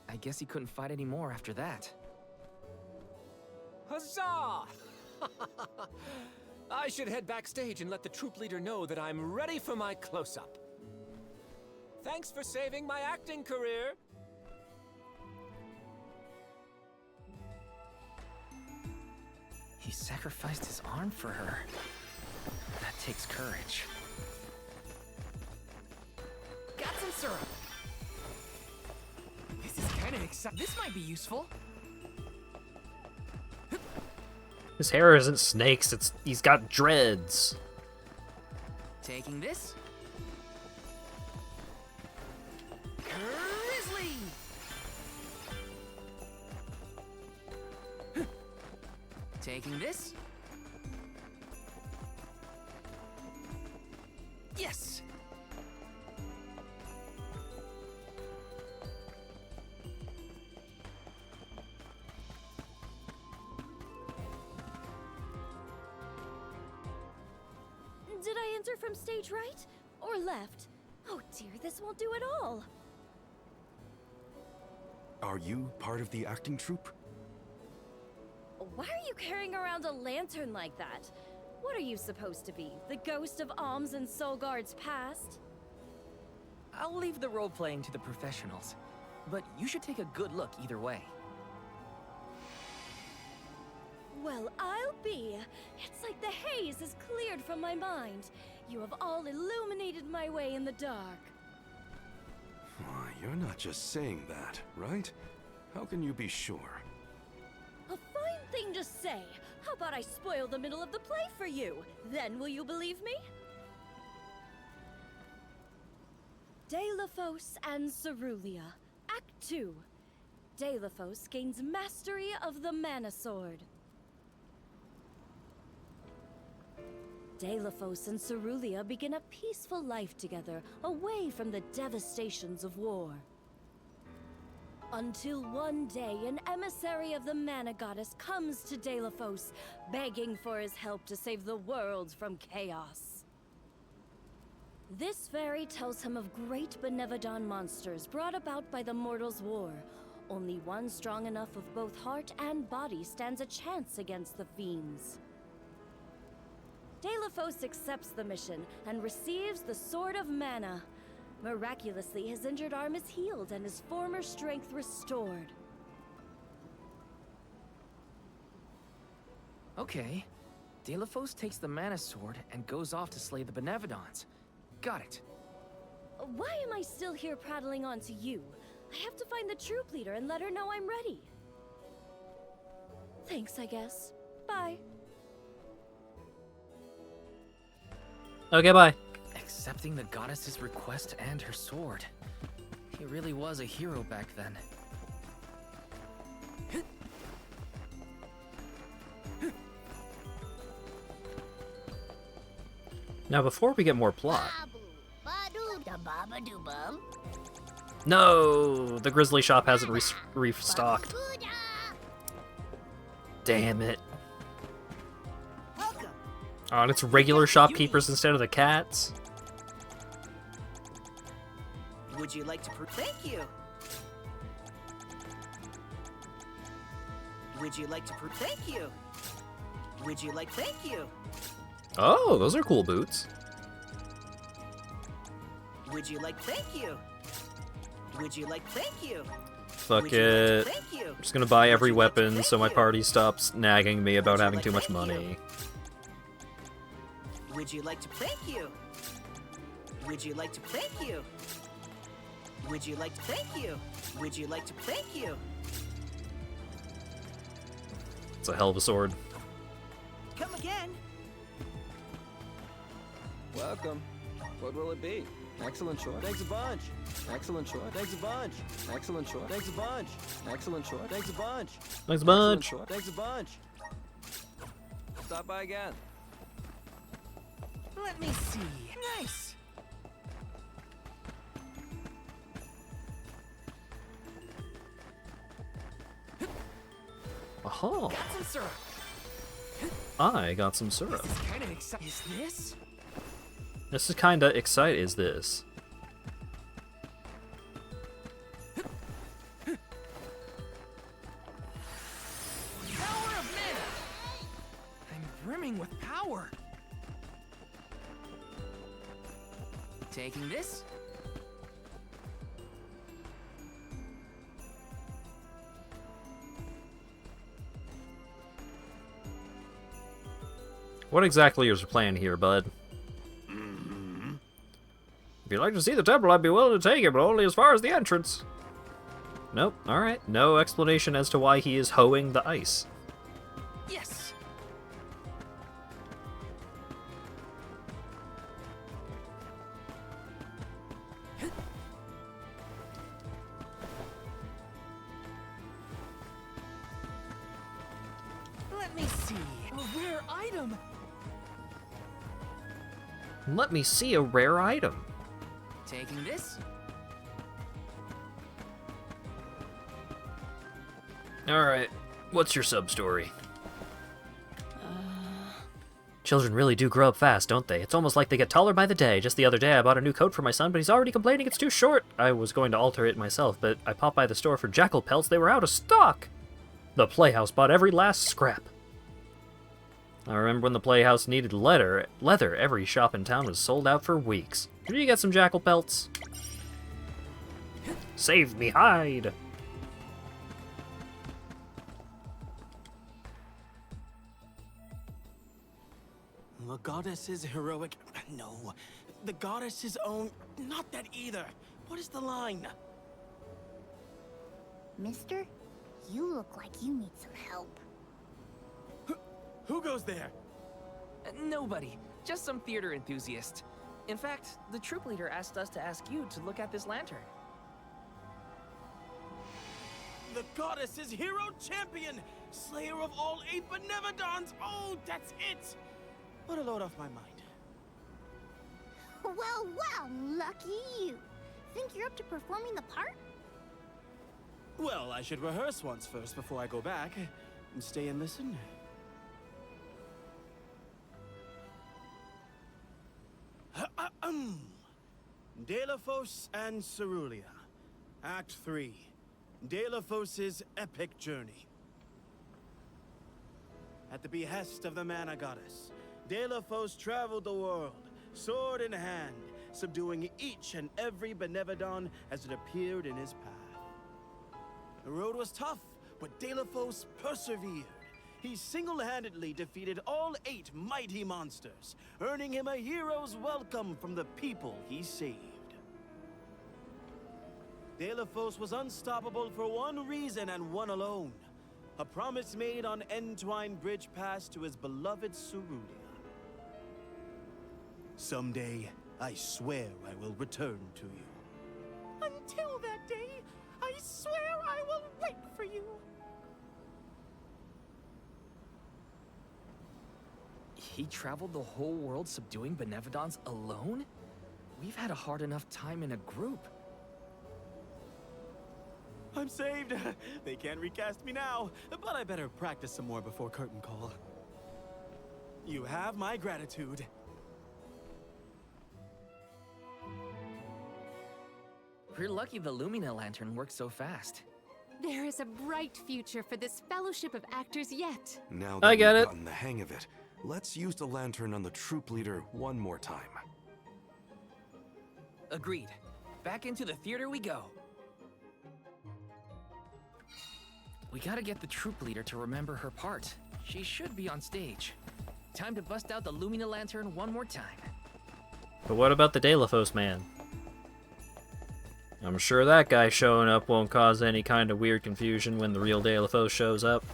I guess he couldn't fight anymore after that. Huzzah! I should head backstage and let the troop leader know that I'm ready for my close-up. Thanks for saving my acting career. He sacrificed his arm for her. That takes courage. Got some syrup. This is kind of exciting. This might be useful. His hair isn't snakes, he's got dreads. Taking this. Grizzly! Taking this. Yes! Did I enter from stage right or left? Oh dear, this won't do at all. Are you part of the acting troupe? Why are you carrying around a lantern like that? What are you supposed to be? The ghost of Alms and Solgard's past? I'll leave the role-playing to the professionals, but you should take a good look either way. Well, I'll be. It's like the haze is cleared from my mind. You have all illuminated my way in the dark. Why, you're not just saying that, right? How can you be sure? A fine thing to say. How about I spoil the middle of the play for you? Then will you believe me? Delphos and Cerulia, Act 2. Delphos gains mastery of the Mana Sword. Delphos and Cerulia begin a peaceful life together, away from the devastations of war. Until one day, an emissary of the Mana Goddess comes to Delphos, begging for his help to save the world from chaos. This fairy tells him of great Benevodon monsters brought about by the Mortals' War. Only one strong enough of both heart and body stands a chance against the fiends. Delafos accepts the mission and receives the Sword of Mana. Miraculously, his injured arm is healed and his former strength restored. Okay. Delafos takes the Mana Sword and goes off to slay the Benevodons. Got it. Why am I still here prattling on to you? I have to find the troop leader and let her know I'm ready. Thanks, I guess. Bye. Okay, bye. Accepting the goddess's request and her sword. He really was a hero back then. Now, before we get more plot... Ba-doo-da-ba-ba-doo-bum. No! The Grizzly shop hasn't restocked. Damn it. Welcome. Oh, and it's regular shopkeepers instead of the cats? Would you like to thank you? Would you like to thank you? Would you like thank you? Oh, those are cool boots. Would you like thank you? Would you like thank you? Fuck it. I'm just gonna buy every weapon so my party stops nagging me about having too much money. Would you like to thank you? Would you like to thank you? Would you like to thank you? Would you like to thank you? It's a hell of a sword. Come again. Welcome. What will it be? Excellent choice. Thanks a bunch. Excellent choice. Thanks a bunch. Excellent choice. Thanks a bunch. Excellent choice. Thanks a bunch. Thanks a bunch. Thanks a bunch. Stop by again. Let me see. Nice. Aha! Got some syrup. I got some syrup. This is kind of exciting. Is this? This is kinda exciting, is this? Power of mana! I'm brimming with power. Taking this? What exactly is your plan here, bud? If you'd like to see the temple, I'd be willing to take it, but only as far as the entrance. Nope, alright. No explanation as to why he is hoeing the ice. Yes. Let me see. A rare item. Let me see a rare item. Taking this? Alright, what's your sub-story? Children really do grow up fast, don't they? It's almost like they get taller by the day. Just the other day, I bought a new coat for my son, but he's already complaining it's too short. I was going to alter it myself, but I popped by the store for jackal pelts. They were out of stock. The Playhouse bought every last scrap. I remember when the Playhouse needed leather, every shop in town was sold out for weeks. Did you get some jackal pelts? Save me hide! The goddess's heroic... No. The goddess's own... Not that either. What is the line? Mister, you look like you need some help. Who goes there? Nobody. Just some theater enthusiast. In fact, the troop leader asked us to ask you to look at this lantern. The goddess's hero champion! Slayer of all 8 Benevodons! Oh, that's it! What a load off my mind. Well, well, lucky you. Think you're up to performing the part? Well, I should rehearse once first before I go back. And stay and listen. Delafos and Cerulia. Act 3. Delafos' epic journey. At the behest of the Mana Goddess, Delafos traveled the world, sword in hand, subduing each and every Benevodon as it appeared in his path. The road was tough, but Delafos persevered. He single-handedly defeated all 8 mighty monsters, earning him a hero's welcome from the people he saved. Delafos was unstoppable for one reason and one alone. A promise made on Entwine Bridge Pass to his beloved Cerulia. Someday, I swear I will return to you. Until that day, I swear I will wait for you. He traveled the whole world subduing Benevodons alone? We've had a hard enough time in a group. I'm saved. They can't recast me now, but I better practice some more before curtain call. You have my gratitude. We're lucky the Lumina lantern works so fast. There is a bright future for this fellowship of actors yet. Now I that get we've it. gotten the hang of it, let's use the lantern on the troop leader one more time. Agreed. Back into the theater we go. We gotta get the troop leader to remember her part. She should be on stage. Time to bust out the Lumina lantern one more time. But what about the Delafos man? I'm sure that guy showing up won't cause any kind of weird confusion when the real Delafos shows up.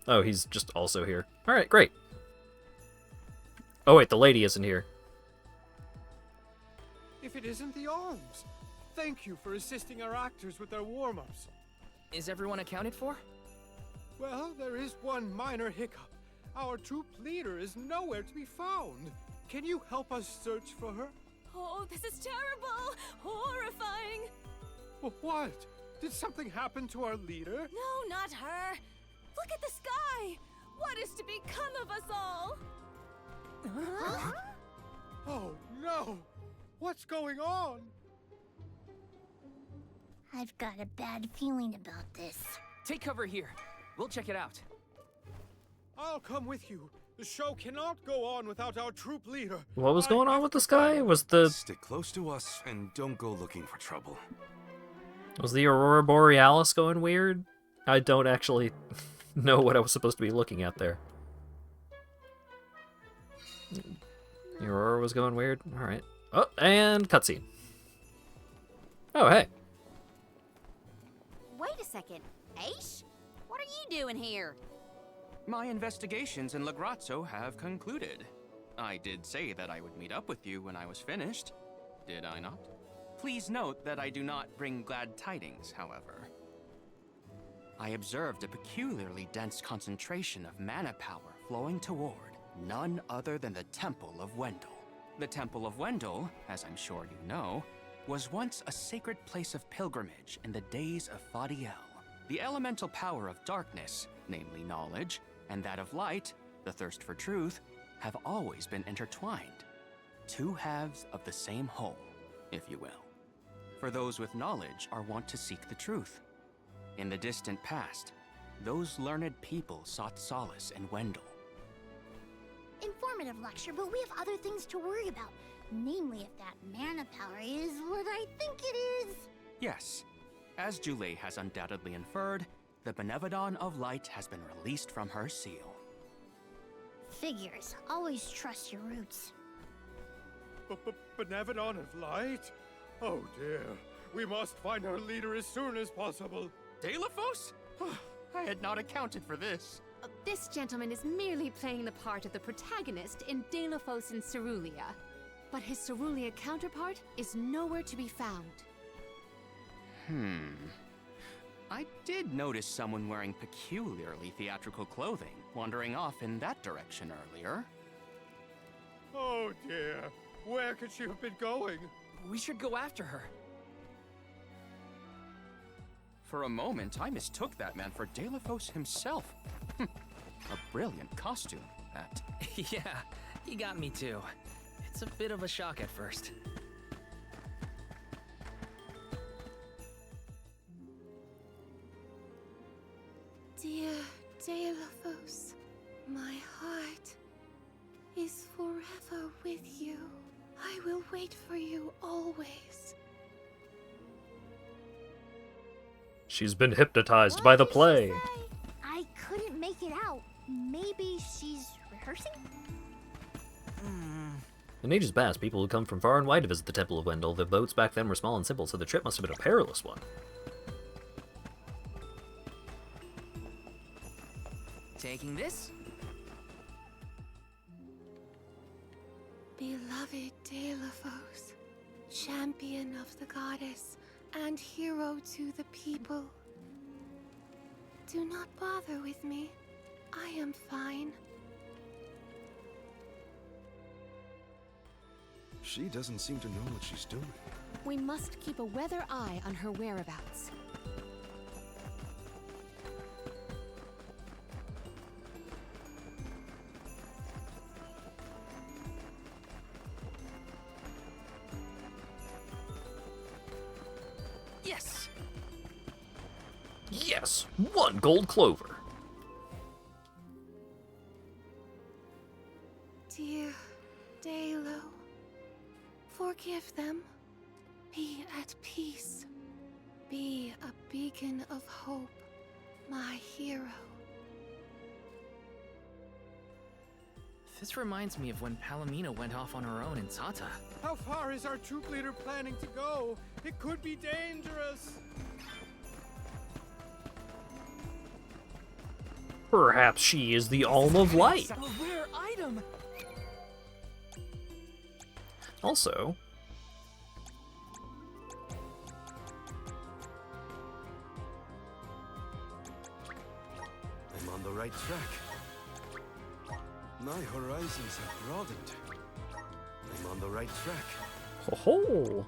Oh, he's just also here. Alright, great. Oh wait, the lady isn't here. If it isn't the arms, thank you for assisting our actors with their warm-ups. Is everyone accounted for? Well, there is one minor hiccup. Our troop leader is nowhere to be found. Can you help us search for her? Oh, this is terrible! Horrifying! What? Did something happen to our leader? No, not her! Look at the sky! What is to become of us all? Huh? Oh, no! What's going on? I've got a bad feeling about this. Take cover here. We'll check it out. I'll come with you. The show cannot go on without our troop leader. What was going on with the sky? Was the Stick close to us and don't go looking for trouble. Was the Aurora Borealis going weird? I don't actually know what I was supposed to be looking at there. The Aurora was going weird? Alright. Oh, and cutscene. Oh, hey. Wait a second. Aish? What are you doing here? My investigations in Lagrazzo have concluded. I did say that I would meet up with you when I was finished. Did I not? Please note that I do not bring glad tidings, however. I observed a peculiarly dense concentration of mana power flowing toward none other than the Temple of Wendel. The Temple of Wendel, as I'm sure you know, was once a sacred place of pilgrimage in the days of Fadiel. The elemental power of darkness, namely knowledge, and that of light, the thirst for truth, have always been intertwined. Two halves of the same whole, if you will. For those with knowledge are wont to seek the truth. In the distant past, those learned people sought solace in Wendel. Informative lecture, but we have other things to worry about. Namely, if that mana power is what I think it is. Yes, as Julie has undoubtedly inferred, the Benevodon of Light has been released from her seal. Figures. Always trust your roots. Benevodon of Light? Oh dear. We must find our leader as soon as possible. Delafos? I had not accounted for this. This gentleman is merely playing the part of the protagonist in Delafos and Cerulia. But his Cerulia counterpart is nowhere to be found. I did notice someone wearing peculiarly theatrical clothing, wandering off in that direction earlier. Oh dear. Where could she have been going? We should go after her. For a moment, I mistook that man for Delafos himself. A brilliant costume, that. Yeah, he got me too. It's a bit of a shock at first. Dear Delphos, my heart is forever with you. I will wait for you always. She's been hypnotized by the play. I couldn't make it out. Maybe she's rehearsing? In ages past, people would come from far and wide to visit the Temple of Wendell. The boats back then were small and simple, so the trip must have been a perilous one. Taking this? Beloved Delphos, champion of the goddess and hero to the people. Do not bother with me. I am fine. She doesn't seem to know what she's doing. We must keep a weather eye on her whereabouts. Yes! Yes! 1 gold clover! Dear Dalo, forgive them. Be at peace. Be a beacon of hope, my hero. This reminds me of when Palomino went off on her own in Tata. How far is our troop leader planning to go? It could be dangerous. Perhaps she is the Alm of Light. A rare item! Also, I'm on the right track. My horizons have broadened. I'm on the right track. ho ho!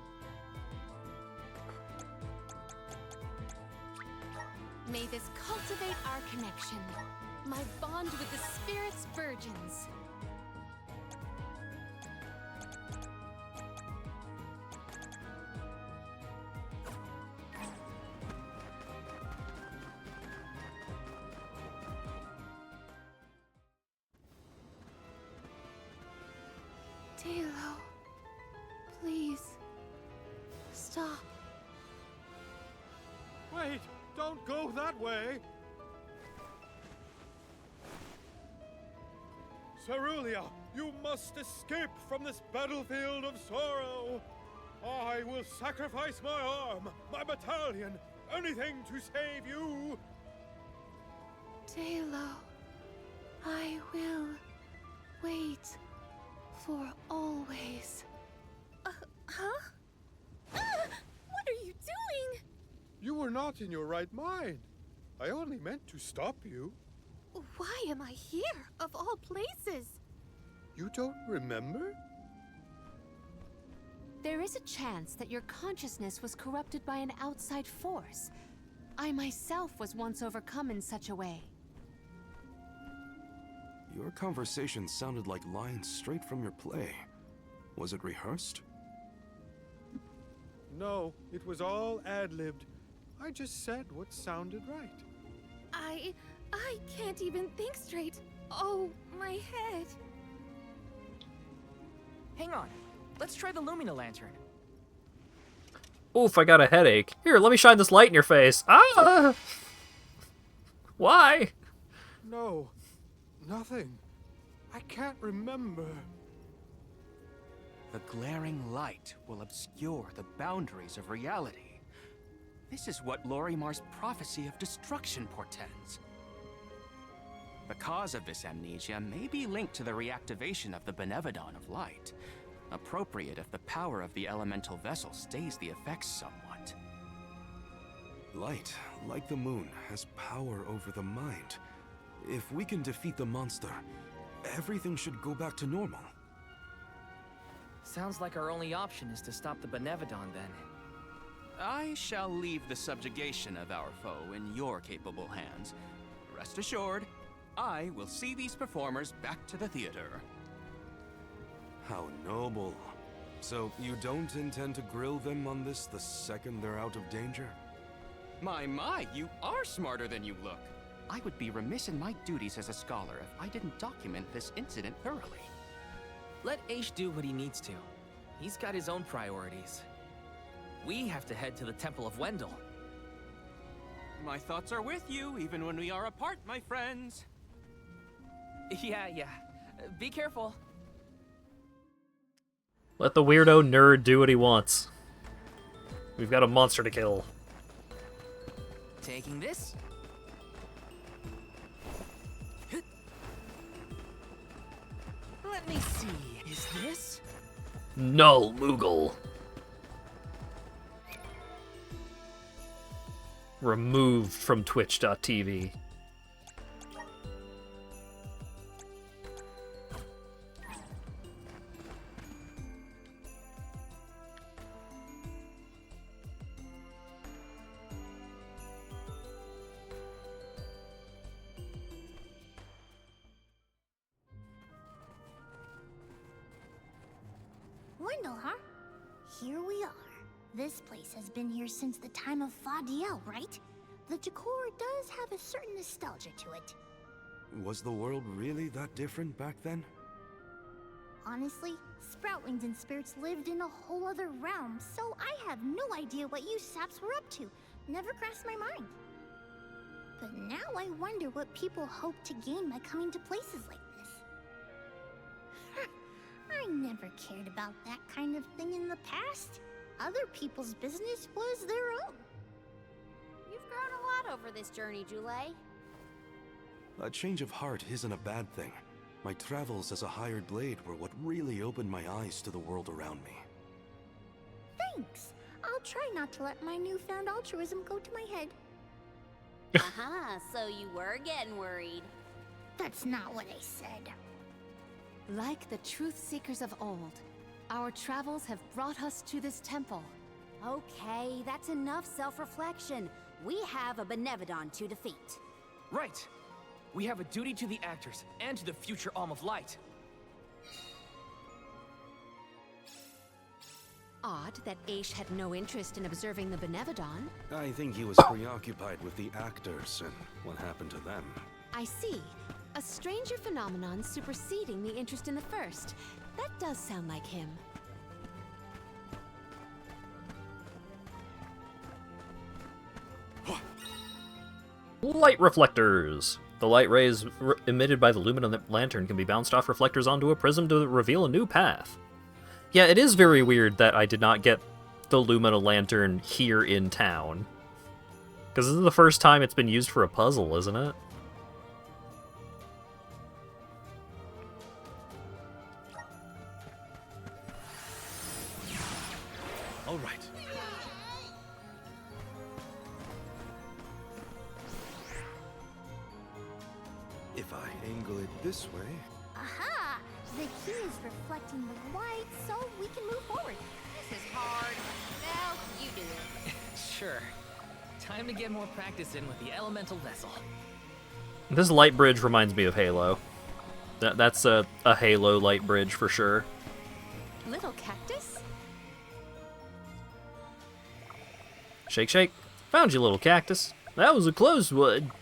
May this cultivate our connection, my bond with the spirit's virgins. Dalo, please, stop. Wait, don't go that way. Cerulia, you must escape from this battlefield of sorrow. I will sacrifice my arm, my battalion, anything to save you. Dalo, I will wait for always. Huh? What are you doing? You were not in your right mind. I only meant to stop you. Why am I here, of all places? You don't remember? There is a chance that your consciousness was corrupted by an outside force. I myself was once overcome in such a way. Your conversation sounded like lines straight from your play. Was it rehearsed? No, it was all ad-libbed. I just said what sounded right. I can't even think straight. Oh, my head. Hang on. Let's try the Lumina Lantern. Oof, I got a headache. Here, let me shine this light in your face. Ah! Why? No, nothing. I can't remember. The glaring light will obscure the boundaries of reality. This is what Lorimar's prophecy of destruction portends. The cause of this amnesia may be linked to the reactivation of the Benevodon of Light, appropriate if the power of the elemental vessel stays the effects somewhat. Light, like the moon, has power over the mind. If we can defeat the monster, everything should go back to normal. Sounds like our only option is to stop the Benevodon then. I shall leave the subjugation of our foe in your capable hands. Rest assured, I will see these performers back to the theater. How noble. So, you don't intend to grill them on this the second they're out of danger? My, you are smarter than you look. I would be remiss in my duties as a scholar if I didn't document this incident thoroughly. Let Aish do what he needs to. He's got his own priorities. We have to head to the Temple of Wendell. My thoughts are with you, even when we are apart, my friends. Yeah. Be careful. Let the weirdo nerd do what he wants. We've got a monster to kill. Taking this. Let me see. Is this? Null Moogle. Removed from Twitch.tv. Wendell, huh? Here we are. This place has been here since the time of Fadiel, right? The decor does have a certain nostalgia to it. Was the world really that different back then? Honestly, Sproutlings and spirits lived in a whole other realm, so I have no idea what you saps were up to. Never crossed my mind. But now I wonder what people hope to gain by coming to places like this. I never cared about that kind of thing in the past. Other people's business was their own. You've grown a lot over this journey, Jule. A change of heart isn't a bad thing. My travels as a hired blade were what really opened my eyes to the world around me. Thanks. I'll try not to let my newfound altruism go to my head. Aha, so you were getting worried. That's not what I said. Like the truth seekers of old, our travels have brought us to this temple. Okay, that's enough self-reflection. We have a Benevodon to defeat. Right. We have a duty to the actors and to the future Alm of Light. Odd that Aish had no interest in observing the Benevodon. I think he was preoccupied with the actors and what happened to them. I see. A stranger phenomenon superseding the interest in the first. That does sound like him. Light reflectors. The light rays emitted by the Lumina lantern can be bounced off reflectors onto a prism to reveal a new path. Yeah, it is very weird that I did not get the Lumina lantern here in town. Because this is the first time it's been used for a puzzle, isn't it? All right. If I angle it this way... Aha! The key is reflecting the light, so we can move forward. This is hard. Well, you do it. Sure. Time to get more practice in with the elemental vessel. This light bridge reminds me of Halo. That's a Halo light bridge for sure. Little cactus? Shake, shake. Found you, little cactus. That was a close one.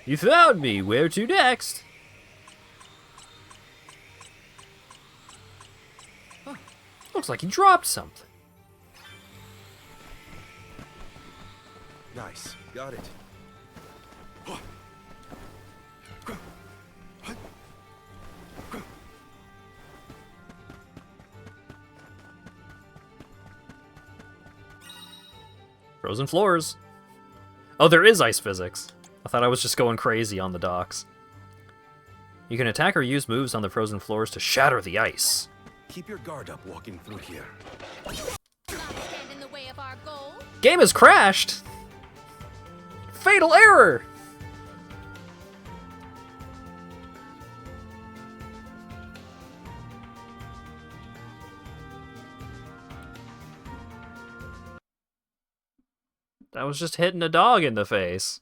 You found me. Where to next? Huh. Looks like you dropped something. Nice. Got it. Frozen floors. Oh, there is ice physics. I thought I was just going crazy on the docks. You can attack or use moves on the frozen floors to shatter the ice. Keep your guard up walking through here. Not stand in the way of our goal. Game has crashed! Fatal error! That was just hitting a dog in the face.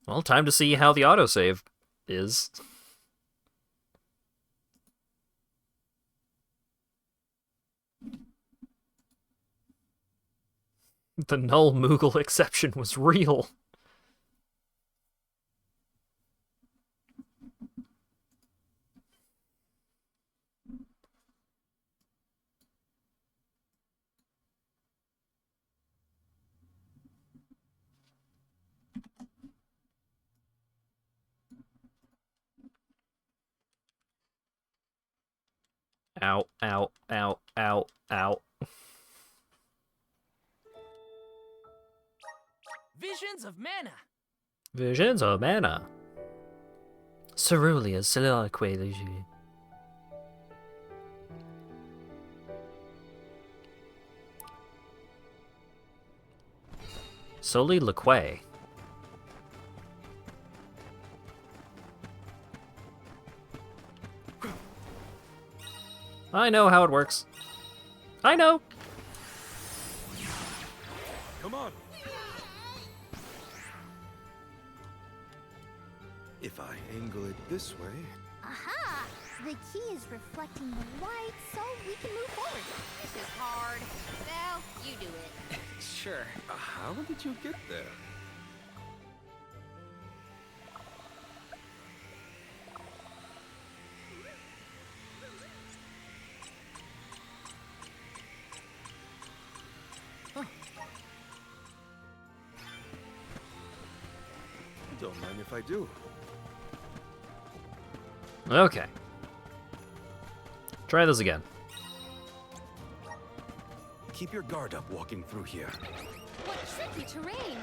Well, time to see how the autosave is. The null Moogle exception was real. Ow, ow, ow, ow, ow. Visions of mana. Visions of mana. Cerulea's soliloquy. Soliloquy. I know how it works. I know. Come on. If I angle it this way... Aha! The key is reflecting the light, so we can move forward. This is hard. Well, you do it. Sure. How did you get there? Don't mind if I do. Okay. Try this again. Keep your guard up walking through here. What tricky terrain.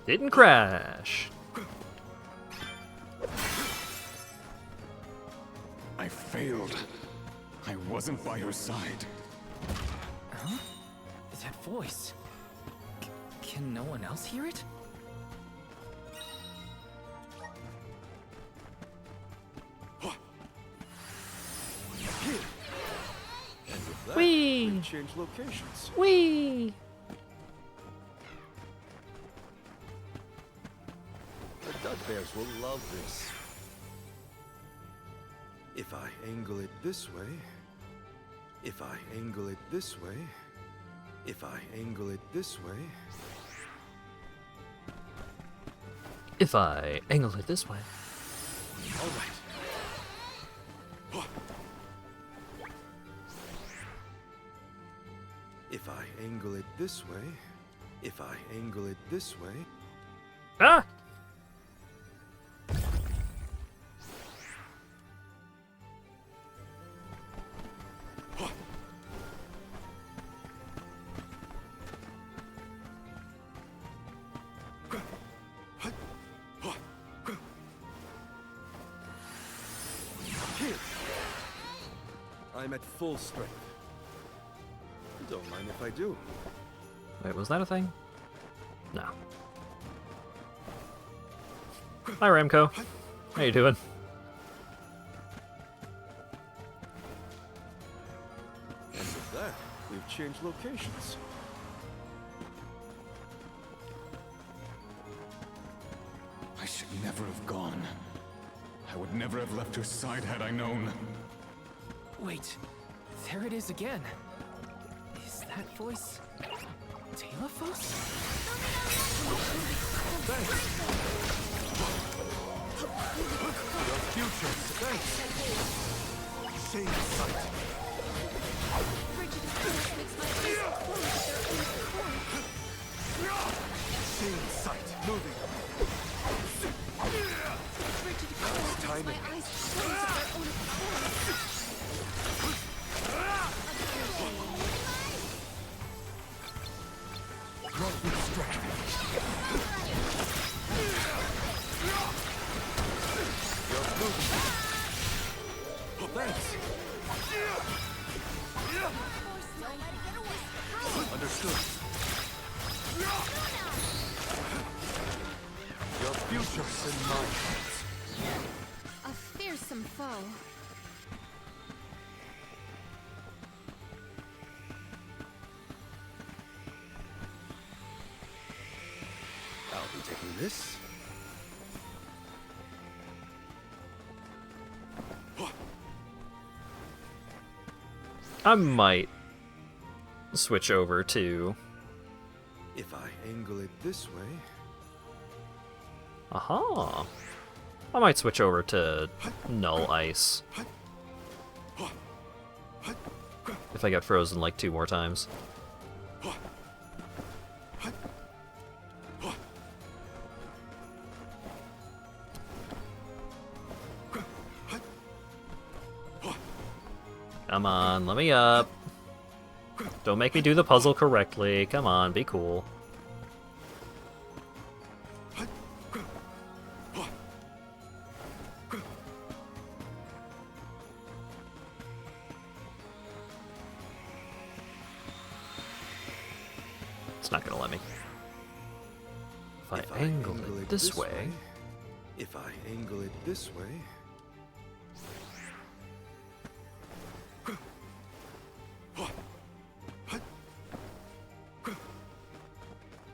Didn't crash. I failed. I wasn't by her side. Huh? That voice. Can no one else hear it? And with that, Whee! we've changed locations. Whee! The Dugbears will love this. If I angle it this way, if I angle it this way, if I angle it this way... If I angle it this way. All right. If I angle it this way, if I angle it this way... Ah! I'm at full strength. Don't mind if I do. Wait, was that a thing? No. Hi, Ramco. How you doing? And with that, we've changed locations. I should never have gone. I would never have left her side had I known. Wait, there it is again. Is that voice Telephos? Thanks. Your future. Thanks. Save sight. Save sight. Moving. Nice timing. Thanks. this? I might switch over to... If I angle it this way... Aha! I might switch over to Null Ice. If I get frozen like 2 more times. Come on, let me up. Don't make me do the puzzle correctly. Come on, be cool. It's not gonna let me. If I angle it this way... If I angle it this way...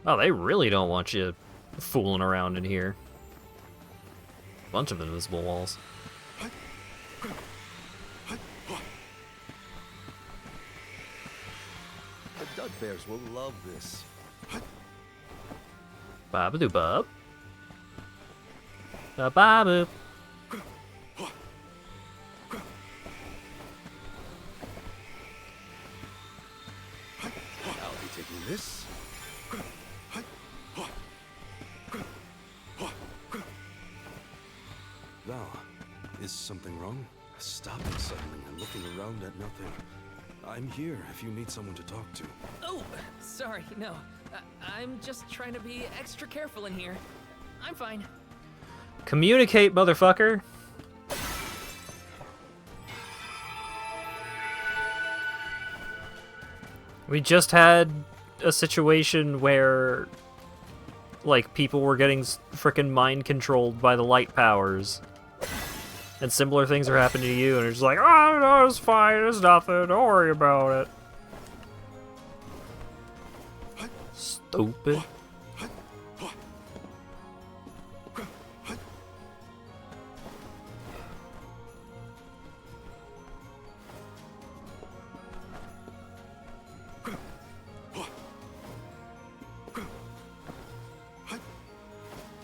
Oh, they really don't want you fooling around in here. Bunch of invisible walls. The Dud Bears will love this. Babadoo bub. Bababoo. I'll be taking this. Val, is something wrong? Stopping suddenly and looking around at nothing. I'm here if you need someone to talk to. Oh, sorry, no. I'm just trying to be extra careful in here. I'm fine. Communicate, motherfucker! We just had a situation where, like, people were getting frickin' mind controlled by the light powers. And similar things are happening to you, and it's just like, oh, no, it's fine, it's nothing, don't worry about it. Stupid.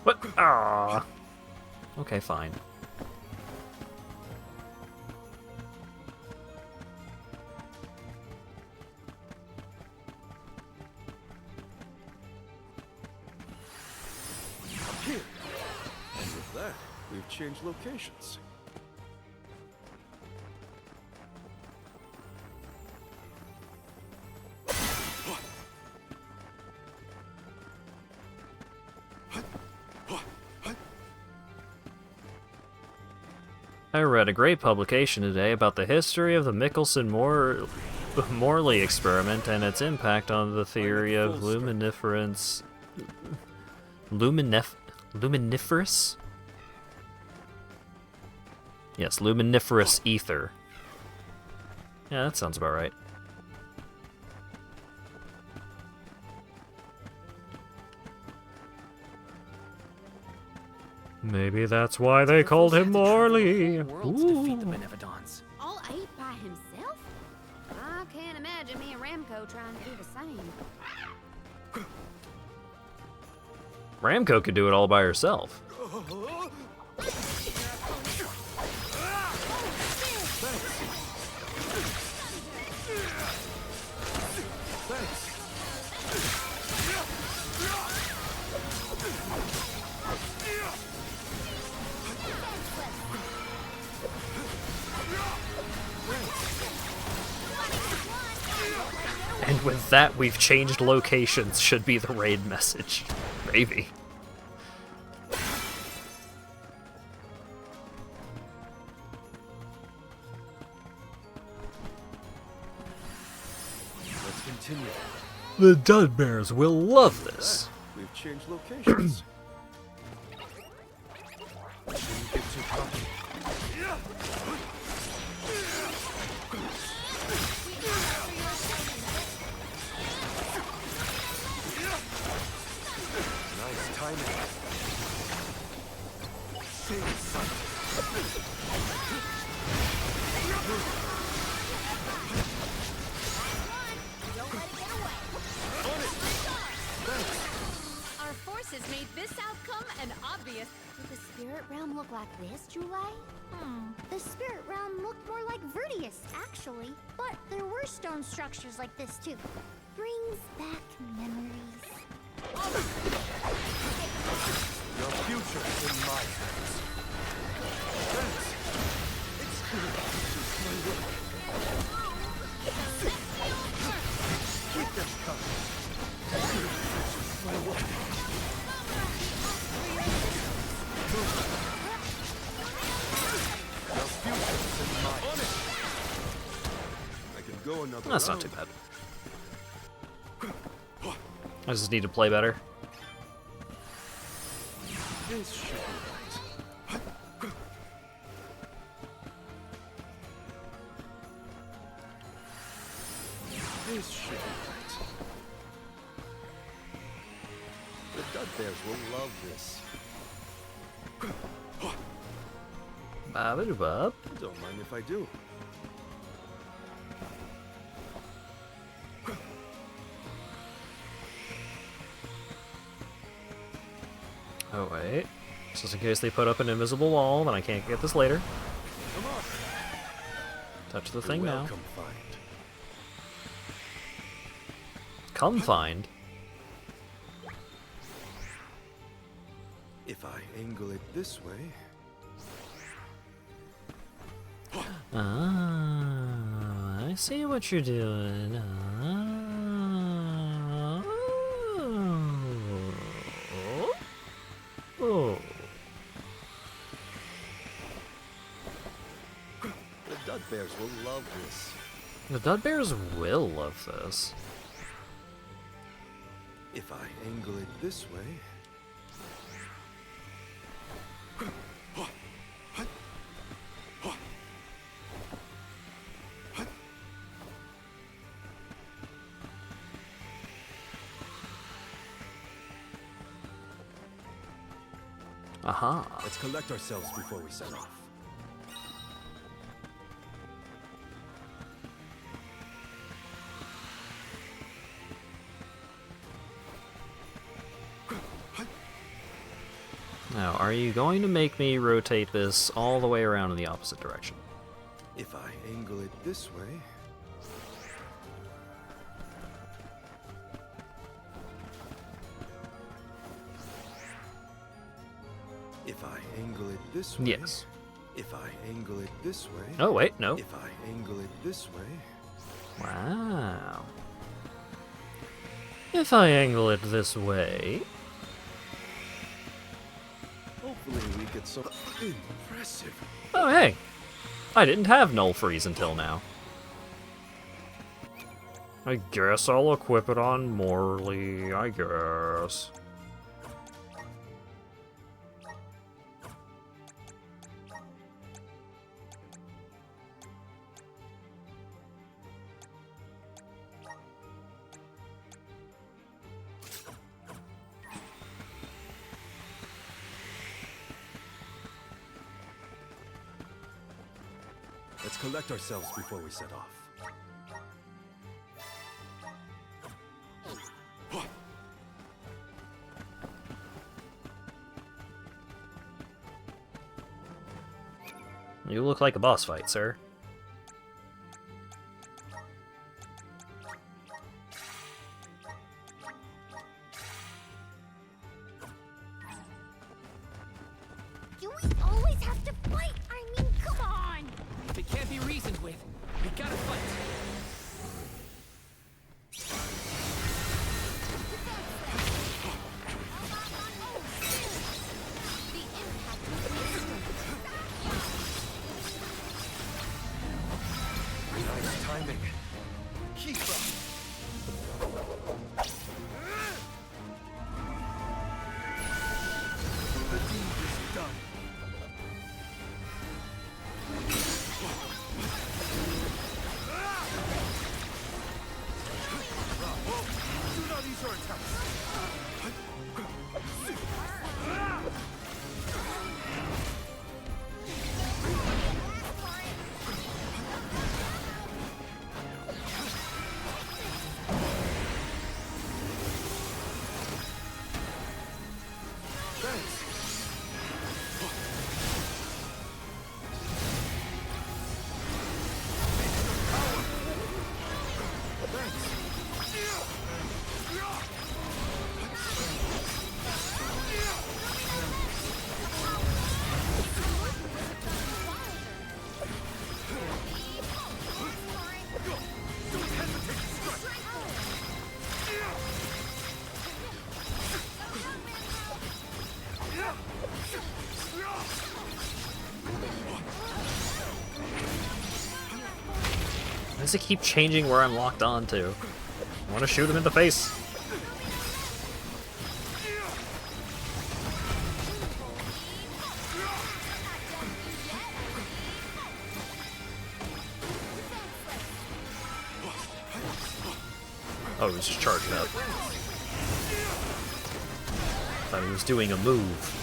What? Ah. Okay, fine. Here. And with that, we've changed locations. I read a great publication today about the history of the Michelson-Morley experiment and its impact on the theory of luminiferous... Luminiferous? Yes, luminiferous ether. Yeah, that sounds about right. Maybe that's why they called him Morley. Worlds defeat the Benevodons. All 8 by himself? I can't imagine me and Ramco trying to do the same. Ramco could do it all by herself. And with that, we've changed locations, should be the raid message. Maybe. Let's continue. The Dud Bears will love this. We've changed locations. Shouldn't get too cocky. Nice timing. spirit realm look like this, July? The spirit realm looked more like Vertius, actually. But there were stone structures like this, too. Brings back memories. Your future is in my hands. Thanks. It's good. It's my work. Keep them coming. It's my work. Your future is in my hands. I can go another That's not round. too bad. I just need to play better. This should be right. This should be right. The Dud Bears will love this. Ba-ba-doo-bop. Don't mind if I do. Oh wait. Just in case they put up an invisible wall, then I can't get this later. Come on. Touch the thing now. Welcome, find. Come find. If I angle it this way. Ah, I see what you're doing. Oh. The Dud Bears will love this. The Dud Bears will love this. If I angle it this way. Aha. Let's collect ourselves before we set off. Now, are you going to make me rotate this all the way around in the opposite direction? If I angle it this way. If I angle it this way. Yes. If I angle it this way. Oh, wait, no. If I angle it this way. Wow. If I angle it this way. Hopefully we get some impressive. Oh, hey. I didn't have Null Freeze until now. I guess I'll equip it on Morley, I guess. Let's collect ourselves before we set off. You look like a boss fight, sir. Do we always have to fight? I mean, come on! If it can't be reasoned with, we gotta fight. Nice timing. Keep up. The deed is done. Do not use your attacks. Thanks. does it keep changing where I'm locked on to? I want to shoot him in the face. Oh, he was just charging up. Thought he was doing a move.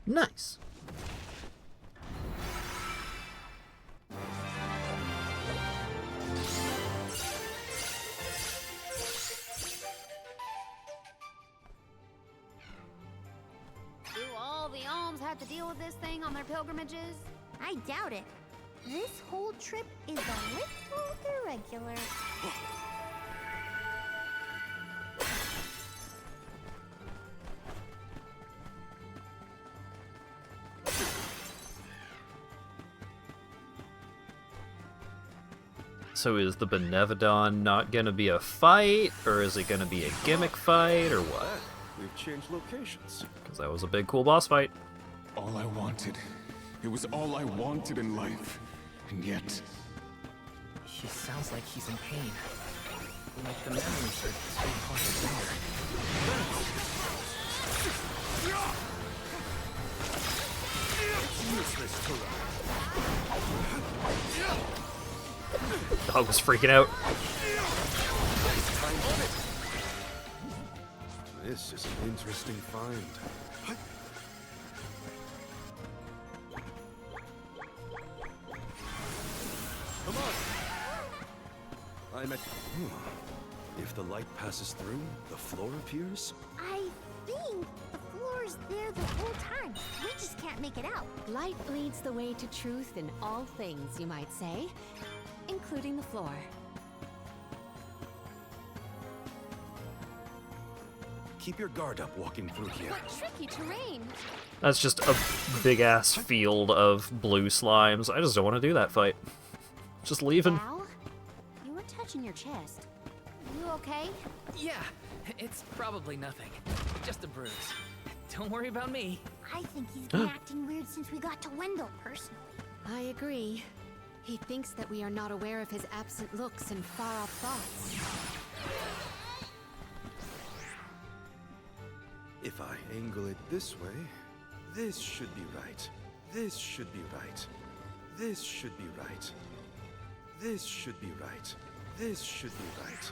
Nice. Do all the alms have to deal with this thing on their pilgrimages? I doubt it. This whole trip is a little irregular. So is the Benevodon not gonna be a fight, or is it gonna be a gimmick fight, or what? We've changed locations. Because that was a big cool boss fight. All I wanted. It was all I wanted in life. And yet... He sounds like he's in pain. Like the memories are too hard to bear. It's useless to run. Dog was freaking out. This is an interesting find. Come on! I'm at... If the light passes through, the floor appears? I think the floor's there the whole time. We just can't make it out. Light leads the way to truth in all things, you might say, including the floor. Keep your guard up walking through here. What tricky terrain! That's just a big-ass field of blue slimes. I just don't want to do that fight. Just leaving. Al, you were touching your chest. You okay? Yeah, it's probably nothing. Just a bruise. Don't worry about me. I think he's been acting weird since we got to Wendell, personally. I agree. He thinks that we are not aware of his absent looks and far-off thoughts. If I angle it this way, this should be right. This should be right. This should be right. This should be right. This should be right.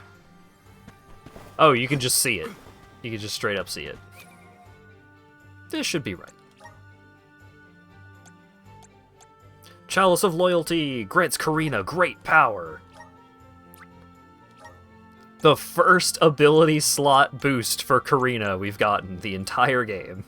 Oh, you can just see it. You can just straight up see it. This should be right. Chalice of Loyalty grants Karina great power. The first ability slot boost for Karina we've gotten the entire game.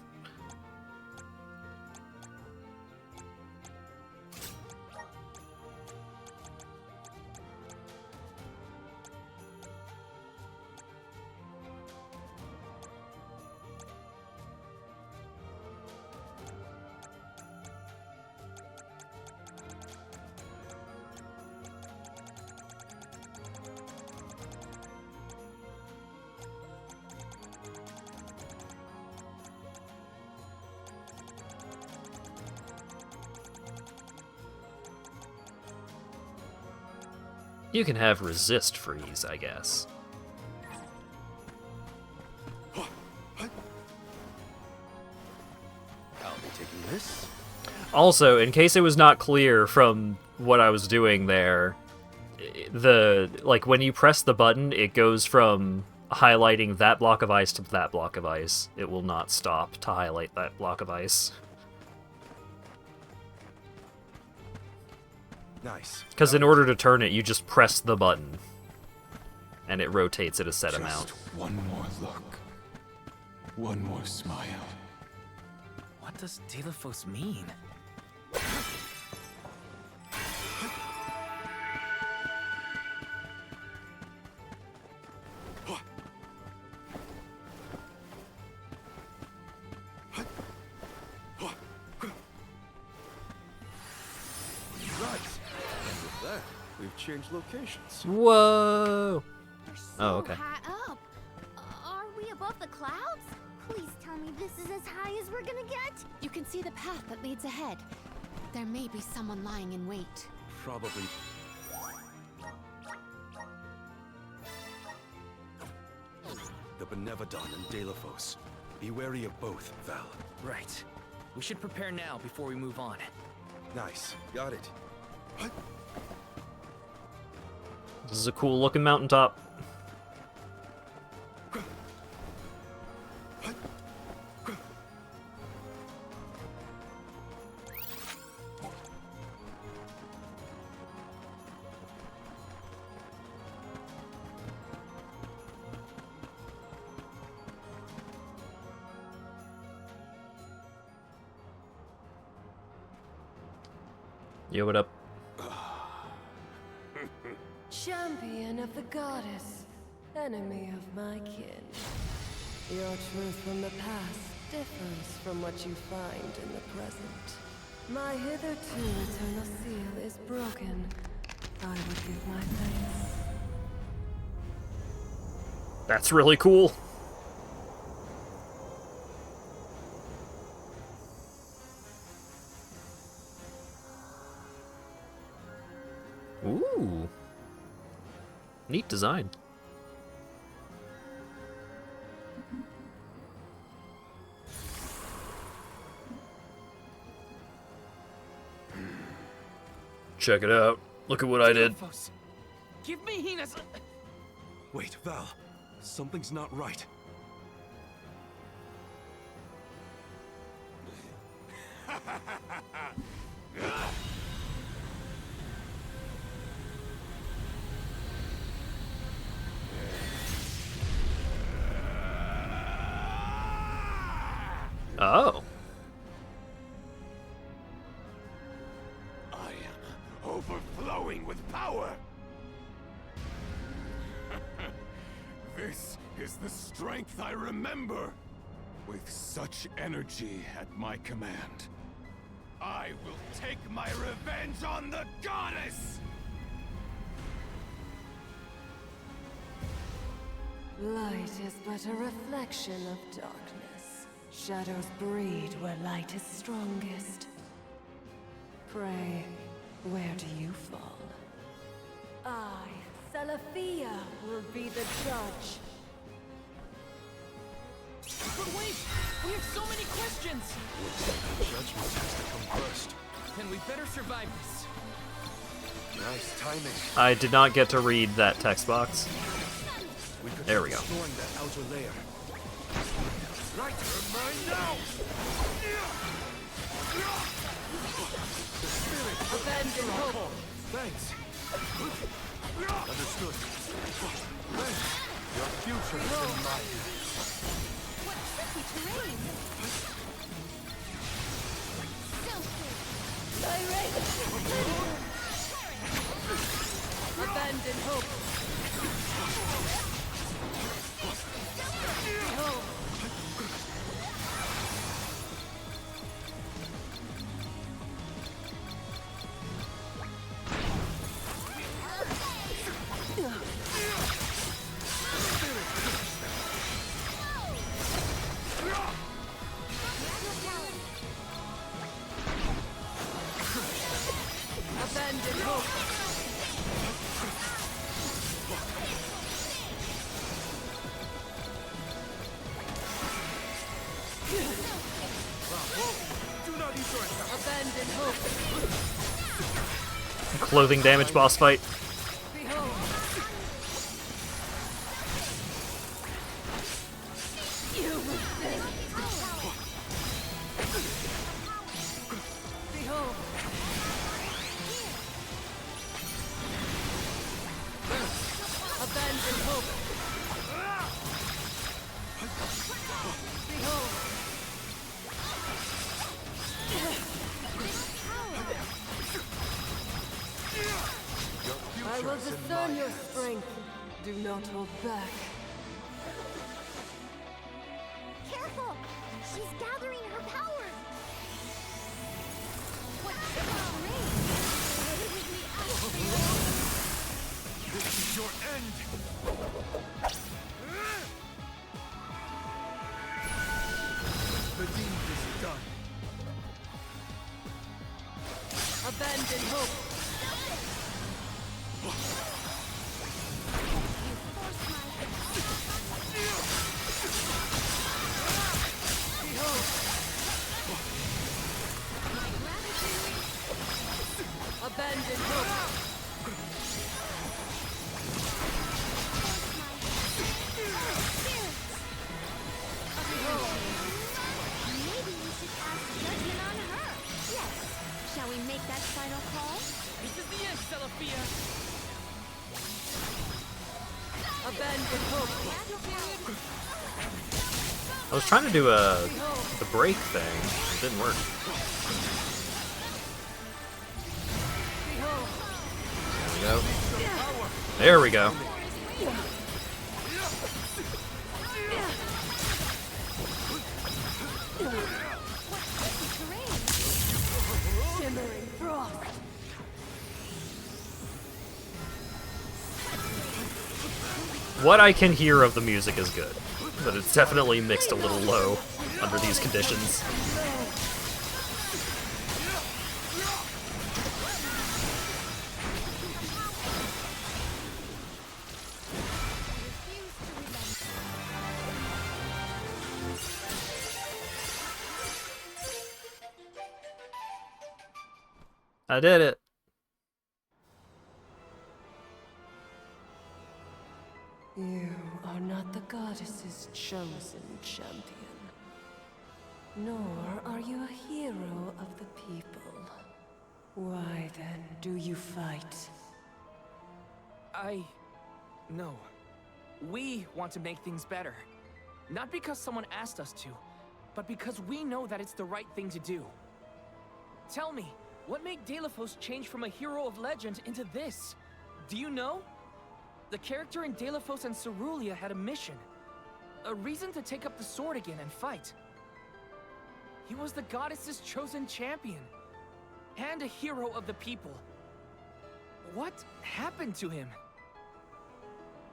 You can have resist freeze, I guess. Also, in case it was not clear from what I was doing there, when you press the button, it goes from highlighting that block of ice to that block of ice. It will not stop to highlight that block of ice. Nice. Because in order to turn it, you just press the button, and it rotates at a set amount. One more look. One more smile. What does Delaphos mean? We've changed locations. Whoa! Oh, okay. High up. Are we above the clouds? Please tell me this is as high as we're gonna get. You can see the path that leads ahead. There may be someone lying in wait. Probably. The Benevodon and Delaphos. Be wary of both, Val. Right. We should prepare now before we move on. Nice. Got it. This is a cool looking mountaintop. Yo, what up? Champion of the goddess, enemy of my kin. Your truth from the past differs from what you find in the present. My hitherto eternal seal is broken. I would give my thanks. That's really cool. Ooh. Neat design. Check it out. Look at what I did. Give me Hina's. Wait, Val. Something's not right. Oh. I am overflowing with power. This is the strength I remember. With such energy at my command, I will take my revenge on the goddess! Light is but a reflection of darkness. Shadows breed where light is strongest. Pray, where do you fall? I, Celafia, will be the judge. But wait! We have so many questions! Judgment has to come first. Then we better survive this. Nice timing. I did not get to read that text box. There we go. Destroying that outer layer. Right, mine now! The spirit Abandon hope. Thanks. Understood. Thanks. Your future is in my hands. What tricky terrain! Abandon hope. Abandon hope. Abandon hope. Clothing damage boss fight. Behold. You will fail. Behold. Abandon hope. Behold. I will discern your strength. Do not hold back. Careful! She's gathering her power! This is your end! The deed is done. Abandon hope. Abandon hope. Maybe we should cast judgment on her. Yes. Shall we make that final call? This is the end, Celestia. Abandon hope. I was trying to do the break thing. It didn't work. There we go. There we go. Shimmering frost. What I can hear of the music is good, but it's definitely mixed a little low under these conditions. I did it. You are not the goddess's chosen champion. Nor are you a hero of the people. Why then do you fight? No. We want to make things better. Not because someone asked us to, but because we know that it's the right thing to do. Tell me, what made Delafos change from a hero of legend into this? Do you know? The character in Delafos and Cerulia had a mission. A reason to take up the sword again and fight. He was the goddess's chosen champion. And a hero of the people. What happened to him?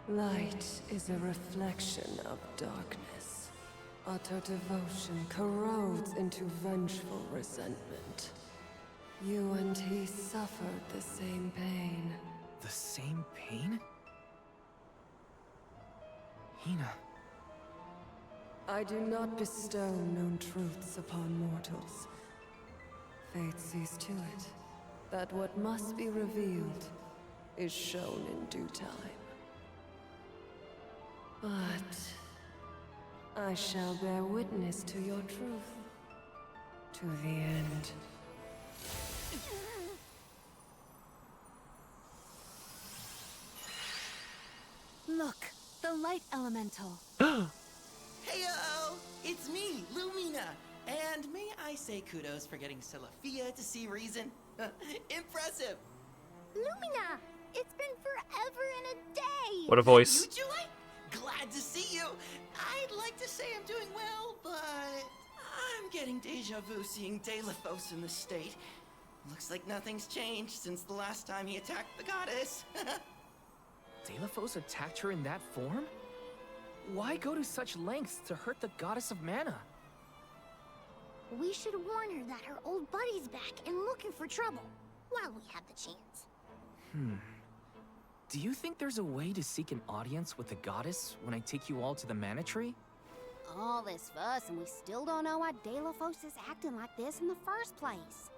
Light is a reflection of darkness. Utter devotion corrodes into vengeful resentment. You and he suffered the same pain. The same pain? Hina. I do not bestow known truths upon mortals. Fate sees to it that what must be revealed is shown in due time. But I shall bear witness to your truth. To the end. Look, the light elemental. Heyo! It's me, Lumina! And may I say kudos for getting Celestia to see reason? Impressive! Lumina! It's been forever and a day! What a voice. You, Julie? Glad to see you! I'd like to say I'm doing well, but I'm getting deja vu seeing Delafos in the state. Looks like nothing's changed since the last time he attacked the goddess. Delafos attacked her in that form? Why go to such lengths to hurt the goddess of mana? We should warn her that her old buddy's back and looking for trouble, while we have the chance. Do you think there's a way to seek an audience with the goddess when I take you all to the mana tree? All this fuss and we still don't know why Delophos is acting like this in the first place.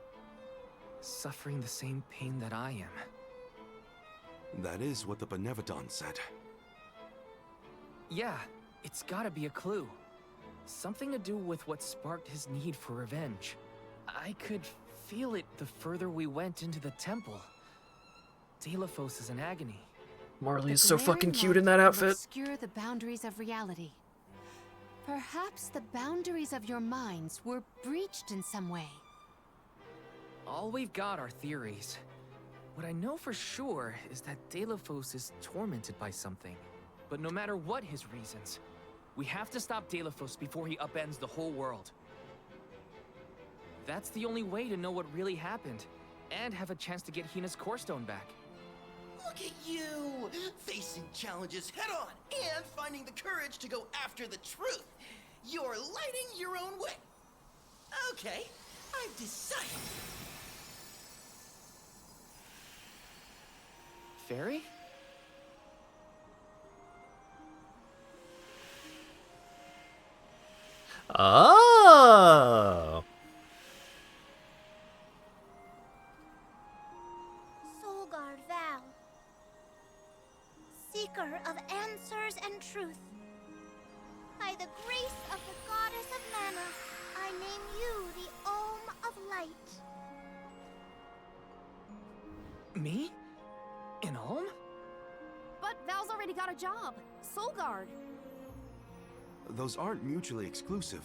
Suffering the same pain that I am. That is what the Benevodon said. Yeah, it's gotta be a clue. Something to do with what sparked his need for revenge. I could feel it the further we went into the temple. Delophos is in agony. Marley is so fucking cute in that outfit. Obscure the boundaries of reality. Perhaps the boundaries of your minds were breached in some way. All we've got are theories. What I know for sure is that Delophos is tormented by something. But no matter what his reasons, we have to stop Delophos before he upends the whole world. That's the only way to know what really happened, and have a chance to get Hina's core stone back. Look at you! Facing challenges head on and finding the courage to go after the truth. You're lighting your own way. Okay, I've decided. Fairy? Oh! Soulguard Val, seeker of answers and truth. By the grace of the goddess of mana, I name you the Ohm of Light. Me? In Ulm? But Val's already got a job. Soulguard. Those aren't mutually exclusive.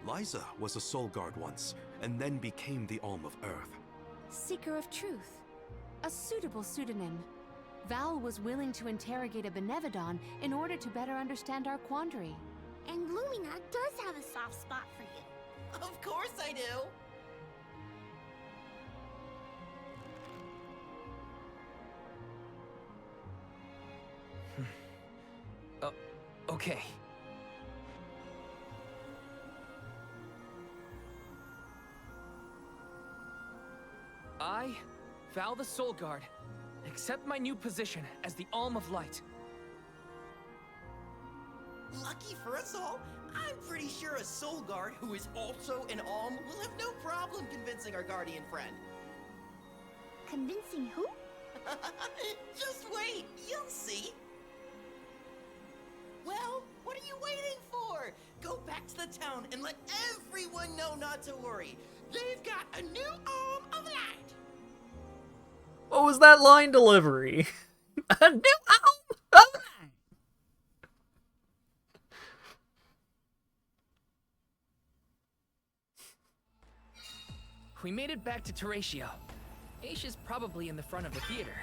Liza was a Soul Guard once, and then became the Alm of Earth. Seeker of Truth. A suitable pseudonym. Val was willing to interrogate a Benevodon in order to better understand our quandary. And Lumina does have a soft spot for you. Of course I do. Okay. I, Val the Soul Guard, accept my new position as the Alm of Light. Lucky for us all, I'm pretty sure a Soul Guard who is also an Alm will have no problem convincing our guardian friend. Convincing who? Just wait, you'll see. Well, what are you waiting for? Go back to the town and let everyone know not to worry. They've got a new Alm of Light. What was that line delivery? A new Alm of Light! We made it back to Teratio. Aisha's probably in the front of the theater.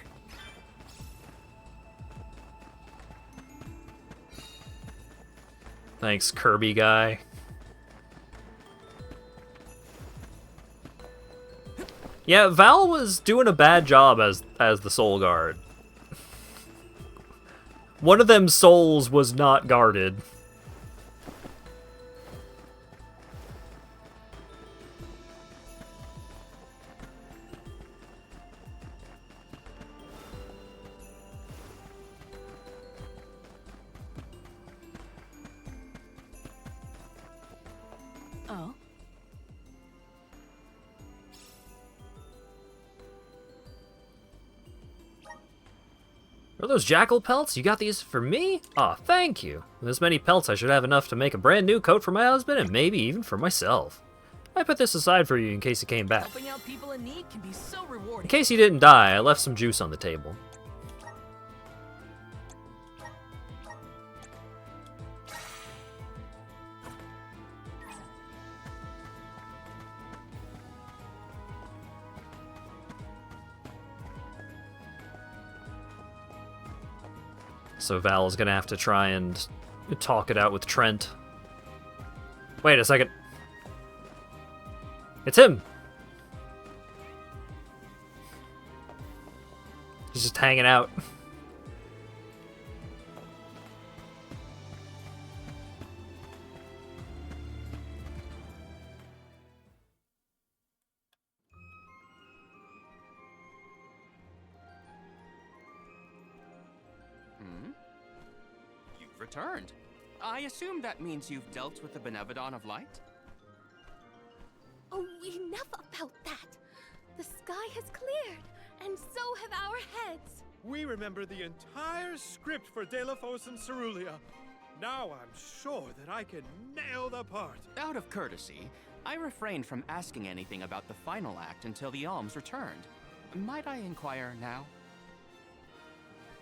Thanks, Kirby guy. Yeah, Val was doing a bad job as the Soul Guard. One of them souls was not guarded. Oh? Are those jackal pelts? You got these for me? Aw, thank you. With this many pelts, I should have enough to make a brand new coat for my husband and maybe even for myself. I put this aside for you in case you came back. Helping out people in need can be so rewarding. In case you didn't die, I left some juice on the table. So Val's gonna have to try and talk it out with Trent. Wait a second. It's him! He's just hanging out. Returned. I assume that means you've dealt with the Benevodon of Light? Oh, enough about that. The sky has cleared, and so have our heads. We remember the entire script for Delafos and Cerulia. Now I'm sure that I can nail the part. Out of courtesy, I refrained from asking anything about the final act until the alms returned. Might I inquire now?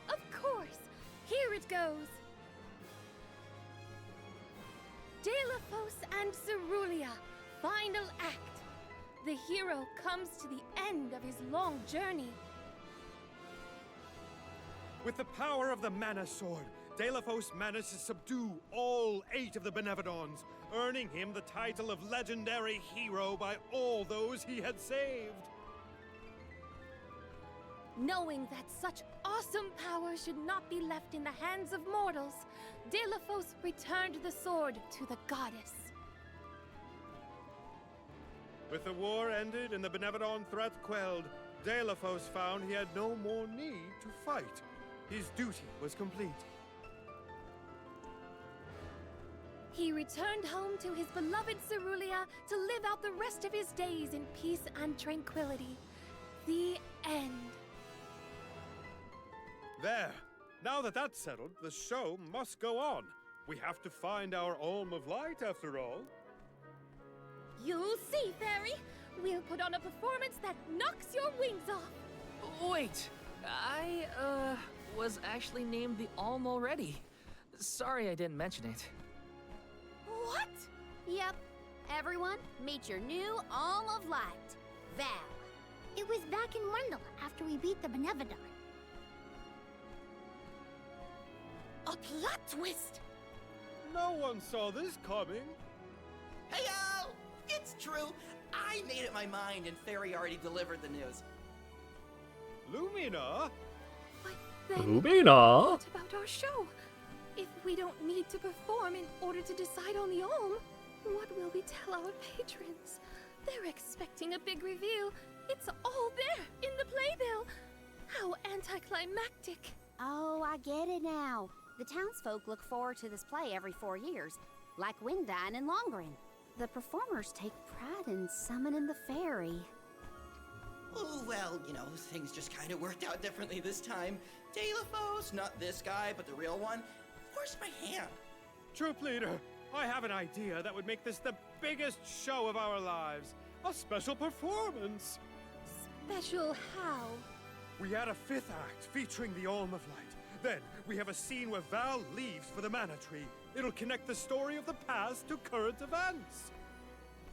Of course. Here it goes. Delafos and Cerulia, final act. The hero comes to the end of his long journey. With the power of the Mana Sword, Delafos managed to subdue all 8 of the Benevodons, earning him the title of legendary hero by all those he had saved. Knowing that such awesome power should not be left in the hands of mortals, Delafos returned the sword to the goddess. With the war ended and the Benevodon threat quelled, Delafos found he had no more need to fight. His duty was complete. He returned home to his beloved Cerulia to live out the rest of his days in peace and tranquility. The end. There. Now that that's settled, the show must go on. We have to find our Alm of Light, after all. You'll see, Fairy. We'll put on a performance that knocks your wings off. Wait, I, was actually named the Alm already. Sorry I didn't mention it. What? Yep. Everyone, meet your new Alm of Light, Val. It was back in Wendell after we beat the Benevodon. A plot twist! No one saw this coming. Heyo! It's true. I made up my mind and Fairy already delivered the news. Lumina? Lumina? What about our show? If we don't need to perform in order to decide on the Alm, what will we tell our patrons? They're expecting a big reveal. It's all there in the playbill. How anticlimactic. Oh, I get it now. The townsfolk look forward to this play every 4 years, like Windine and Longren. The performers take pride in summoning the fairy. Oh, well, you know, things just kind of worked out differently this time. Delafos, not this guy, but the real one, forced my hand. Troop leader, I have an idea that would make this the biggest show of our lives. A special performance. Special how? We add a 5th act featuring the Alm of Light. Then we have a scene where Val leaves for the Mana Tree. It'll connect the story of the past to current events.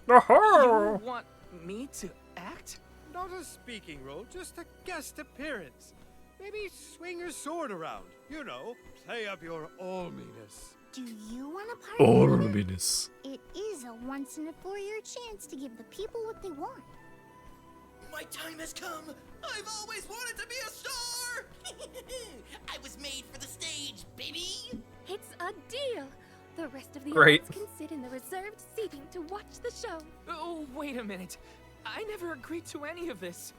You want me to act? Not a speaking role, just a guest appearance. Maybe swing your sword around. You know, play up your alminess. Do you want a part of it? Alminess. It is a once-in-a-4-year chance to give the people what they want. My time has come. I've always wanted to be a star. I was made for the stage, baby. It's a deal. The rest of the Great. audience can sit in the reserved seating to watch the show. Oh, wait a minute. I never agreed to any of this.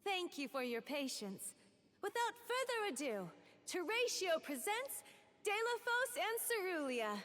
Thank you for your patience. Without further ado, Teratio presents Delafos and Cerulia.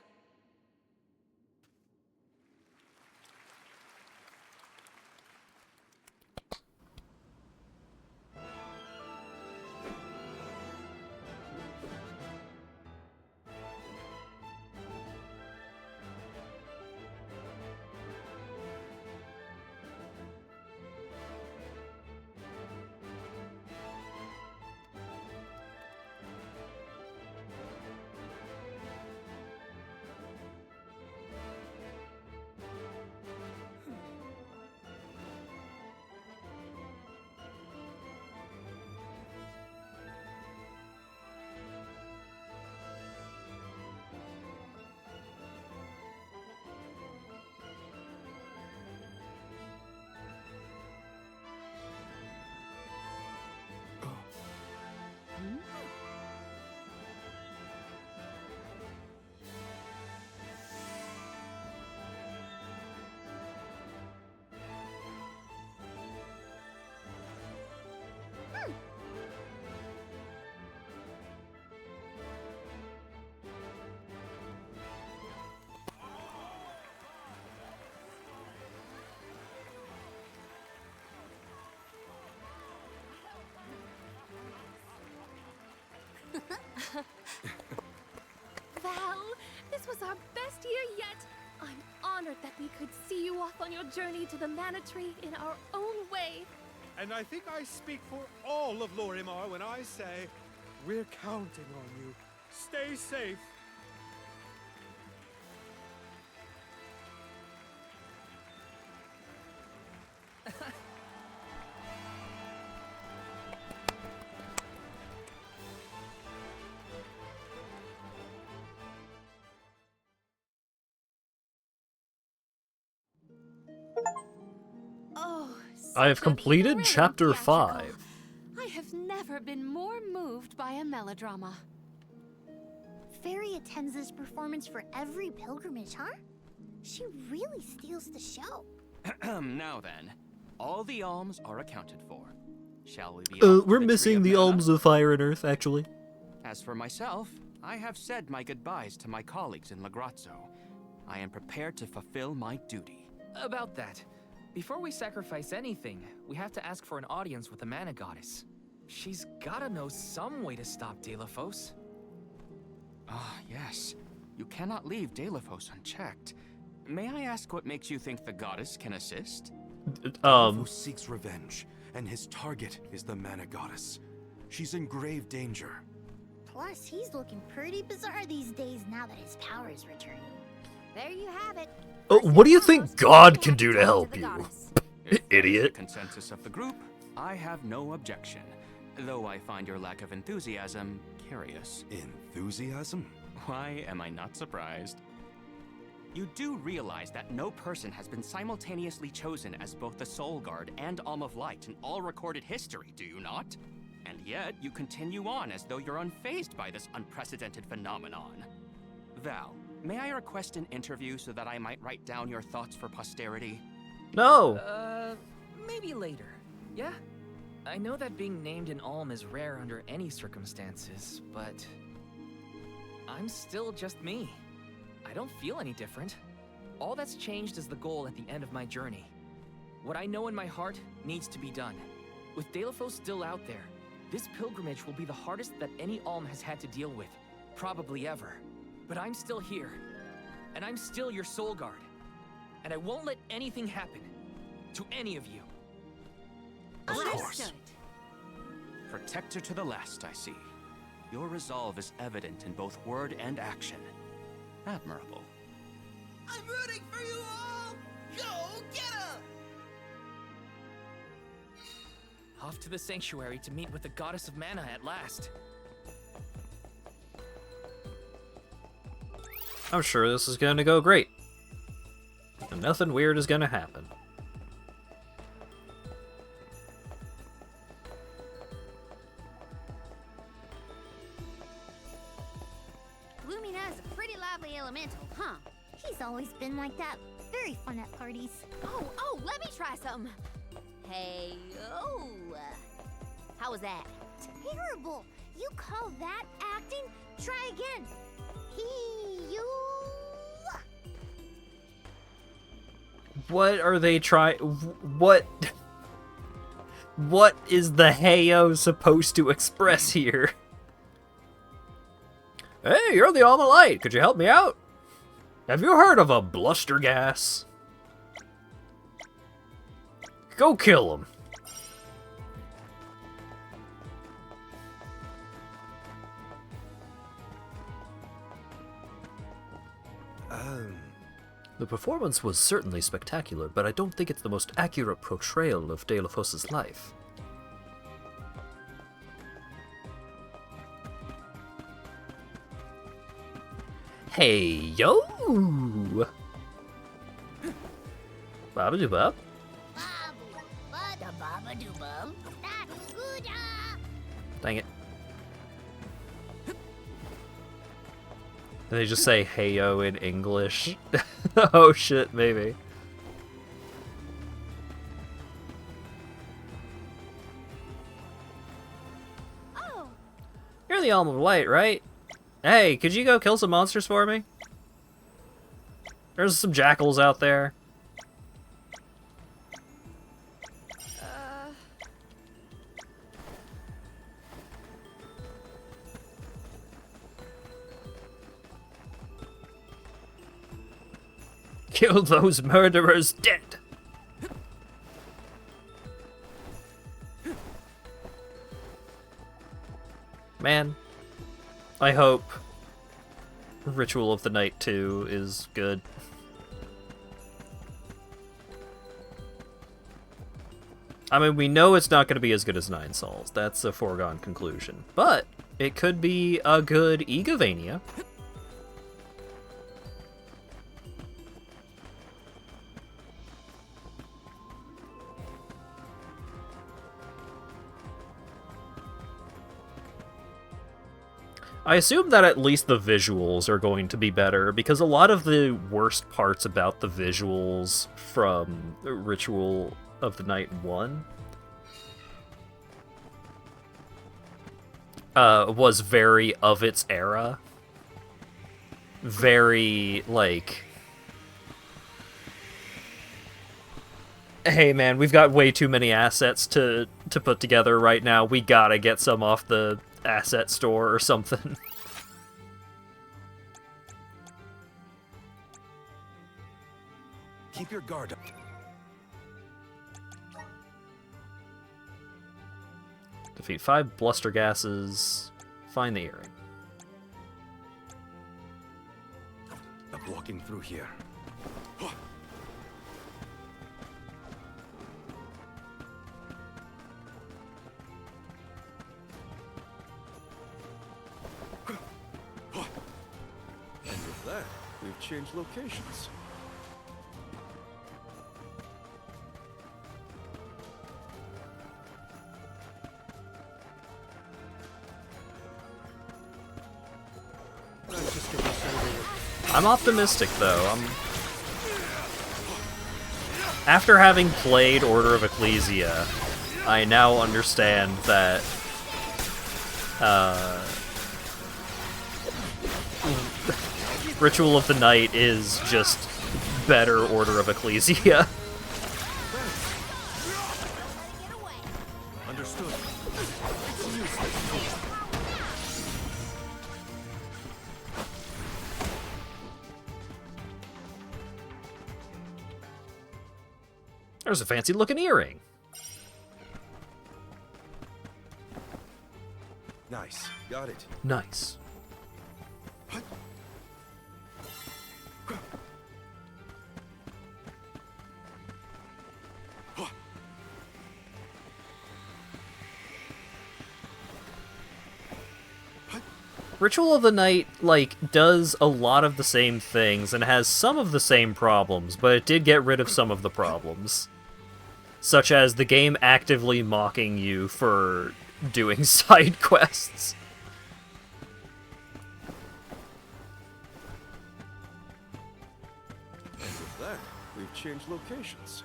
Val, this was our best year yet. I'm honored that we could see you off on your journey to the Mana Tree in our own way. And I think I speak for all of Lorimar when I say, we're counting on you. Stay safe. Oh, I have such a completed thrilling chapter theatrical. 5. I have never been more moved by a melodrama. Fairy attends this performance for every pilgrimage, huh? She really steals the show. Now then, all the alms are accounted for. Shall we be off to We're the missing Tree the of Mana? alms of fire and earth, actually. As for myself, I have said my goodbyes to my colleagues in Lagrazzo. I am prepared to fulfill my duty. About that, before we sacrifice anything, we have to ask for an audience with the Mana Goddess. She's gotta know some way to stop Delafos. Ah, yes. You cannot leave Delafos unchecked. May I ask what makes you think the goddess can assist? Delafos seeks revenge, and his target is the Mana Goddess. She's in grave danger. Plus, he's looking pretty bizarre these days now that his power is returning. There you have it. What do you think God can do to help you? Idiot. The consensus of the group, I have no objection. Though I find your lack of enthusiasm curious. Enthusiasm? Why am I not surprised? You do realize that no person has been simultaneously chosen as both the Soul Guard and Alm of Light in all recorded history, do you not? And yet, you continue on as though you're unfazed by this unprecedented phenomenon. Val, may I request an interview so that I might write down your thoughts for posterity? No! Maybe later. Yeah? I know that being named an alm is rare under any circumstances, but I'm still just me. I don't feel any different. All that's changed is the goal at the end of my journey. What I know in my heart needs to be done. With Delafos still out there, this pilgrimage will be the hardest that any alm has had to deal with, probably ever. But I'm still here, and I'm still your Soul Guard. And I won't let anything happen to any of you. Of course. Protector to the last, I see. Your resolve is evident in both word and action. Admirable. I'm rooting for you all! Go get 'em! Off to the sanctuary to meet with the Goddess of Mana at last. I'm sure this is gonna go great. And nothing weird is gonna happen. Lumina's a pretty lively elemental, huh? He's always been like that. Very fun at parties. Oh, let me try some. Hey, oh. How was that? Terrible! You call that acting? Try again. You. What are they trying? What is the heyo supposed to express here? Hey, you're the Alma Light. Could you help me out? Have you heard of a bluster gas? Go kill him. The performance was certainly spectacular, but I don't think it's the most accurate portrayal of Delafos' life. Hey, yo! Babadoo-bub. Dang it. And they just say heyo in English. Oh shit, maybe. Oh. You're the Alma of Light, right? Hey, could you go kill some monsters for me? There's some jackals out there. Kill those murderers dead! Man, I hope Ritual of the Night 2 is good. I mean, we know it's not going to be as good as Nine Souls. That's a foregone conclusion. But it could be a good Egavania. I assume that at least the visuals are going to be better, because a lot of the worst parts about the visuals from Ritual of the Night 1 was very of its era. Very, like, hey man, we've got way too many assets to put together right now. We gotta get some off the asset store or something. Keep your guard up. Defeat 5 bluster gases. Find the earring. I'm walking through here. And with that, we've changed locations. I'm optimistic, though. After having played Order of Ecclesia, I now understand that Ritual of the Night is just better Order of Ecclesia. Understood. There's a fancy looking earring. Nice. Got it. Nice. Ritual of the Night, like, does a lot of the same things and has some of the same problems, but it did get rid of some of the problems. Such as the game actively mocking you for doing side quests. And with that, we've changed locations.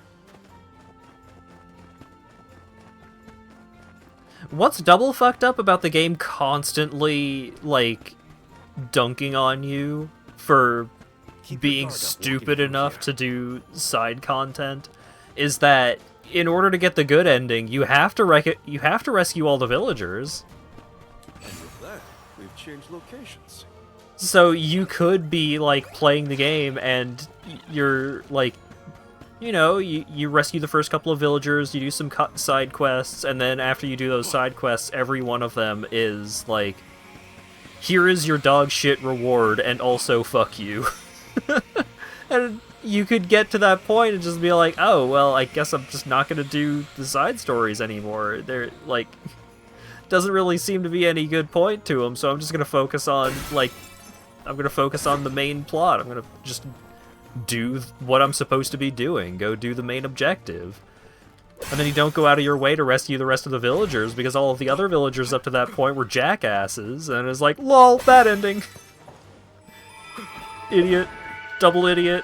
What's double fucked up about the game constantly, like, dunking on you for being stupid enough to do side content is that in order to get the good ending, you have to rescue all the villagers. And with that, we've changed locations. So you could be, like, playing the game and you're, like, you know, you rescue the first couple of villagers, you do some side quests, and then after you do those side quests, every one of them is, like, here is your dog shit reward, and also fuck you. And you could get to that point and just be like, oh, well, I guess I'm just not going to do the side stories anymore. They're, like, doesn't really seem to be any good point to them, so I'm just going to focus on, like, I'm going to focus on the main plot. I'm going to just do what I'm supposed to be doing. Go do the main objective. And then you don't go out of your way to rescue the rest of the villagers because all of the other villagers up to that point were jackasses, and it's like, lol, bad ending. Idiot. Double idiot.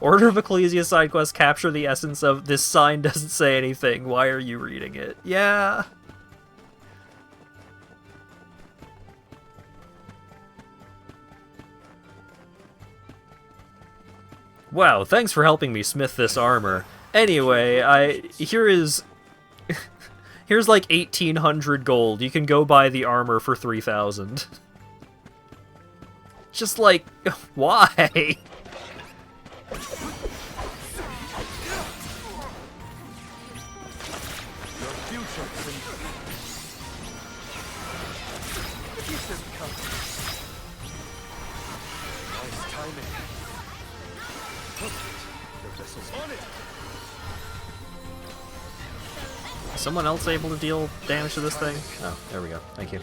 Order of Ecclesia side quest capture the essence of this sign doesn't say anything. Why are you reading it? Yeah. Wow, thanks for helping me smith this armor. Anyway, here is Here's like 1,800 gold. You can go buy the armor for 3,000. Just like, why? Is someone else able to deal damage to this thing? Oh, there we go. Thank you.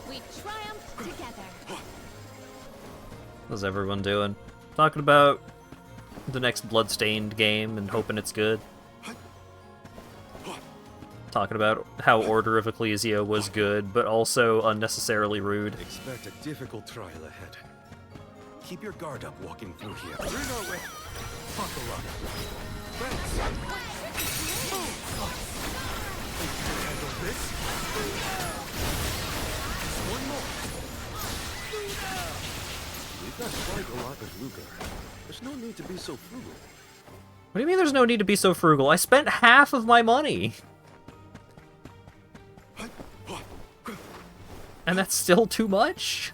We triumphed together. How's everyone doing? Talking about the next Bloodstained game and hoping it's good. Talking about how Order of Ecclesia was good, but also unnecessarily rude. Expect a difficult trial ahead. Keep your guard up walking through here. Bring our way. Buckle up. Friends. Think you can handle this? One more. We've got quite a lot of Lugar. There's no need to be so frugal. What do you mean there's no need to be so frugal? I spent half of my money! And that's still too much?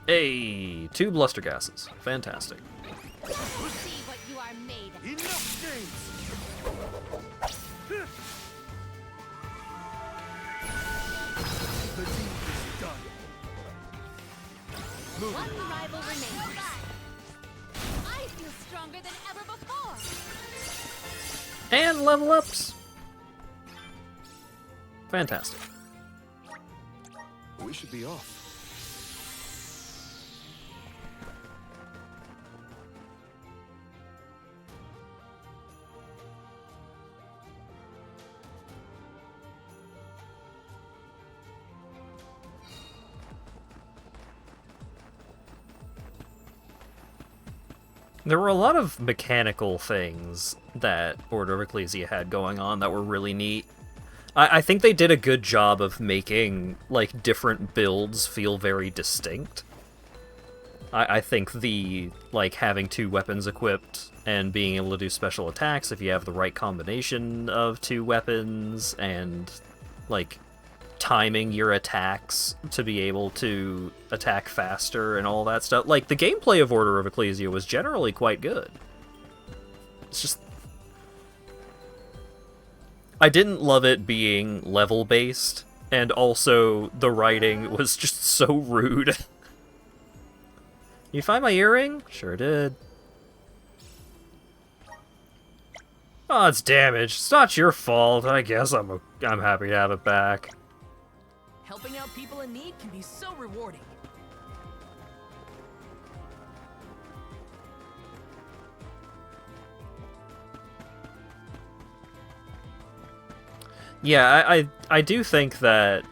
Hey, 2 bluster gases. Fantastic. Let's see what you are made of. Enough games! The deed is done. One rival remains. I feel stronger than ever before. And level ups. Fantastic. We should be off. There were a lot of mechanical things that Order of Ecclesia had going on that were really neat. I think they did a good job of making, like, different builds feel very distinct. I think the, like, having 2 weapons equipped and being able to do special attacks if you have the right combination of 2 weapons and, like, timing your attacks to be able to attack faster and all that stuff. Like, the gameplay of Order of Ecclesia was generally quite good. It's just... I didn't love it being level-based, and also the writing was just so rude. You find my earring? Sure did. Oh, it's damaged. It's not your fault. I guess I'm happy to have it back. Helping out people in need can be so rewarding. Yeah, I do think that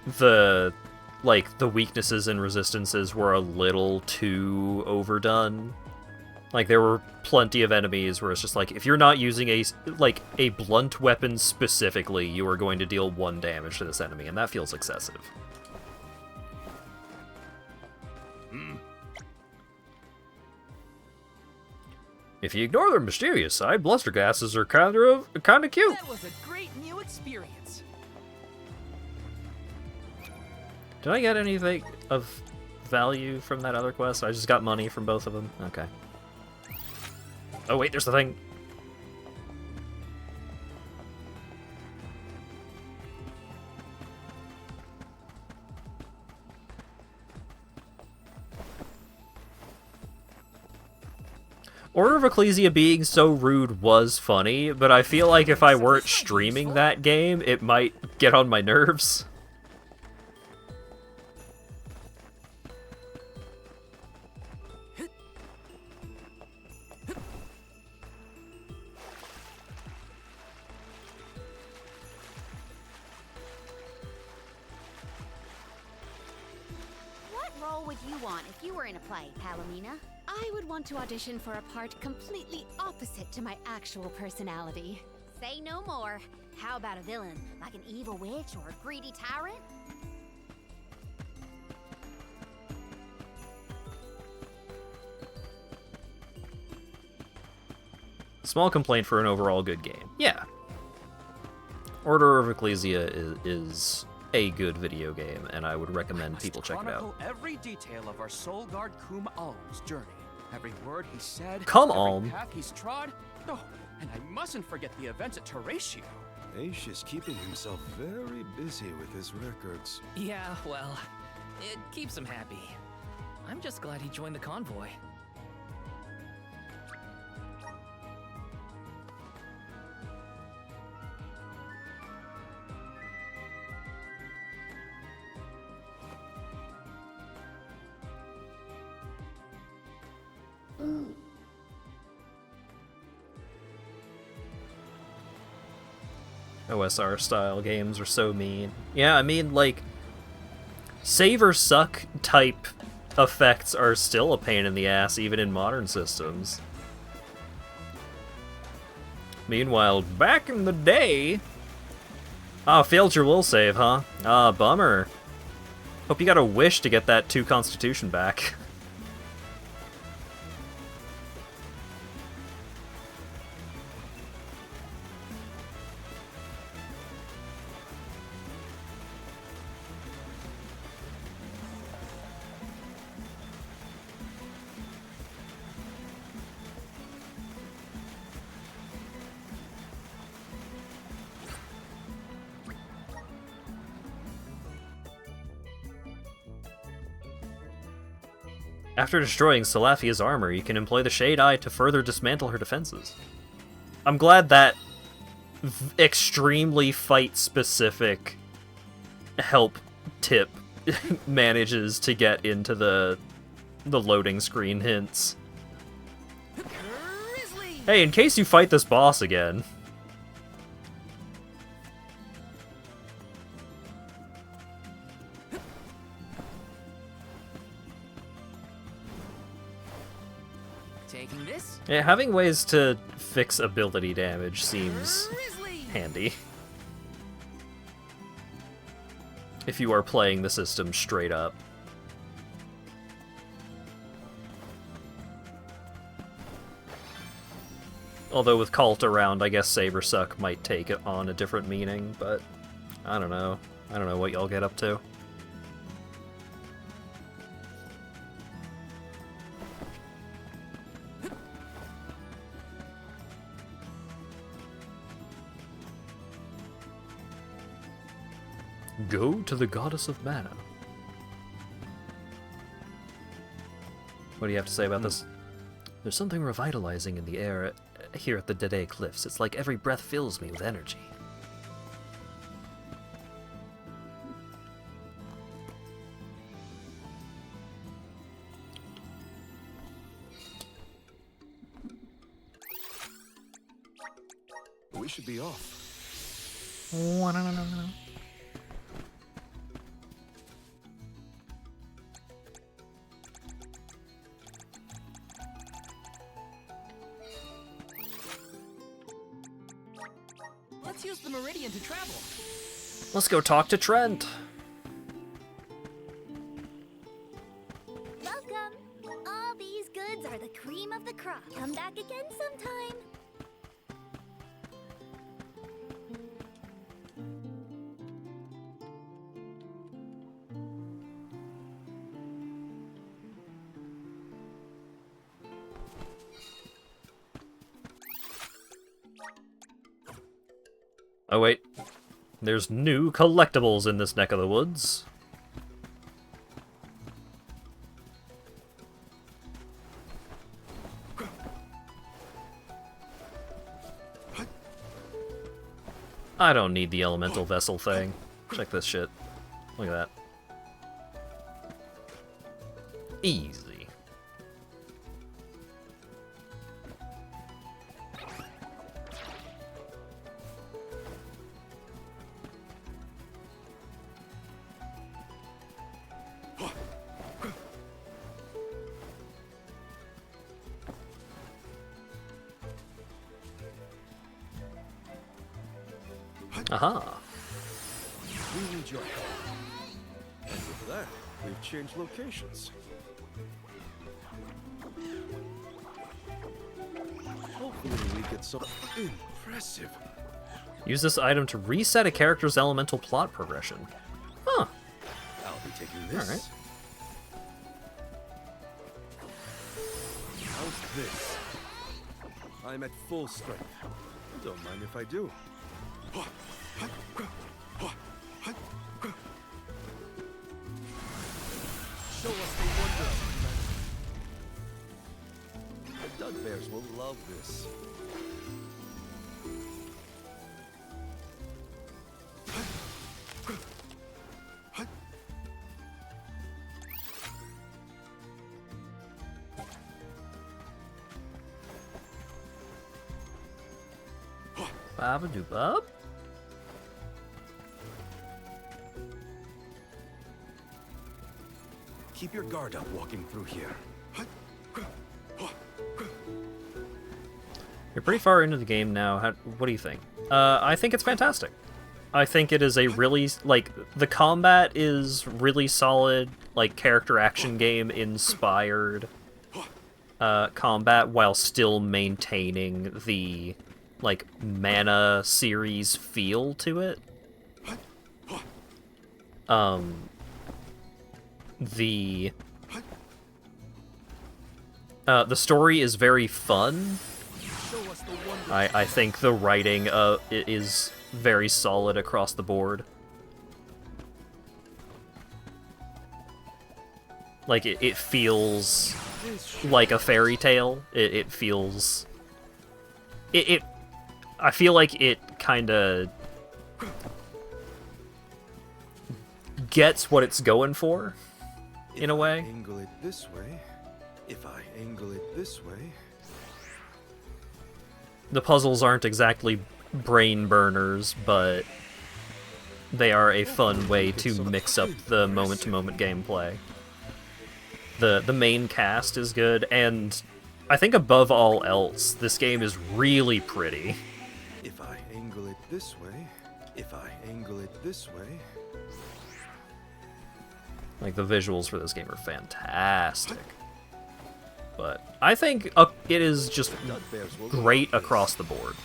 the weaknesses and resistances were a little too overdone. Like, there were plenty of enemies where it's just like, if you're not using a blunt weapon specifically, you are going to deal 1 damage to this enemy, and that feels excessive. If you ignore their mysterious side, bluster gases are kind of cute. That was a great new experience. Did I get anything of value from that other quest? I just got money from both of them? Okay. Oh wait, there's the thing. Order of Ecclesia being so rude was funny, but I feel like if I weren't streaming that game, it might get on my nerves. What role would you want if you were in a play, Palomina? I would want to audition for a part completely opposite to my actual personality. Say no more. How about a villain, like an evil witch or a greedy tyrant? Small complaint for an overall good game. Yeah. Order of Ecclesia is a good video game, and I would recommend people check it out. Chronicle every detail of our Soul Guard Kum Alm's journey. Every word he said, Come every Alm. path he's trod. Oh, and I mustn't forget the events at Teratio. Aish is keeping himself very busy with his records. Yeah, well, it keeps him happy. I'm just glad he joined the convoy. OSR style games are so mean. Yeah, I mean, like, save or suck type effects are still a pain in the ass even in modern systems. Meanwhile, back in the day... Ah, failed your will save, huh? Ah, bummer. Hope you got a wish to get that 2 Constitution back. After destroying Salafia's armor, you can employ the Shade Eye to further dismantle her defenses. I'm glad that extremely fight-specific help tip manages to get into the loading screen hints. Hey, in case you fight this boss again... Taking this? Yeah, having ways to fix ability damage seems handy. If you are playing the system straight up. Although with Cult around, I guess Saber Suck might take it on a different meaning, but I don't know. I don't know what y'all get up to. Go to the Goddess of Mana. What do you have to say about this? There's something revitalizing in the air here at the Dede Cliffs. It's like every breath fills me with energy. We should be off. Let's use the Meridian to travel. Let's go talk to Trent. Welcome! All these goods are the cream of the crop. Come back again sometime. Oh wait, there's new collectibles in this neck of the woods. I don't need the elemental vessel thing. Check this shit. Look at that. Easy. Aha. We need your help. And with that, we've changed locations. Hopefully we get some impressive. Use this item to reset a character's elemental plot progression. Huh. I'll be taking this. All right. How's this? I'm at full strength. Don't mind if I do. Show us the wonders. Dud bears will love this. Baba-doo-bub. Keep your guard up walking through here. You're pretty far into the game now. What do you think? I think it's fantastic. I think it is a really, like, the combat is really solid, like, character action game inspired combat while still maintaining the, like, Mana series feel to it. The story is very fun. I think the writing is very solid across the board. Like, it feels like a fairy tale. It feels... I feel like it kinda gets what it's going for, in a way. Angle it this way. If I angle it this way. The puzzles aren't exactly brain burners, but they are a fun way to mix up the moment-to-moment gameplay. The main cast is good, and I think above all else, this game is really pretty. If I angle it this way. If I angle it this way. Like, the visuals for this game are fantastic. But I think it is just great across the board.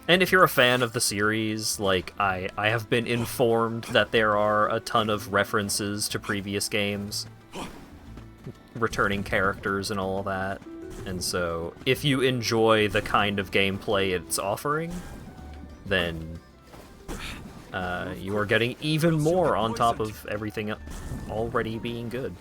And if you're a fan of the series, like, I have been informed that there are a ton of references to previous games, returning characters and all of that. And so, if you enjoy the kind of gameplay it's offering, then you are getting even more on top of everything already being good.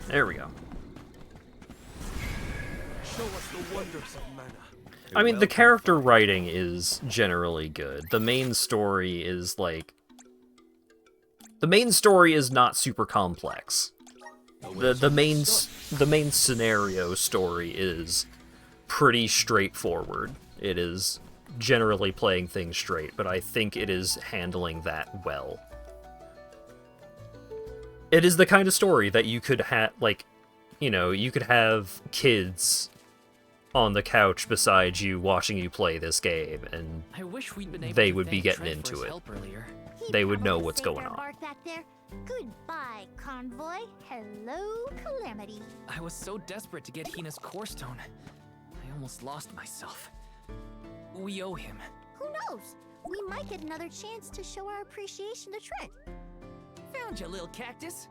There we go. Show us the wonders of mana. I mean, the character writing is generally good. The main story is, like... The main story is not super complex. The main scenario story is pretty straightforward. It is generally playing things straight, but I think it is handling that well. It is the kind of story that you could have, like, you know, you could have kids on the couch beside you watching you play this game, and I wish we'd been able they to would be thank getting Trent for into his it. help earlier. They would know what's going on. Bark back there. Goodbye, Convoy. Hello, Calamity. I was so desperate to get Hina's core stone. I almost lost myself. We owe him. Who knows? We might get another chance to show our appreciation to Trent. Found you, little cactus.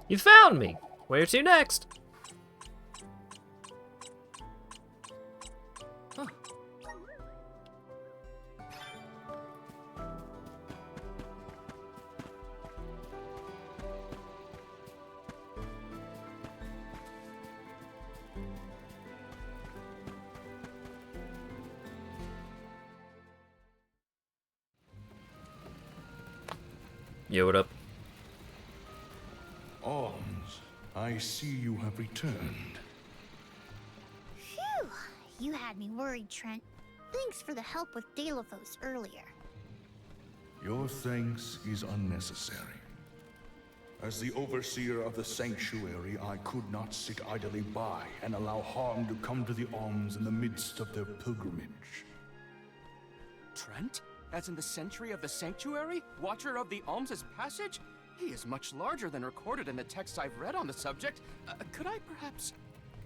You found me! Where to next? Huh. Yo, what up? Alms, I see you have returned. Phew! You had me worried, Trent. Thanks for the help with Deilophos earlier. Your thanks is unnecessary. As the overseer of the sanctuary, I could not sit idly by and allow harm to come to the Alms in the midst of their pilgrimage. Trent? As in the Sentry of the Sanctuary? Watcher of the Alms' Passage? He is much larger than recorded in the texts I've read on the subject. Could I perhaps...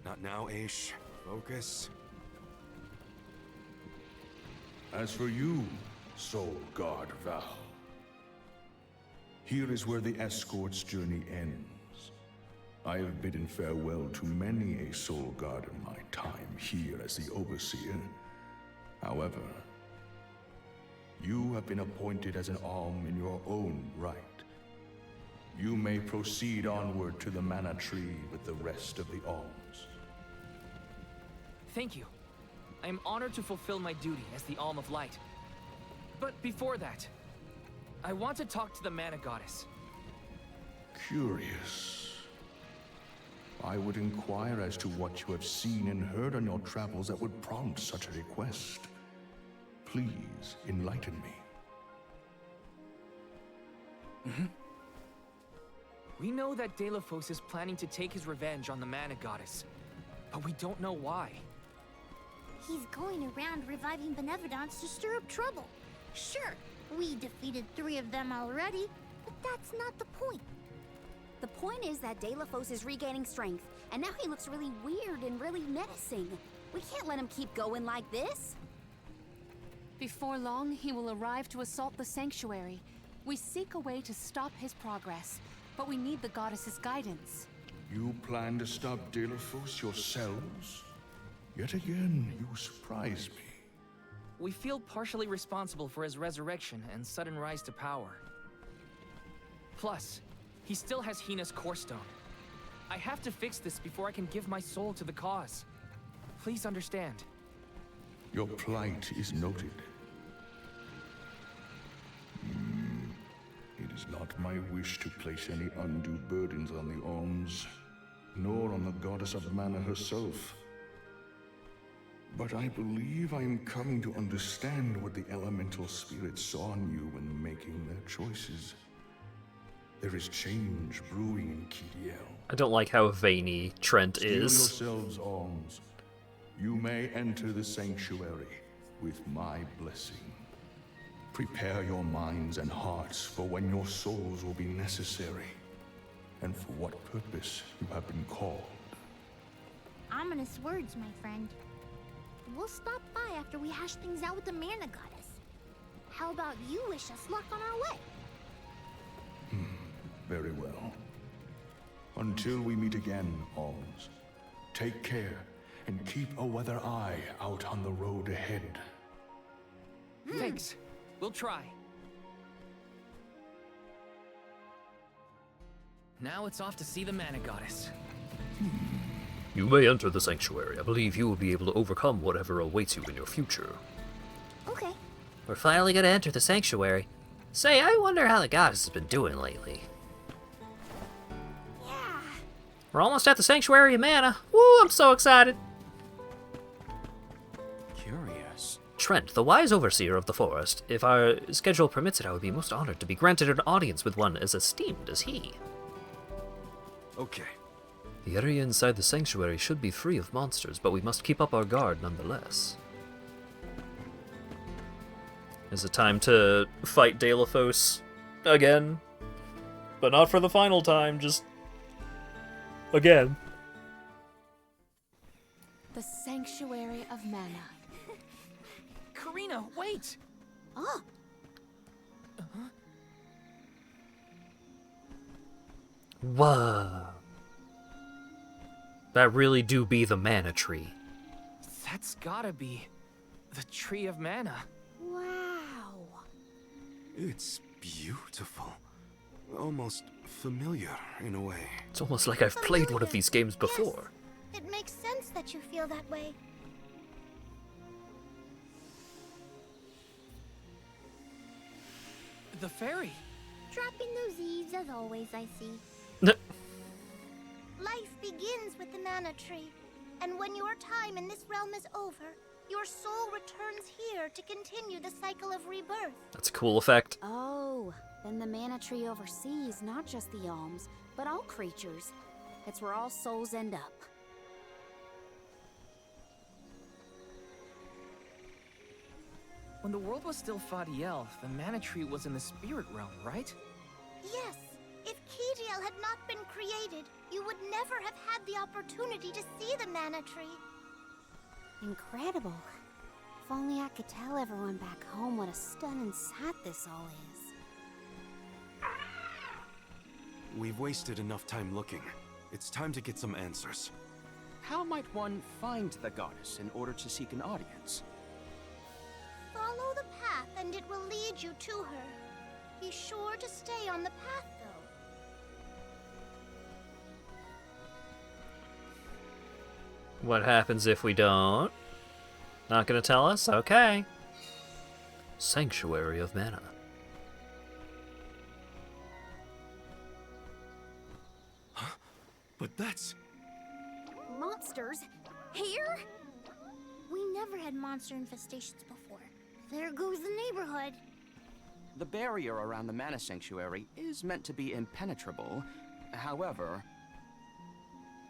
Not now, Aish. Focus. As for you, Soul Guard Val, here is where the escort's journey ends. I have bidden farewell to many a Soul Guard in my time here as the Overseer. However, you have been appointed as an Alm in your own right. You may proceed onward to the Mana Tree with the rest of the Alms. Thank you. I am honored to fulfill my duty as the Alm of Light. But before that, I want to talk to the Mana Goddess. Curious. I would inquire as to what you have seen and heard on your travels that would prompt such a request. Please enlighten me. We know that Deilophos is planning to take his revenge on the Mana Goddess, but we don't know why. He's going around reviving Benevodons to stir up trouble. Sure, we defeated 3 of them already, but that's not the point. The point is that Deilophos is regaining strength, and now he looks really weird and really menacing. We can't let him keep going like this. Before long, he will arrive to assault the sanctuary. We seek a way to stop his progress, but we need the goddess's guidance. You plan to stop Deilophos yourselves? Yet again, you surprise me. We feel partially responsible for his resurrection and sudden rise to power. Plus, he still has Hina's Core Stone. I have to fix this before I can give my soul to the cause. Please understand. Your plight is noted. It is not my wish to place any undue burdens on the Alms, nor on the Goddess of Mana herself. But I believe I am coming to understand what the elemental spirits saw in you when making their choices. There is change brewing in Kidiel. I don't like how veiny Trent is. Steel yourselves, Alms. You may enter the sanctuary with my blessing. Prepare your minds and hearts for when your souls will be necessary, and for what purpose you have been called. Ominous words, my friend. We'll stop by after we hash things out with the Mana Goddess. How about you wish us luck on our way? Very well. Until we meet again, Alms, take care and keep a weather eye out on the road ahead. Thanks. We'll try. Now it's off to see the Mana Goddess. You may enter the sanctuary. I believe you will be able to overcome whatever awaits you in your future. Okay. We're finally gonna enter the sanctuary. Say, I wonder how the goddess has been doing lately. Yeah. We're almost at the sanctuary of Mana. Woo, I'm so excited. Curious. Trent, the wise overseer of the forest. If our schedule permits it, I would be most honored to be granted an audience with one as esteemed as he. Okay. The area inside the sanctuary should be free of monsters, but we must keep up our guard nonetheless. Is it time to fight Deilophos again? But not for the final time, just again. The Sanctuary of Mana. Karina, wait! Oh! Whoa. That really do be the Mana Tree. That's gotta be the Tree of Mana. Wow. It's beautiful. Almost familiar in a way. It's almost like I've played one of these games before. Yes. It makes sense that you feel that way. The fairy. Dropping those eaves as always, I see. Life begins with the mana tree, and when your time in this realm is over, your soul returns here to continue the cycle of rebirth. That's a cool effect. Oh, then the mana tree oversees not just the alms, but all creatures. It's where all souls end up. When the world was still Fadiel, the mana tree was in the spirit realm, right? Yes. If Kijiel had not been created, you would never have had the opportunity to see the mana tree. Incredible. If only I could tell everyone back home what a stunning sight this all is. We've wasted enough time looking. It's time to get some answers. How might one find the goddess in order to seek an audience? Follow the path and it will lead you to her. Be sure to stay on the path, though. What happens if we don't? Not gonna tell us? Okay. Sanctuary of Mana. Huh? But that's... Monsters? Here? We never had monster infestations before. There goes the neighborhood. The barrier around the Mana Sanctuary is meant to be impenetrable. However,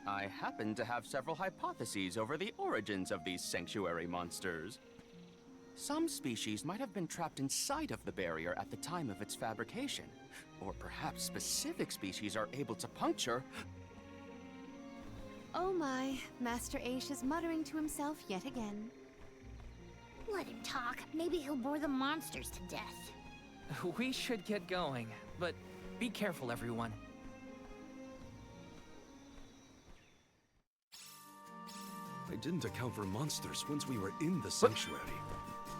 I happen to have several hypotheses over the origins of these sanctuary monsters. Some species might have been trapped inside of the barrier at the time of its fabrication. Or perhaps specific species are able to puncture... Oh my, Master Aish is muttering to himself yet again. Let him talk. Maybe he'll bore the monsters to death. We should get going, but be careful, everyone. I didn't account for monsters once we were in the sanctuary.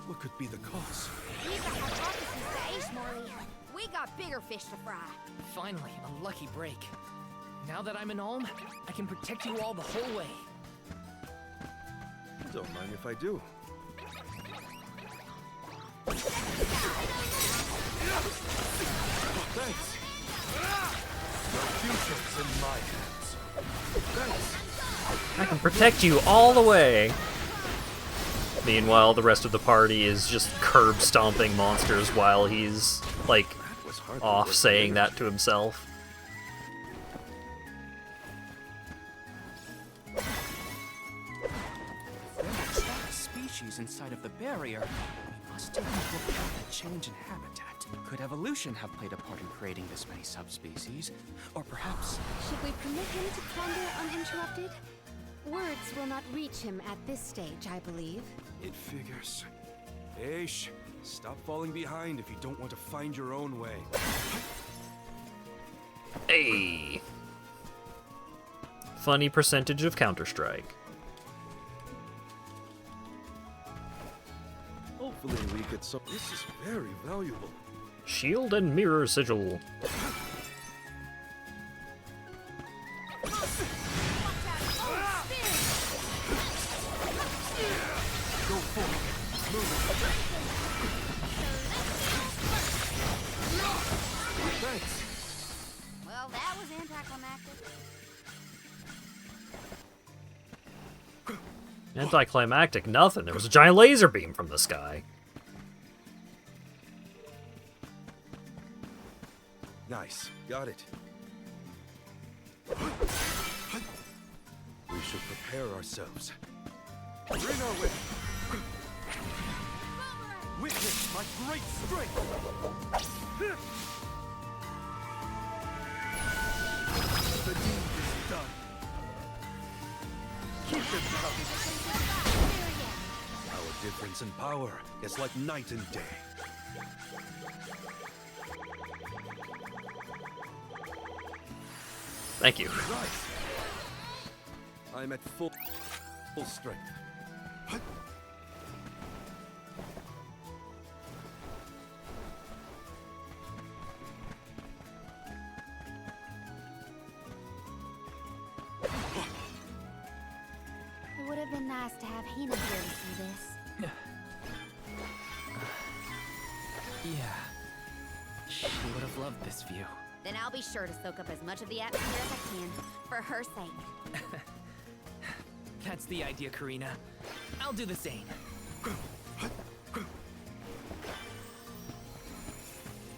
What could be the cause? We got hypotheses to Aish, Morley. We got bigger fish to fry. Finally, a lucky break. Now that I'm an Olm, I can protect you all the whole way. Don't mind if I do. Thanks. Your future's in my hands. Thanks. I can protect you all the way. Meanwhile, the rest of the party is just curb stomping monsters while he's, like, off saying that to himself. Species inside of the barrier, we must take into account the change in habitat. Could evolution have played a part in creating this many subspecies? Or perhaps... Should we permit him to ponder uninterrupted? Words will not reach him at this stage, I believe. It figures. Aish, stop falling behind if you don't want to find your own way. Hey! Funny percentage of Counter-Strike. Hopefully we get some... This is very valuable. Shield and mirror sigil. Thanks. Well, that was anticlimactic. Anticlimactic nothing. There was a giant laser beam from the sky. Nice. Got it. We should prepare ourselves. Bring our way. Witness my great strength. The deed is done. Keep them coming. Our difference in power is like night and day. Thank you. Right. I'm at full strength. It would have been nice to have Hina here to see this. Yeah. She would have loved this view. Then I'll be sure to soak up as much of the atmosphere as I can, for her sake. That's the idea, Karina. I'll do the same.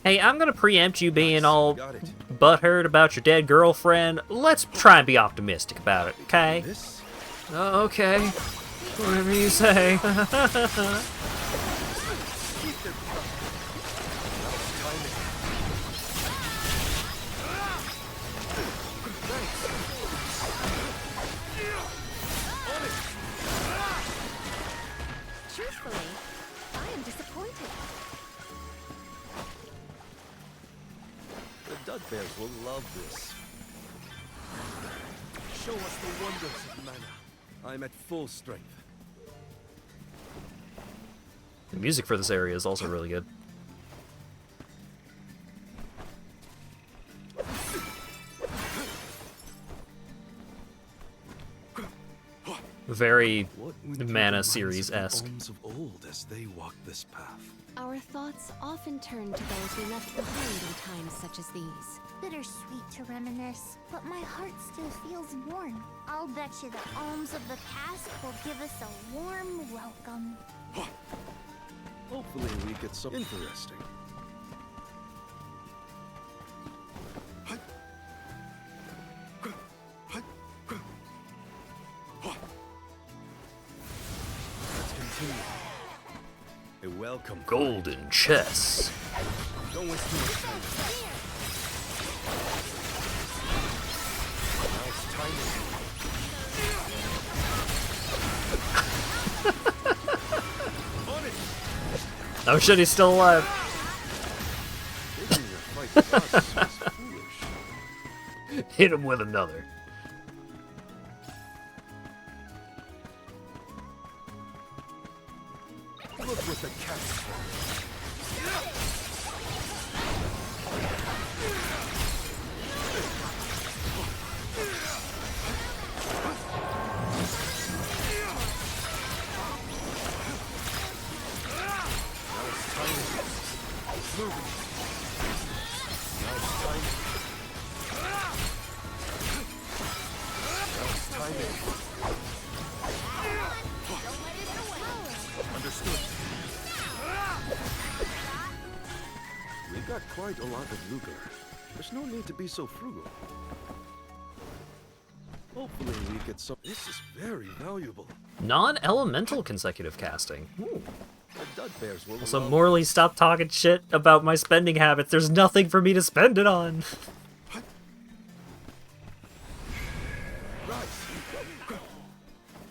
Hey, I'm gonna preempt you being all butthurt about your dead girlfriend. Let's try and be optimistic about it, okay? Okay. Whatever you say. Truthfully, I am disappointed. The Dud Bears will love this. Show us the wonders of mana. I'm at full strength. The music for this area is also really good. Very mana series-esque. Of old as they walk this path. Our thoughts often turn to those we left behind in times such as these. Bittersweet to reminisce, but my heart still feels warm. I'll bet you the alms of the past will give us a warm welcome. Hopefully we get some interesting. Let's continue. A welcome. Golden chess. Don't waste too much time. Nice timing. Oh shit, he's still alive. Hit him with another. Look what the cat's for. We got quite a lot of lucre. There's no need to be so frugal. Hopefully we get some. This is very valuable. Non-elemental consecutive casting. Ooh. The Dud Bears will Also, love Morley, stop talking shit about my spending habits. There's nothing for me to spend it on.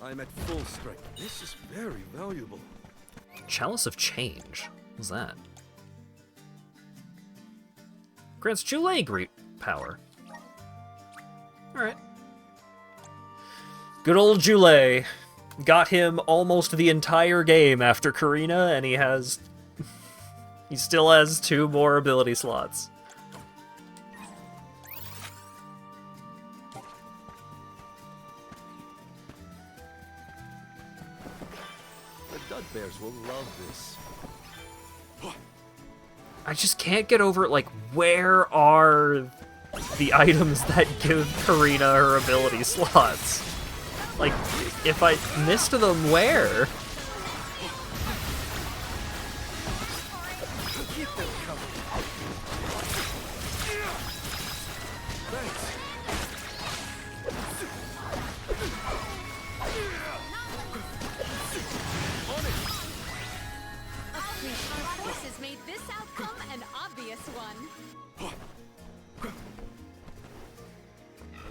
I'm at full strength. This is very valuable. Chalice of Change. What's that? Grants Chule great power. Alright. Good old Jule. Got him almost the entire game after Karina, and he has... he still has 2 more ability slots. The Dud Bears will love this. I just can't get over, like, where are the items that give Karina her ability slots? Like, if I missed them, where? Keep them coming. Our forces made this outcome an obvious one.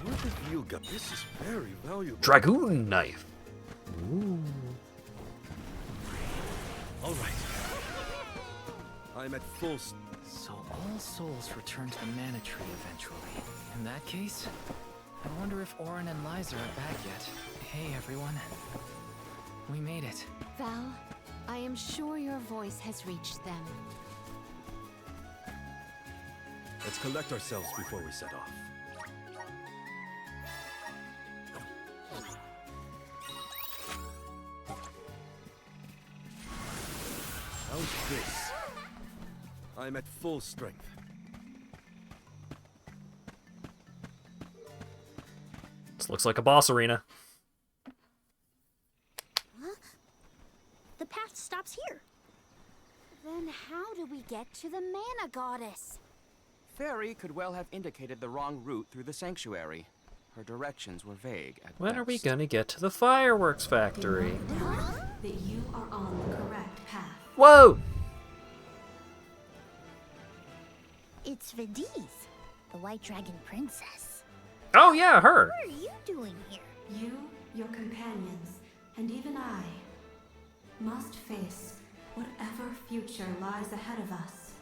What have you got? This is very valuable. Dragoon Knife. Ooh. All right. I'm at full. So all souls return to the mana tree eventually. In that case, I wonder if Orin and Liza are back yet. Hey everyone. We made it. Val, I am sure your voice has reached them. Let's collect ourselves before we set off. How's this? I'm at full strength. looks like a boss arena. Huh? The path stops here. Then how do we get to the mana goddess? Fairy could well have indicated the wrong route through the sanctuary. Her directions were vague at When are we best. gonna get to the fireworks factory? That you are on the correct path. Whoa! It's Vidiz, the White Dragon Princess. Oh yeah, her! What are you doing here? You, your companions, and even I must face whatever future lies ahead of us,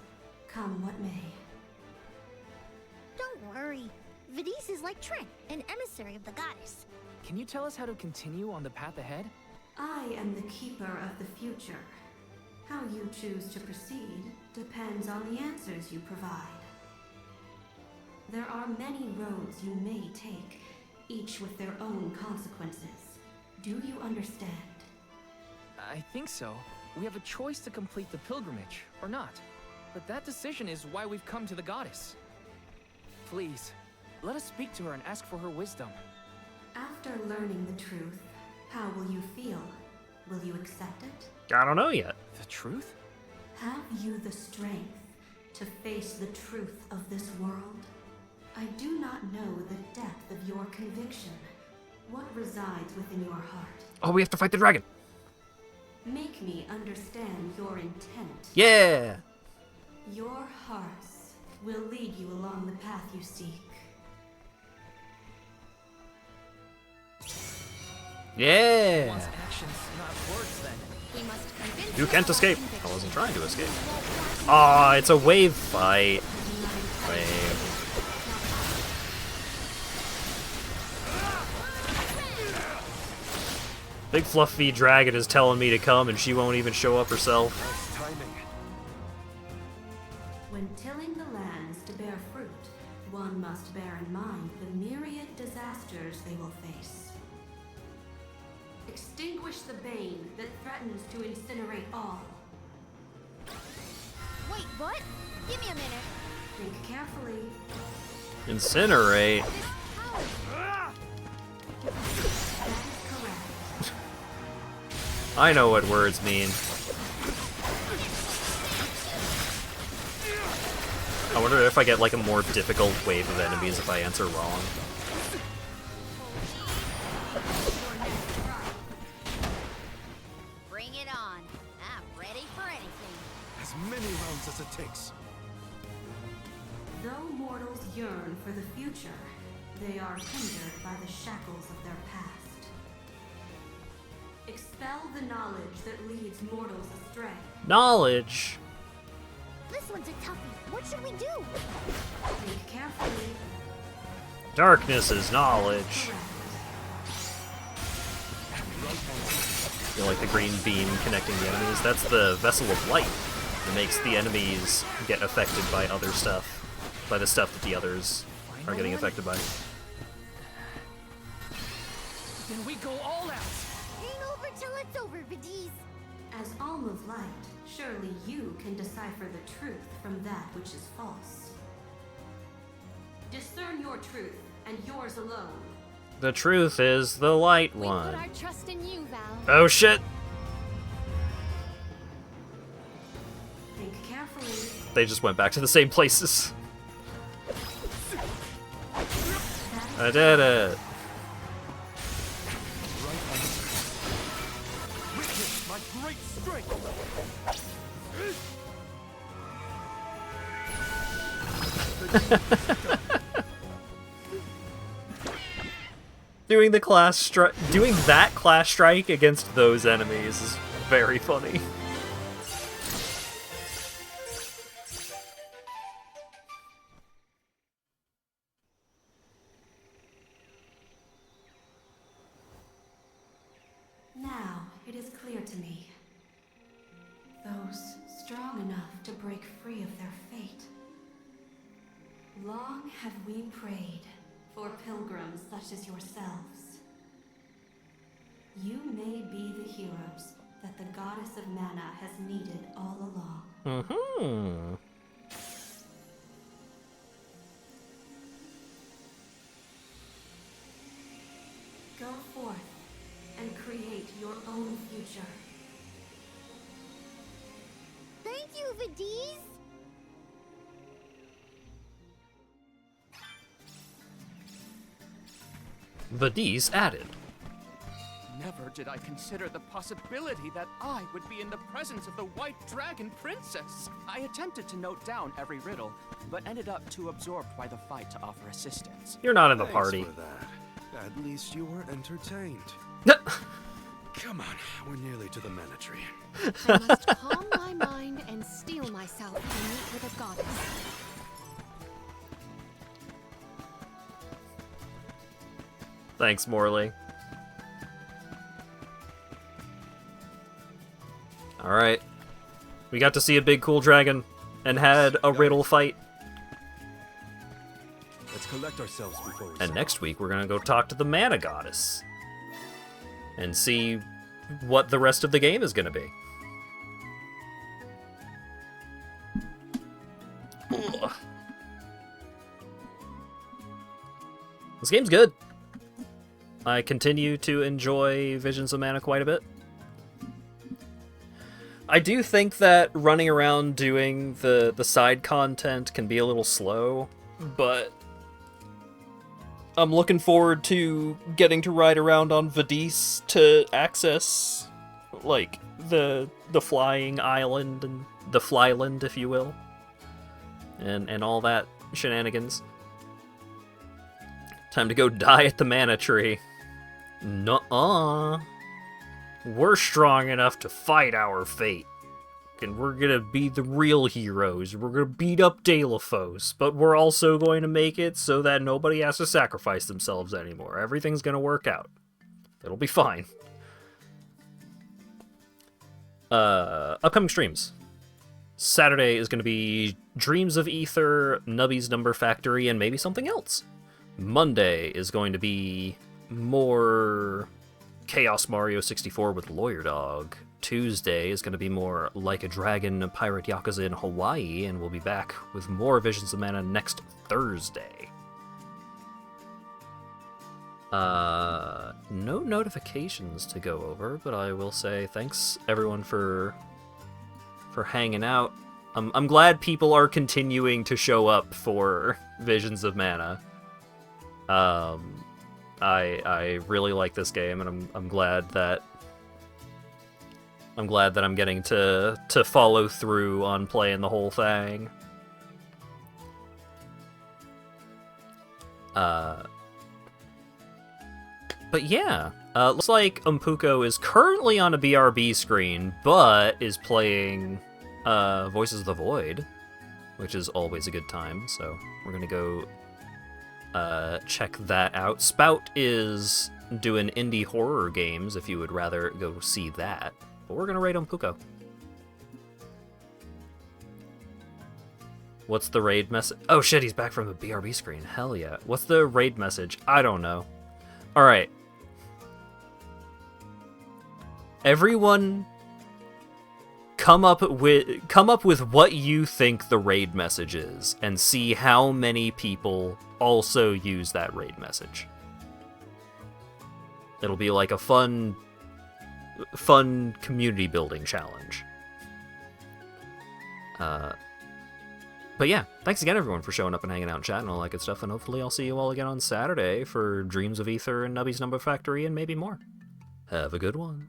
come what may. Don't worry. Vidiz is like Trent, an emissary of the goddess. Can you tell us how to continue on the path ahead? I am the keeper of the future. How you choose to proceed depends on the answers you provide. There are many roads you may take, each with their own consequences. Do you understand? I think so. We have a choice to complete the pilgrimage, or not. But that decision is why we've come to the goddess. Please, let us speak to her and ask for her wisdom. After learning the truth, how will you feel? Will you accept it? I don't know yet. The truth? Have you the strength to face the truth of this world? I do not know the depth of your conviction. What resides within your heart? Oh, we have to fight the dragon. Make me understand your intent. Yeah! Your hearts will lead you along the path you seek. Yeah! Wants actions, not words, then. We must convince You her can't of our escape. conviction. I wasn't trying to escape. Aw, it's a wave fight. Wave. Big fluffy dragon is telling me to come and she won't even show up herself. When tilling the lands to bear fruit, one must bear in mind the myriad disasters they will face. Extinguish the bane that threatens to incinerate all. Wait, what? Give me a minute. Think carefully. Incinerate? That is correct. I know what words mean. I wonder if I get like a more difficult wave of enemies if I answer wrong. Bring it on. I'm ready for anything. As many rounds as it takes. Though mortals yearn for the future, they are hindered by the shackles of their past. Expel the knowledge that leads mortals astray. Knowledge? This one's a toughie. What should we do? Think carefully. Darkness is knowledge. You know, like the green beam connecting the enemies? That's the vessel of light that makes the enemies get affected by other stuff. By the stuff that the others are getting affected by. Then we go all out! Ain't over till it's over, Vidiz. As Alm of Light, surely you can decipher the truth from that which is false. Discern your truth, and yours alone. The truth is the light We one. put our trust in you, Val. Oh shit! Think carefully. They just went back to the same places. I did it! Witness my great strength! Doing that class strike against those enemies is very funny. Now it is clear to me. Those strong enough to break free of their fate. Long have we prayed for pilgrims such as yourselves. You may be the heroes that the goddess of mana has needed all along. Mm-hmm. Vadis? Vadis added. Never did I consider the possibility that I would be in the presence of the White Dragon Princess. I attempted to note down every riddle, but ended up too absorbed by the fight to offer assistance. You're not in the Thanks party. for that. At least you were entertained. Come on, we're nearly to the mana tree. I must calm my mind and steel myself to meet with a goddess. Thanks, Morley. Alright. We got to see a big cool dragon and had a riddle fight. Let's collect ourselves before we And next week we're gonna go talk to the mana goddess. And see what the rest of the game is gonna be. Ugh. This game's good. I continue to enjoy Visions of Mana quite a bit. I do think that running around doing the side content can be a little slow, but I'm looking forward to getting to ride around on Vadis to access, like, the flying island and the flyland, if you will, and all that shenanigans. Time to go die at the mana tree. Nuh-uh. We're strong enough to fight our fate. And we're gonna be the real heroes. We're gonna beat up Deilophos, but we're also going to make it so that nobody has to sacrifice themselves anymore. Everything's gonna work out. It'll be fine. Upcoming streams. Saturday is gonna be Dreams of Ether, Nubby's Number Factory, and maybe something else. Monday is going to be more Chaos Mario 64 with Lawyer Dog. Tuesday is going to be more Like a Dragon Pirate Yakuza in Hawaii, and we'll be back with more Visions of Mana next Thursday. No notifications to go over, but I will say thanks everyone for hanging out. I'm glad people are continuing to show up for Visions of Mana. I really like this game, and I'm glad that I'm getting to follow through on playing the whole thing. But yeah, looks like Umpuko is currently on a BRB screen, but is playing Voices of the Void, which is always a good time. So we're gonna go check that out. Spout is doing indie horror games if you would rather go see that. But we're gonna rate Umpuko. What's the raid message? Oh shit, he's back from the BRB screen. Hell yeah. What's the raid message? I don't know. Alright. Everyone come up with what you think the raid message is and see how many people also use that raid message. It'll be like a fun community building challenge. But yeah, thanks again everyone for showing up and hanging out and chatting and all that good stuff, and hopefully I'll see you all again on Saturday for Dreams of Ether and Nubby's Number Factory and maybe more. Have a good one.